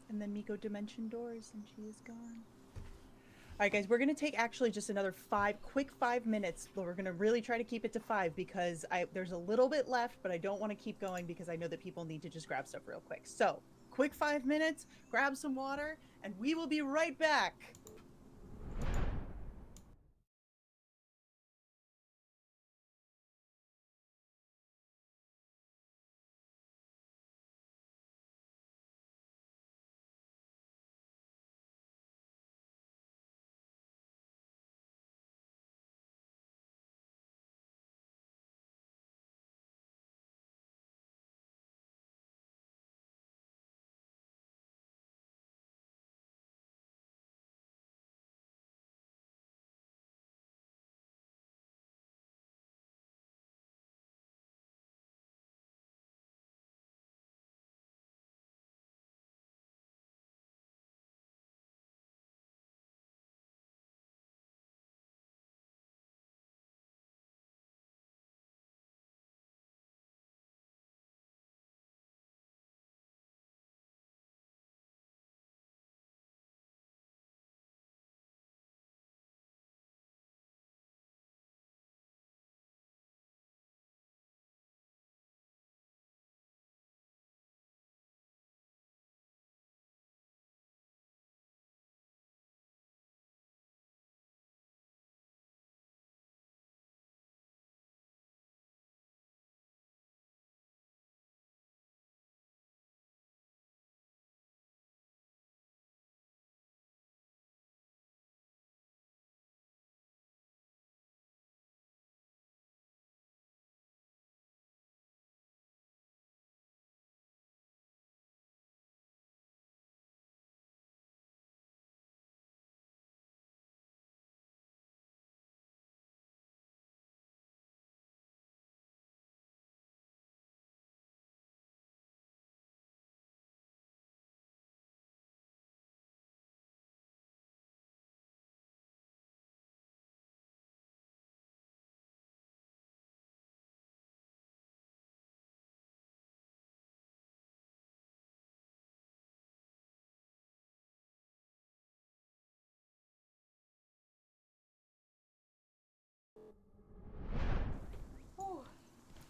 And then Miko dimension doors, and she is gone. All right, guys, we're gonna take actually just another quick 5 minutes, but we're gonna really try to keep it to 5 because there's a little bit left, but I don't want to keep going because I know that people need to just grab stuff real quick. So, quick 5 minutes, grab some water, and we will be right back.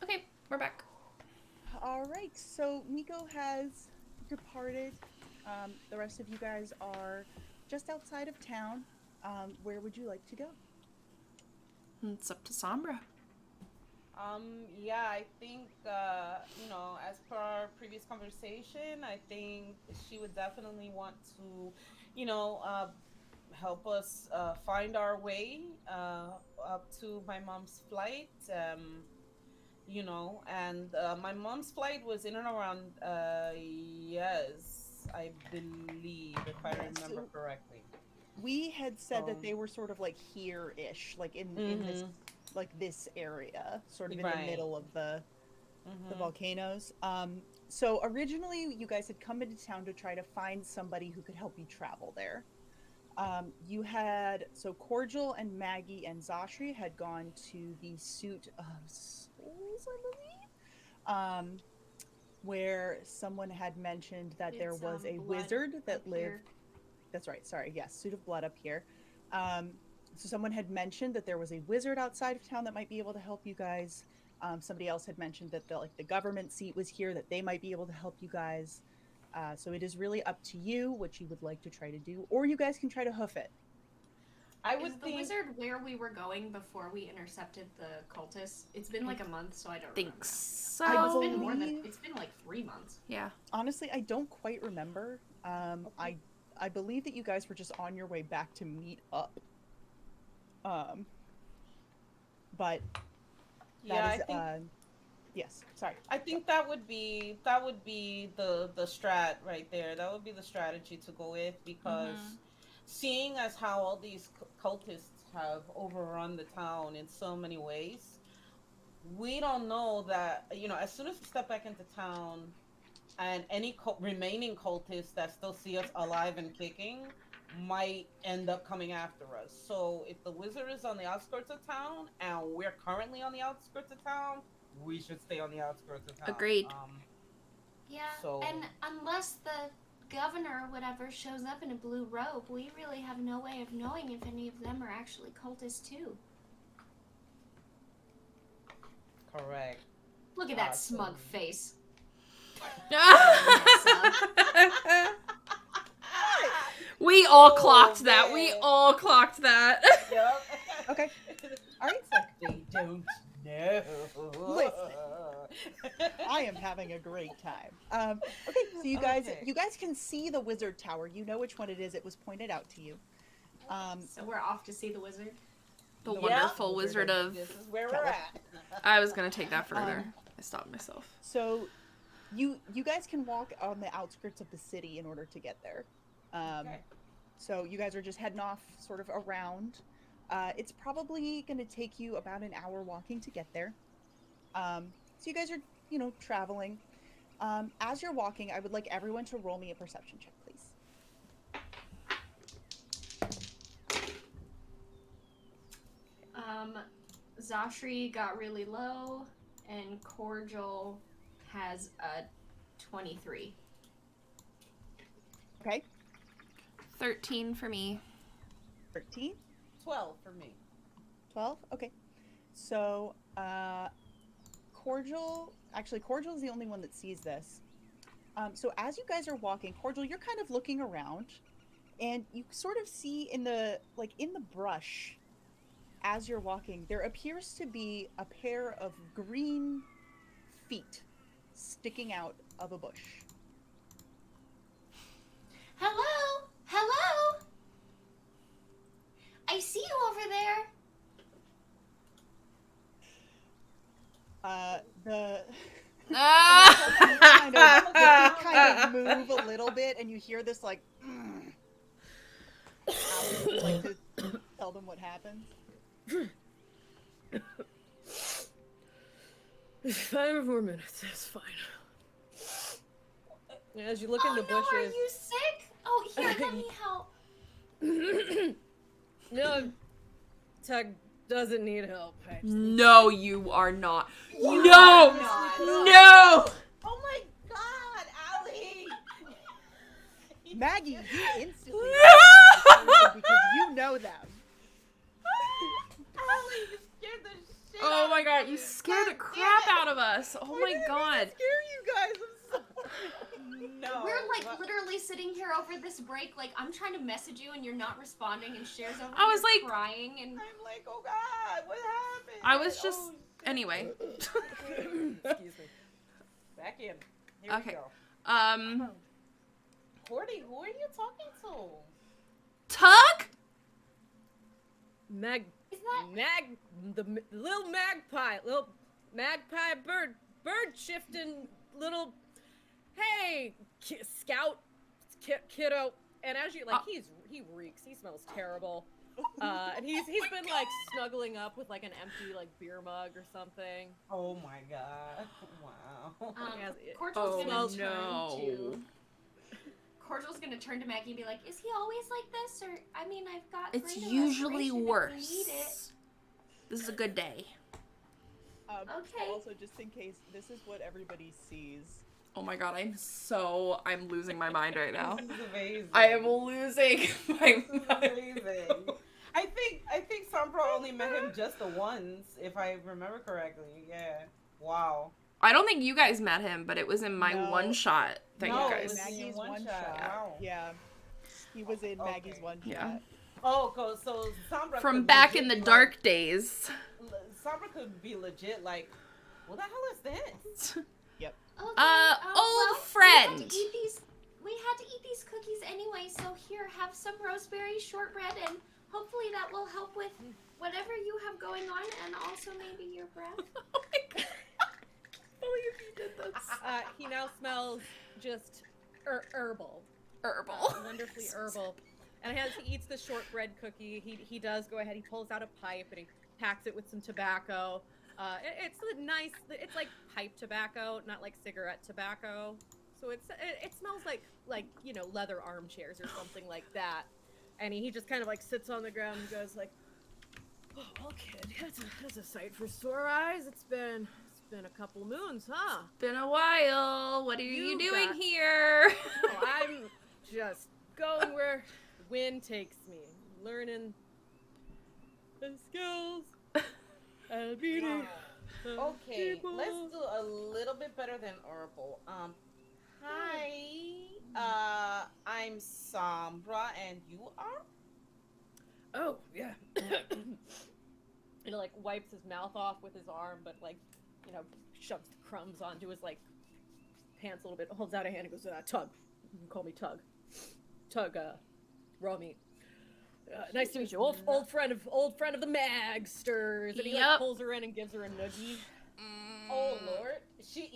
Okay, we're back. All right, so Miko has departed. The rest of you guys are just outside of town. Where would you like to go? It's up to Sombra. Yeah, I think, as per our previous conversation, I think she would definitely want to, help us find our way up to my mom's flight. And my mom's flight was in and around, yes, I believe, if I remember correctly. We had said that they were sort of like here-ish, like in this this area, sort of in the middle of the volcanoes. So originally you guys had come into town to try to find somebody who could help you travel there. So Cordial and Maggie and Zashri had gone to the Suit of Souls, I believe, where someone had mentioned that there was a wizard that lived. Here. That's right. Sorry. Yes, Suit of Blood up here. So someone had mentioned that there was a wizard outside of town that might be able to help you guys. Somebody else had mentioned that the government seat was here, that they might be able to help you guys. So it is really up to you what you would like to try to do, or you guys can try to hoof it. I would Is the think. wizard where we were going before we intercepted the cultists? It's been like a month, so I don't Think remember. so. I It's been more than. believe- It's been like 3 months. Yeah. Honestly, I don't quite remember. I believe that you guys were just on your way back to meet up. But Yeah, that I is think. yes. Sorry. I think that would be the strat right there. That would be the strategy to go with because seeing as how all these cultists have overrun the town in so many ways, we don't know that as soon as we step back into town and any remaining cultists that still see us alive and kicking might end up coming after us. So if the wizard is on the outskirts of town and we're currently on the outskirts of town, we should stay on the outskirts of town. Agreed. Yeah, So- and unless the governor or whatever shows up in a blue robe, we really have no way of knowing if any of them are actually cultists too. Correct. Look at that So- smug face. We all clocked Oh, that. We man. all clocked that. Yep. Okay. All right. It's like they don't know. Listen. I am having a great time. Okay, so you guys, Okay. you guys can see the wizard tower. You know which one it is. It was pointed out to you. So we're off to see the wizard. The Yep. wonderful wizard of. This is where we're at. I was gonna take that further. I stopped myself. So, you guys can walk on the outskirts of the city in order to get there. Okay. So you guys are just heading off, sort of around. It's probably going to take you about an hour walking to get there. So you guys are, traveling. As you're walking, I would like everyone to roll me a perception check, please. Zashri got really low, and Cordial has a 23. Okay, 13 for me. 13, 12 for me. 12. Okay, so Cordial is the only one that sees this. So as you guys are walking, Cordial, you're kind of looking around, and you sort of see in the brush, as you're walking, there appears to be a pair of green feet sticking out of a bush. Hello? Hello? I see you over there. The Ah! kind of move a little bit, and you hear this like. Alex would like to tell them what happens. 5 more minutes. That's fine. As you look in the no, are bushes. you sick? Oh, here, let me help. No, Tug doesn't need help. I just need- No, you are not. You No! are not. No! Oh my god, Allie! Maggie, you instantly No! because you know them. Allie, you scared the shit Oh out my of god, me. you scared the God crap damn it. out of us. Oh I my didn't mean to god. scare you guys. I'm sorry. No. We're like but- literally sitting here over this break, like I'm trying to message you and you're not responding, and Cher's over I was here like- crying, and I'm like, oh god, what happened? I was just. Oh, Anyway. Excuse me. back in. Here Okay. we go. Cordy, who are you talking to? Tug? Mag, is that little magpie bird shifting little, hey, scout, kiddo. And as you he reeks. He smells terrible. And he's been like snuggling up with like an empty like beer mug or something. Oh my god. Wow. Yes, Cordial's Oh gonna no. turn to Cordial's gonna turn to Maggie and be like, "Is he always like this, or I mean, I've got It's greater usually restoration if we worse. need it." This is a good day. Okay. Also, just in case, this is what everybody sees. Oh my god, I'm losing my mind right now. This is amazing. I am losing my This is mind. amazing. I think Sombra only met him just the once, if I remember correctly. Yeah. Wow. I don't think you guys met him, but it was in my No. one shot that No, you it guys. was- Maggie's one one shot. shot. Wow. Yeah. He was in Maggie's Okay. one shot. Yeah. Oh, so Sombra From could back in legit the be like- dark days. Sombra could be legit like, what the hell is this? Old We friend. had to eat these cookies anyway, so here, have some rosemary shortbread, and hopefully that will help with whatever you have going on, and also maybe your breath. Oh my god. I can't believe you did this. He now smells just herbal. Herbal. Wonderfully herbal. And as he eats the shortbread cookie, he does go ahead, he pulls out a pipe and he packs it with some tobacco. It's nice, it's like pipe tobacco, not like cigarette tobacco. So it smells like leather armchairs or something like that. And he just kind of like sits on the ground and goes like, "Oh, well, kid, that's a sight for sore eyes. It's been a couple moons, huh? Been a while. What are you You doing got- here? Oh, I'm just going where the wind takes me, learning the skills and meeting. the Okay, people." let's do a little bit better than herbal. Hi, I'm Sombra, and you are? Oh, yeah. He like wipes his mouth off with his arm, but like, shoves the crumbs onto his like pants a little bit, holds out a hand and goes, Tug. You can call me Tug. Tug, raw meat. Nice to meet you. Old friend of the Magsters. And he like Yep. pulls her in and gives her a noogie. Oh Lord, she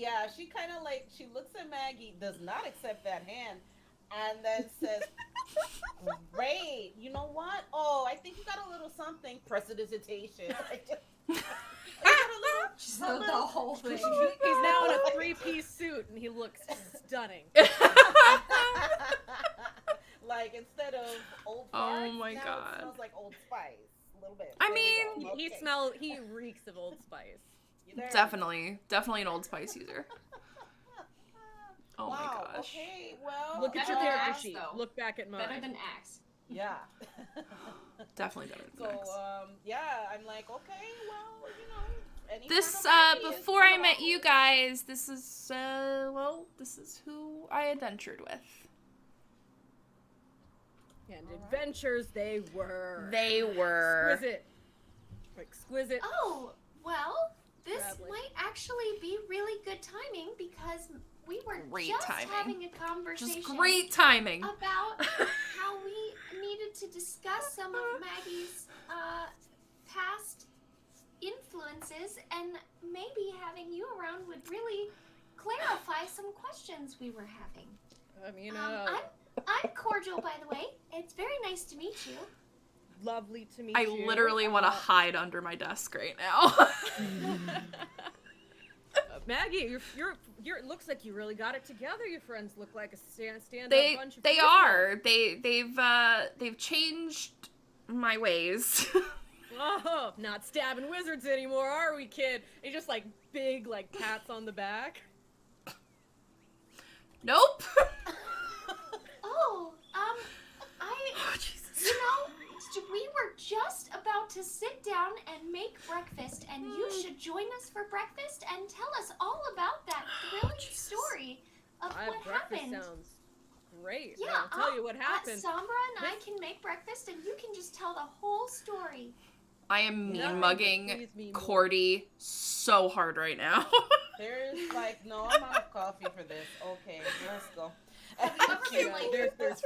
kind of like, she looks at Maggie, does not accept that hand, and then says, "Great, you know what? Oh, I think you got a little something. Prestidigitation." Just the whole thing. He's now in a 3-piece suit and he looks stunning. Like instead of old Oh farts, my now God. it smells like Old Spice a little bit. I There we mean, go. Okay. He reeks of Old Spice. There. Definitely an Old Spice user. Oh Wow, my gosh. Okay, well, Look at your Better than character Axe, sheet. though. Look back at mine. Better than Axe. Yeah. Definitely better than So, Max. yeah, I'm like, okay, well, any This, sort of idea is before I good. met you guys, this is who I adventured with. And All right. adventures they were. They were. Exquisite. Oh, well, this Traveling. might actually be really good timing because we were Great just timing. having a conversation Just great timing. about how we needed to discuss some of Maggie's past influences, and maybe having you around would really clarify some questions we were having. I mean, I'm cordial, by the way. It's very nice to meet you. lovely to meet I you. literally want to hide under my desk right now. Maggie, you're. It looks like you really got it together. Your friends look like a stand-up they bunch of they people. are. They've changed my ways. Oh, not stabbing wizards anymore, are we, kid? He just like big like pats on the back. Nope. Oh, Oh, Jesus. you know, we were just about to sit down and make breakfast, and you should join us for breakfast and tell us all about that thrilling Jesus. story of what Breakfast happened. sounds great. Yeah, I'll tell you what happened. Sombra and I can make breakfast, and you can just tell the whole story. I am mean Nothing mugging please me more. Cordy so hard right now. There's like no amount of coffee for this. Okay, let's go. Have you ever been like, There's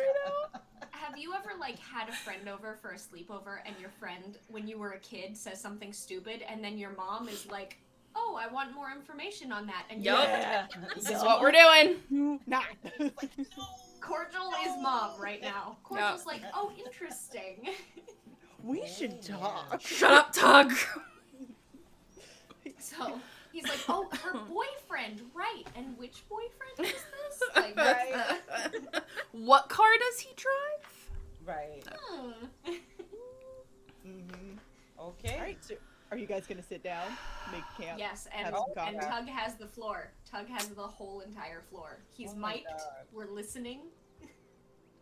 have you ever like had a friend over for a sleepover, and your friend, when you were a kid, says something stupid, and then your mom is like, "Oh, I want more information on that," and you're Yup. like, This is what we're doing. Nah. Cordial is mom right now. Cordial's like, "Oh, interesting." We should talk. Shut up, Tug. So he's like, "Oh, her boyfriend, right? And which boyfriend is this?" Like, Right. What car does he drive? Right. hmm. Okay. All right, so are you guys gonna sit down, make camp? Yes, and Have some coffee. Tug has the floor. Tug has the whole entire floor. He's Oh my mic'd. God. We're listening.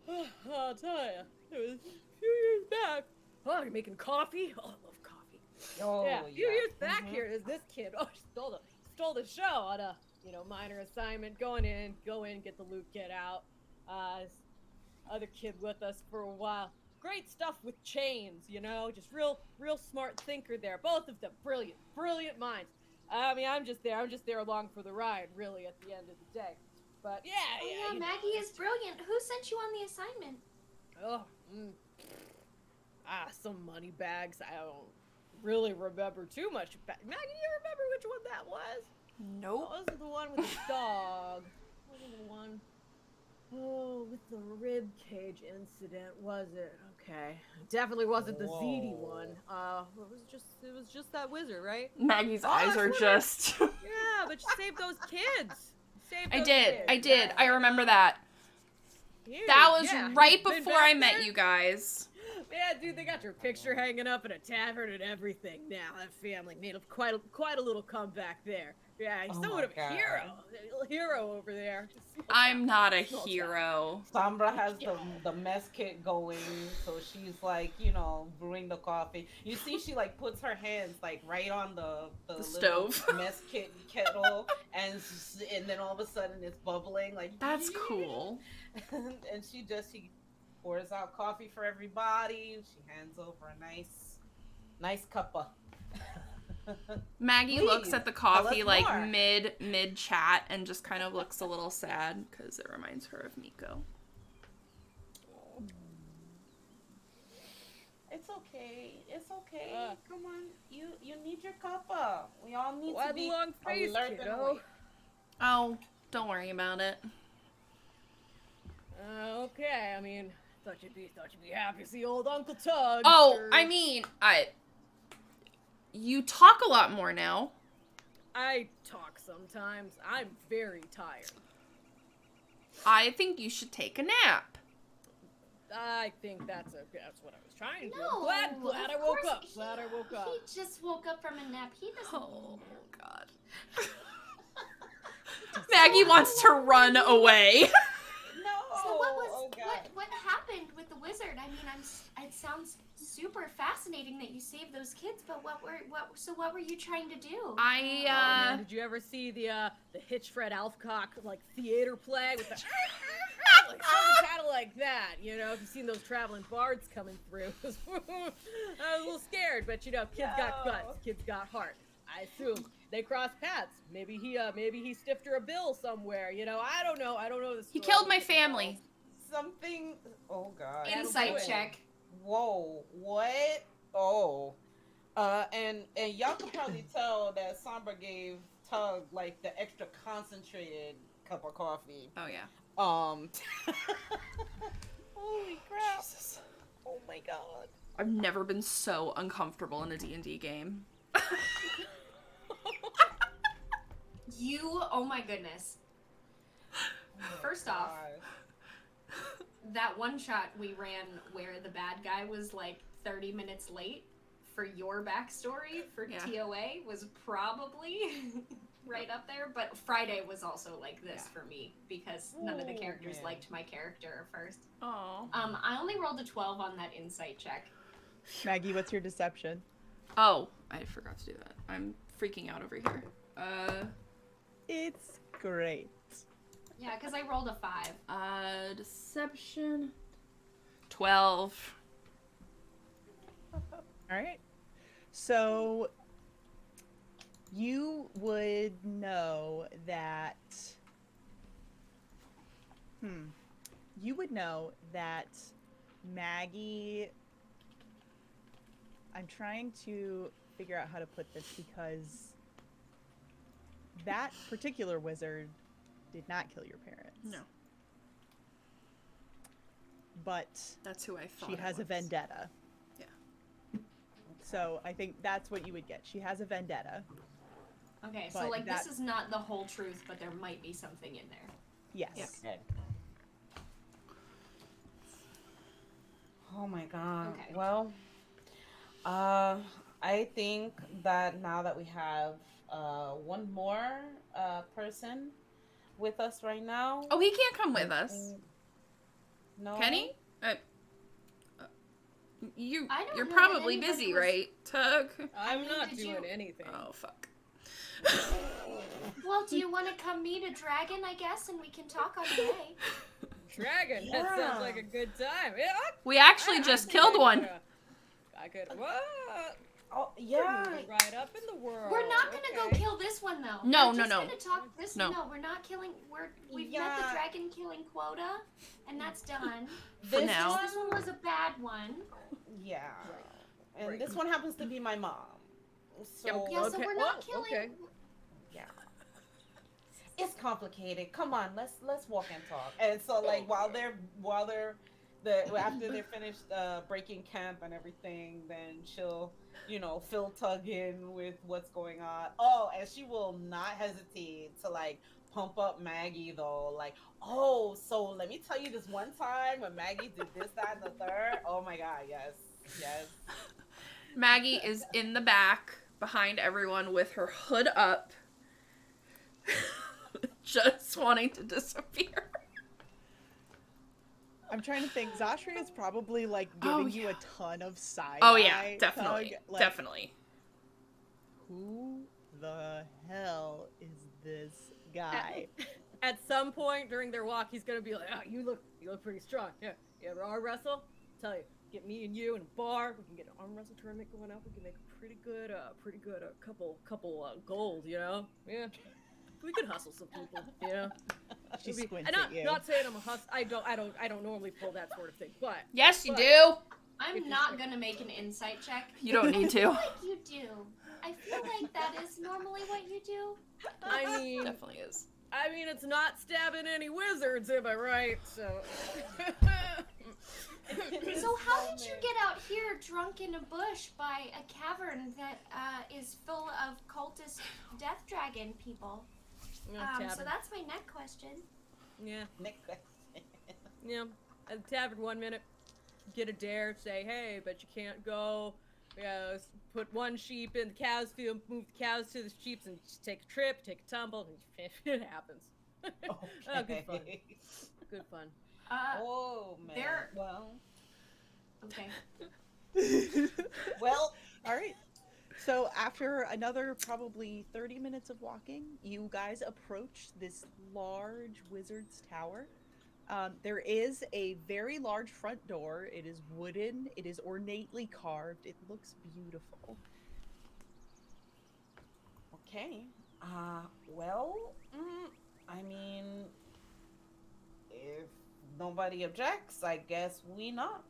I'll tell you, it was a few years back. Oh, you're making coffee? Oh, I love coffee. Oh, yeah, a few years back Mhm. here, there's this kid. Oh, she stole the show on a minor assignment. Go in, get the loot, get out. This other kid with us for a while. great stuff with chains, you know, just real smart thinker there. Both of them, brilliant minds. I mean, I'm just there along for the ride, really, at the end of the day. But yeah, Oh yeah, you know, Maggie is brilliant. Who sent you on the assignment? Oh, some money bags. I don't really remember too much about. Maggie, do you remember which one that was? Nope. That wasn't the one with the dog. Wasn't the one. Oh, with the rib cage incident, was it? Okay, definitely wasn't the ZD one. It was just that wizard, right? Maggie's eyes are just. Yeah, but you saved those kids. I did. I remember that. Dude, That was yeah, right been before back I met there? you guys. Yeah, dude, they got your picture hanging up in a tavern and everything. Now that family made quite a little comeback there. Yeah, he's Oh somewhat my of a God. hero over there. I'm not a hero. Sombra has the mess kit going, so she's like, brewing the coffee. You see, she like puts her hands like right on the little stove. mess kit kettle, and then all of a sudden it's bubbling like. That's cool. And she pours out coffee for everybody. She hands over a nice cuppa. Maggie Please, looks at the tell coffee us like more. mid chat and just kind of looks a little sad because it reminds her of Miko. It's okay. Come on, you need your cuppa. We all need to be long face, alert and kiddo. awake. Oh, don't worry about it. Okay, I mean, thought you'd be happy to see old Uncle Tug. Oh, sure. I mean, you talk a lot more now. I talk sometimes. I'm very tired. I think you should take a nap. I think that's what I was trying to do. No, Glad I of woke course up. Glad I woke up. He just woke up from a nap. He doesn't. Oh, God. Maggie wants to run away. No. So Oh, God. what happened with the wizard? I mean, it sounds super fascinating that you saved those kids, but what were you trying to do? Oh, man, I did you ever see the Hitchfred Alfcock like theater play with the like something kind of like that? You know, if you've seen those traveling bards coming through, I was a little scared, but kids got guts, kids got heart. I assume they crossed paths. Maybe he stiffed her a bill somewhere. You know, I don't know. The he story. killed my family. Something. Oh, God. Insight Whoa. check. Whoa. What? Oh. And y'all could probably tell that Sombra gave Tug like the extra concentrated cup of coffee. Oh yeah. Holy crap. Jesus. Oh my God. I've never been so uncomfortable in a D&D game. Oh my goodness. First off, that one shot we ran where the bad guy was like 30 minutes late for your backstory for TOA was probably right up there, but Friday was also like this for me because none of the characters liked my character at first. Oh. I only rolled a 12 on that insight check. Maggie, what's your deception? Oh, I forgot to do that. I'm freaking out over here. It's great. Yeah, because I rolled a 5. Deception. 12. All right. So you would know that. You would know that Maggie. I'm trying to figure out how to put this because that particular wizard did not kill your parents. No. But That's who I thought she it has a was. vendetta. Yeah. So I think that's what you would get. She has a vendetta. Okay, so But like that- this is not the whole truth, but there might be something in there. Yes. Yeah. Okay. Oh my God. Okay. Well, I think that now that we have one more person with us right now. Oh, he can't come with us. No. Can he? I don't You're know that probably anybody busy, was- right, Tug? I'm mean, not did doing you- anything. Oh, fuck. Well, do you want to come meet a dragon, I guess, and we can talk on the way? dragon. That sounds like a good time. Yeah, We actually just killed one. I could. What? Oh, We're yeah. moving right up in the world. We're not gonna go kill this one though. No, we're no, just no. Gonna talk this. No. No, we're not killing. We've met Yeah. the dragon killing quota, and that's done. For now. This one was a bad one. Yeah. Right. And Right. this one happens to be my mom. So Yeah, so Okay. we're not Whoa, killing. okay. yeah. It's complicated. Come on, let's walk and talk. And so like after they're finished breaking camp and everything, then she'll, fill Tug in with what's going on. Oh, and she will not hesitate to like pump up Maggie though. Like, oh, so let me tell you this one time when Maggie did this, that, and the third. Oh my god, yes. Maggie is in the back behind everyone with her hood up. Just wanting to disappear. I'm trying to think. Zashri is probably like giving you a ton of side. Oh yeah, definitely. Tug. Like, Definitely. Who the hell is this guy? At some point during their walk, he's gonna be like, "Oh, you look pretty strong. Yeah, you ever arm wrestle? Tell you, get me and you in a bar. We can get an arm wrestle tournament going up. We can make a pretty good couple gold. Yeah, we could hustle some people. Yeah." She squints And at you. not saying I'm a hustle. I don't normally pull that sort of thing, but Yes, you But- do. I'm not gonna make an insight check. You don't need I feel to. like you do. I feel like that is normally what you do. I mean, Definitely is. it's not stabbing any wizards, am I right? So. So how did you get out here drunk in a bush by a cavern that is full of cultist death dragon people? So that's my next question. Yeah. Next question. Yeah, at the tavern 1 minute, get a dare, say, hey, but you can't go, put one sheep in the cow's field, move the cows to the sheep, and just take a trip, take a tumble, and it happens. Oh, good fun. Good fun. Oh man. There- Well. Okay. Well. All right. So after another probably 30 minutes of walking, you guys approach this large wizard's tower. There is a very large front door. It is wooden. It is ornately carved. It looks beautiful. Okay. Well. I mean, if nobody objects, I guess we knock.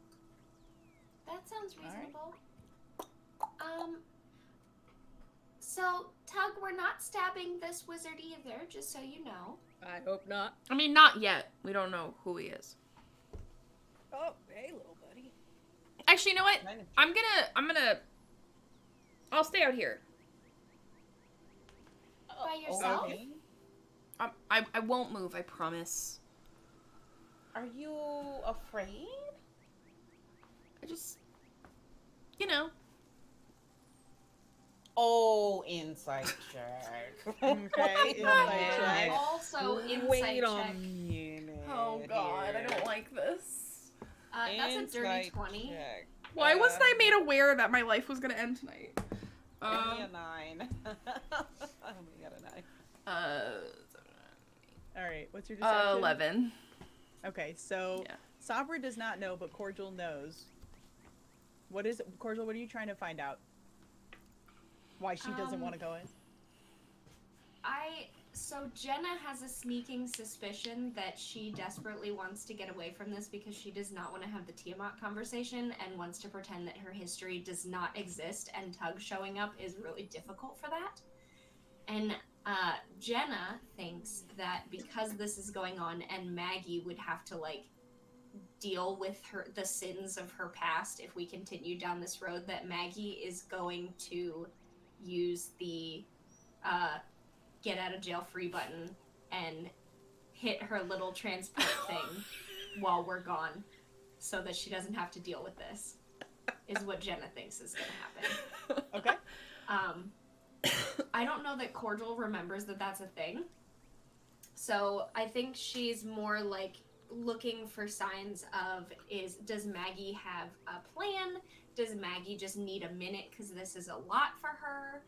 That sounds All right. reasonable. So, Tug, we're not stabbing this wizard either, just so you know. I hope not. I mean, not yet. We don't know who he is. Oh, hey, little buddy. Actually, you know what? I'll stay out here. By yourself? Okay. I won't move, I promise. Are you afraid? I just, Oh, insight check. Okay, insight check. Also, insight Wait a check. minute. Oh god, I here. don't like this. That's a dirty Insight 20. check. Why wasn't I made aware that my life was gonna end tonight? Only a 9. I only got a 9. All right, what's your deception? 11. Okay, so Yeah. Sabra does not know, but Cordial knows. What is it? Cordial, what are you trying to find out? Why she doesn't want to go in? So Jenna has a sneaking suspicion that she desperately wants to get away from this because she does not want to have the Tiamat conversation and wants to pretend that her history does not exist, and Tug showing up is really difficult for that. And Jenna thinks that because this is going on and Maggie would have to deal with the sins of her past if we continue down this road, that Maggie is going to use the get out of jail free button and hit her little transport thing while we're gone so that she doesn't have to deal with this, is what Jenna thinks is going to happen. Okay. I don't know that Cordial remembers that that's a thing. So I think she's more looking for signs of, does Maggie have a plan? Does Maggie just need a minute because this is a lot for her?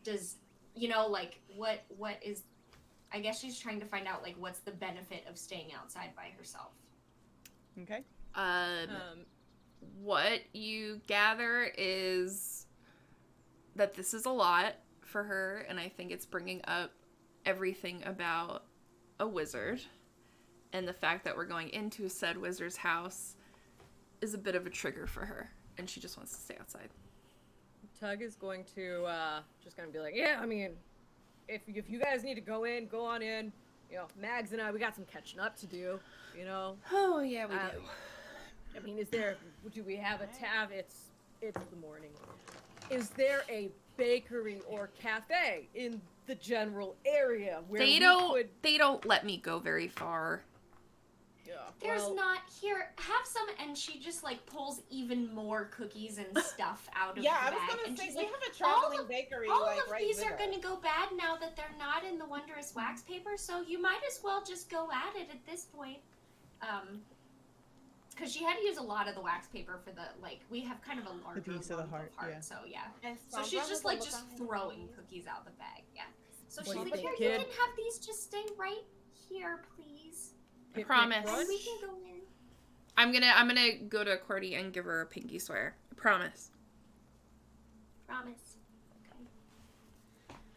Does, what is I guess she's trying to find out like what's the benefit of staying outside by herself. Okay. What you gather is that this is a lot for her, and I think it's bringing up everything about a wizard, and the fact that we're going into said wizard's house is a bit of a trigger for her, and she just wants to stay outside. Tug is going to just gonna be like, yeah, I mean, if you guys need to go on in. You know, Mags and I, we got some catching up to do. You know. Oh yeah, we do. I mean, do we have a tab? It's the morning. Is there a bakery or cafe in the general area where They don't let me go very far. Yeah. There's not here. Have some, and she just like pulls even more cookies and stuff out of the bag. I was gonna and say she's we like, have a traveling bakery all like of right these there. are gonna go bad now that they're not in the wondrous wax paper. So you might as well just go at it at this point. Because she had to use a lot of the wax paper for the like. We have kind of a larger piece of the lump heart, yeah. So yeah. And So she's just like throwing cookies out the bag. Yeah. So she's like, here, you can have these. Just stay right here, please. I promise. And we can go in. I'm gonna go to Cordy and give her a pinky swear. I promise. Promise.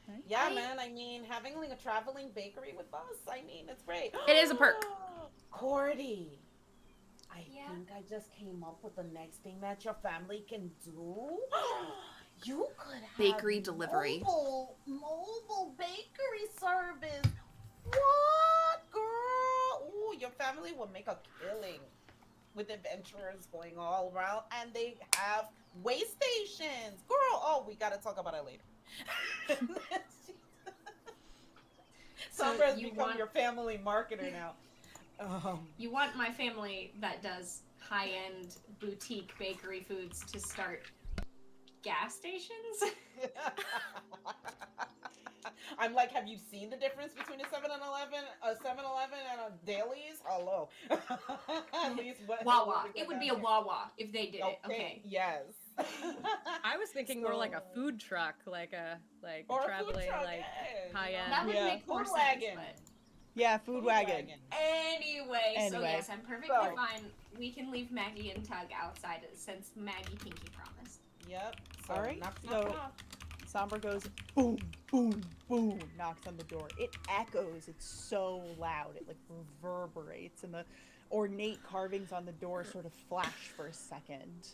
Okay. Yeah, man. I mean, having like a traveling bakery with us. I mean, it's great. It is a perk. Cordy, I Yeah? think I just came up with the next thing that your family can do. You could have Bakery delivery. Mobile bakery service. What, girl? Ooh, your family will make a killing with adventurers going all around, and they have way stations. Girl, oh, we gotta talk about it later. Sombra's become your family marketer now. You want my family that does high-end boutique bakery foods to start gas stations? I'm like, have you seen the difference between a 7-Eleven and a Dailies? Hello. At least Wawa. It would be a Wawa if they did it. Okay. Yes. I was thinking more like a food truck, like Or a traveling, food truck, like yeah. high end. That would Yeah. make more Food sense, wagon. but... Yeah, food wagon. Anyway, so Anyway. yes, I'm perfectly Sorry. fine. We can leave Maggie and Tug outside since Maggie pinky promised. Yep. So, All right, knock so- it off. Sombra goes boom, boom, boom, knocks on the door. It echoes. It's so loud. It like reverberates, and the ornate carvings on the door sort of flash for a second.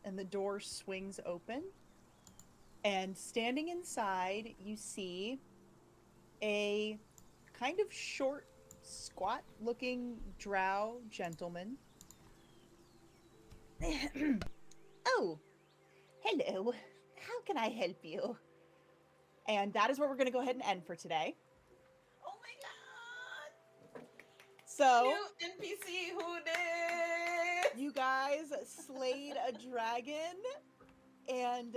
And the door swings open. And standing inside, you see a kind of short, squat-looking drow gentleman. Oh, hello. How can I help you? And that is where we're going to go ahead and end for today. Oh my god! So, New NPC who did? you guys slayed a dragon, and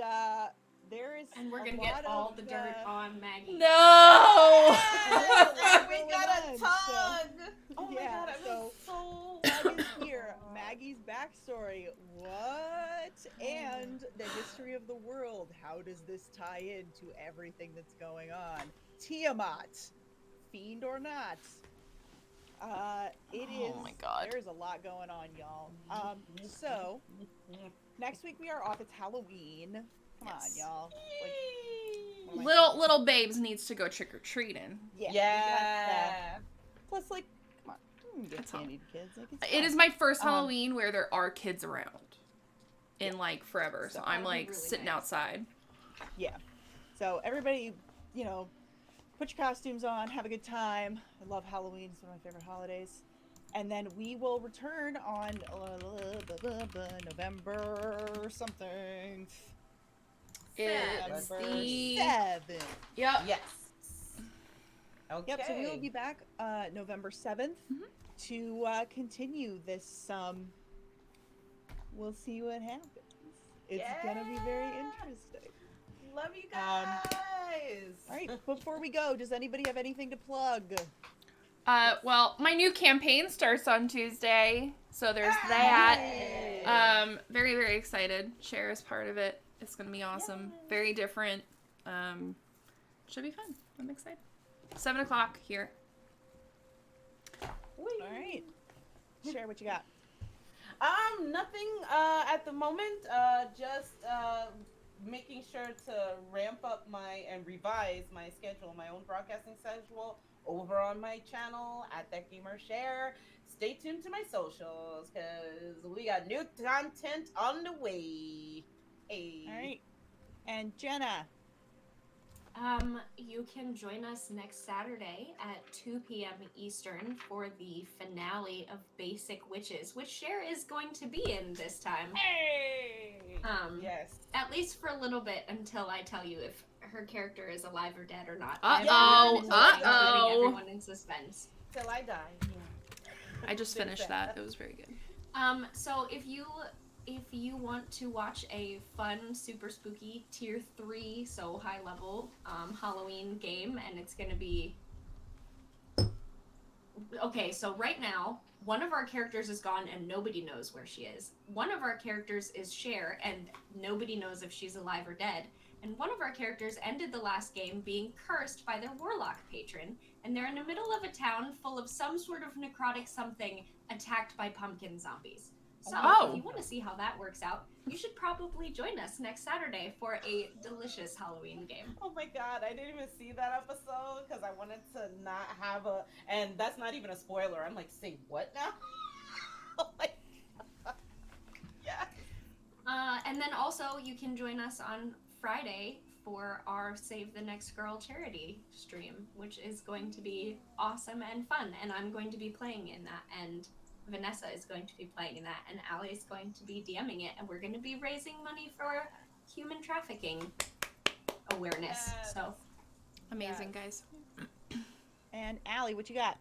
there is And we're a gonna get lot all of, the dirt on Maggie. No! And we got a Everyone, tug! Oh my yeah, god, I so- was so... Mag is here. Maggie's backstory. What? And the history of the world. How does this tie into everything that's going on? Tiamat. Fiend or not. It is. Oh my God. There's a lot going on, y'all. So, next week we are off. It's Halloween. Come Yes. on, y'all. Like, one of my Little babes needs to go trick-or-treating. yeah. we got Yeah. that. Plus, like, come on. You can get That's all. candy to kids. Like, it's It fun. is my first Halloween where there are kids around. In like forever. So So I'm that'd be like really sitting nice. outside. Yeah. So everybody, put your costumes on, have a good time. I love Halloween. It's one of my favorite holidays. And then we will return on November something. It's November the 7th. Yep. Yes. Okay. Yep, so we will be back November 7th to continue this. We'll see what happens. It's going to be very interesting. Love you guys. All right, before we go, does anybody have anything to plug? Well, my new campaign starts on Tuesday, so there's that. Yay. Very, very excited. Cher is part of it. It's gonna be awesome. Very different. Should be fun. I'm excited. 7 o'clock here. All right. Share what you got. Nothing at the moment. Just making sure to ramp up and revise my schedule, my own broadcasting schedule over on my channel at That Gamer Share. Stay tuned to my socials because we got new content on the way. Hey. All right. And Jenna. You can join us next Saturday at 2 p.m. Eastern for the finale of Basic Witches, which Cher is going to be in this time. Hey! Yes. At least for a little bit until I tell you if her character is alive or dead or not. Uh-oh. Keeping everyone in suspense. Till I die. Yeah. I just finished that. It was very good. So if you want to watch a fun, super spooky tier 3, so high level Halloween game, and it's gonna be okay. So right now, one of our characters is gone and nobody knows where she is. One of our characters is Cher and nobody knows if she's alive or dead. And one of our characters ended the last game being cursed by their warlock patron, and they're in the middle of a town full of some sort of necrotic something attacked by pumpkin zombies. So if you want to see how that works out, you should probably join us next Saturday for a delicious Halloween game. Oh my god, I didn't even see that episode because I wanted to not have and that's not even a spoiler. I'm like, say what now? Oh my god. Yeah. And then also you can join us on Friday for our Save the Next Girl charity stream, which is going to be awesome and fun, and I'm going to be playing in that, and Vanessa is going to be playing in that, and Allie is going to be DMing it, and we're going to be raising money for human trafficking awareness. Yes. So Amazing, guys. And Allie, what you got?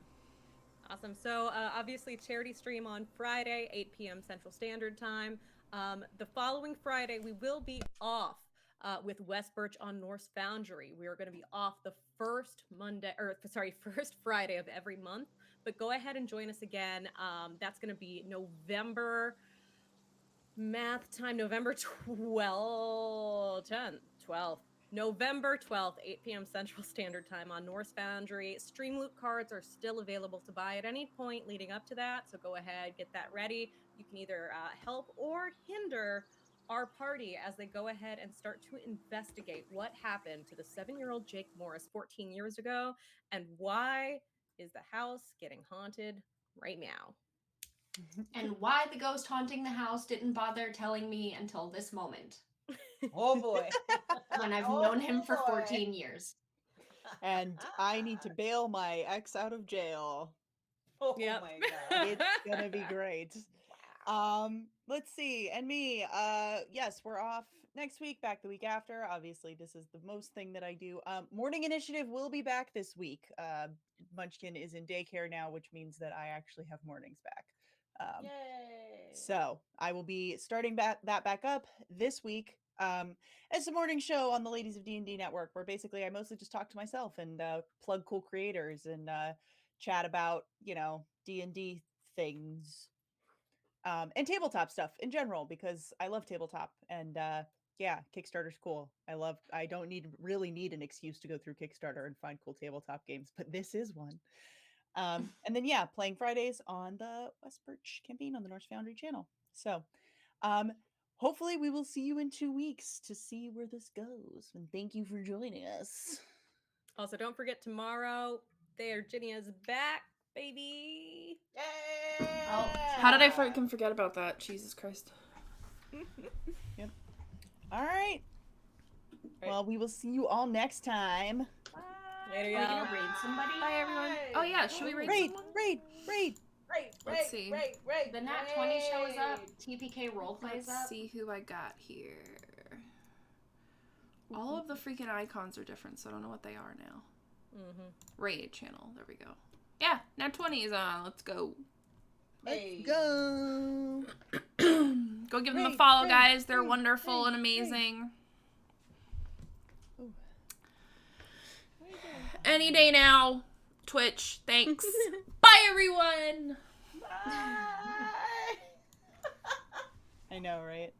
Awesome. So obviously charity stream on Friday, 8 p.m. Central Standard Time. The following Friday, we will be off with West Birch on Norse Foundry. We are going to be off the first Friday of every month. But go ahead and join us again. That's going to be November 12th. November 12th, 8 p.m. Central Standard Time on Norse Foundry. Stream Loot cards are still available to buy at any point leading up to that. So go ahead, get that ready. You can either help or hinder our party as they go ahead and start to investigate what happened to the 7-year-old Jake Morris 14 years ago and why is the house getting haunted right now. and why the ghost haunting the house didn't bother telling me until this moment. Oh boy. When I've known him for 14 years. And I need to bail my ex out of jail. Oh Yep. my god. It's gonna be great. Let's see. And me, yes, we're off next week, back the week after. Obviously, this is the most thing that I do. Morning Initiative will be back this week. Munchkin is in daycare now, which means that I actually have mornings back. Yay. So I will be starting that back up this week. It's a morning show on the Ladies of D&D Network, where basically I mostly just talk to myself and plug cool creators and chat about, D&D things. And tabletop stuff in general, because I love tabletop, and yeah, Kickstarter's cool. I don't really need an excuse to go through Kickstarter and find cool tabletop games, but this is one. And then yeah, playing Fridays on the West Birch campaign on the Norse Foundry channel. So hopefully we will see you in 2 weeks to see where this goes. And thank you for joining us. Also, don't forget tomorrow, Virginia's back, baby. Yay. Oh, How did I freaking forget about that? Jesus Christ. Yep. All right. Well, we will see you all next time. Later, Are we y'all. gonna raid somebody? Bye, everyone. Oh, yeah. Should we raid someone? Raid. Let's see. The Nat 20 shows up. TPK role plays Let's up. see who I got here. All of the freaking icons are different, so I don't know what they are now. Raid channel. There we go. Yeah, Nat 20 is on. Let's go. Hey. Go. Go give them a follow, guys. They're wonderful and amazing. Any day now. Twitch. Thanks. Bye, everyone. Bye. I know, right?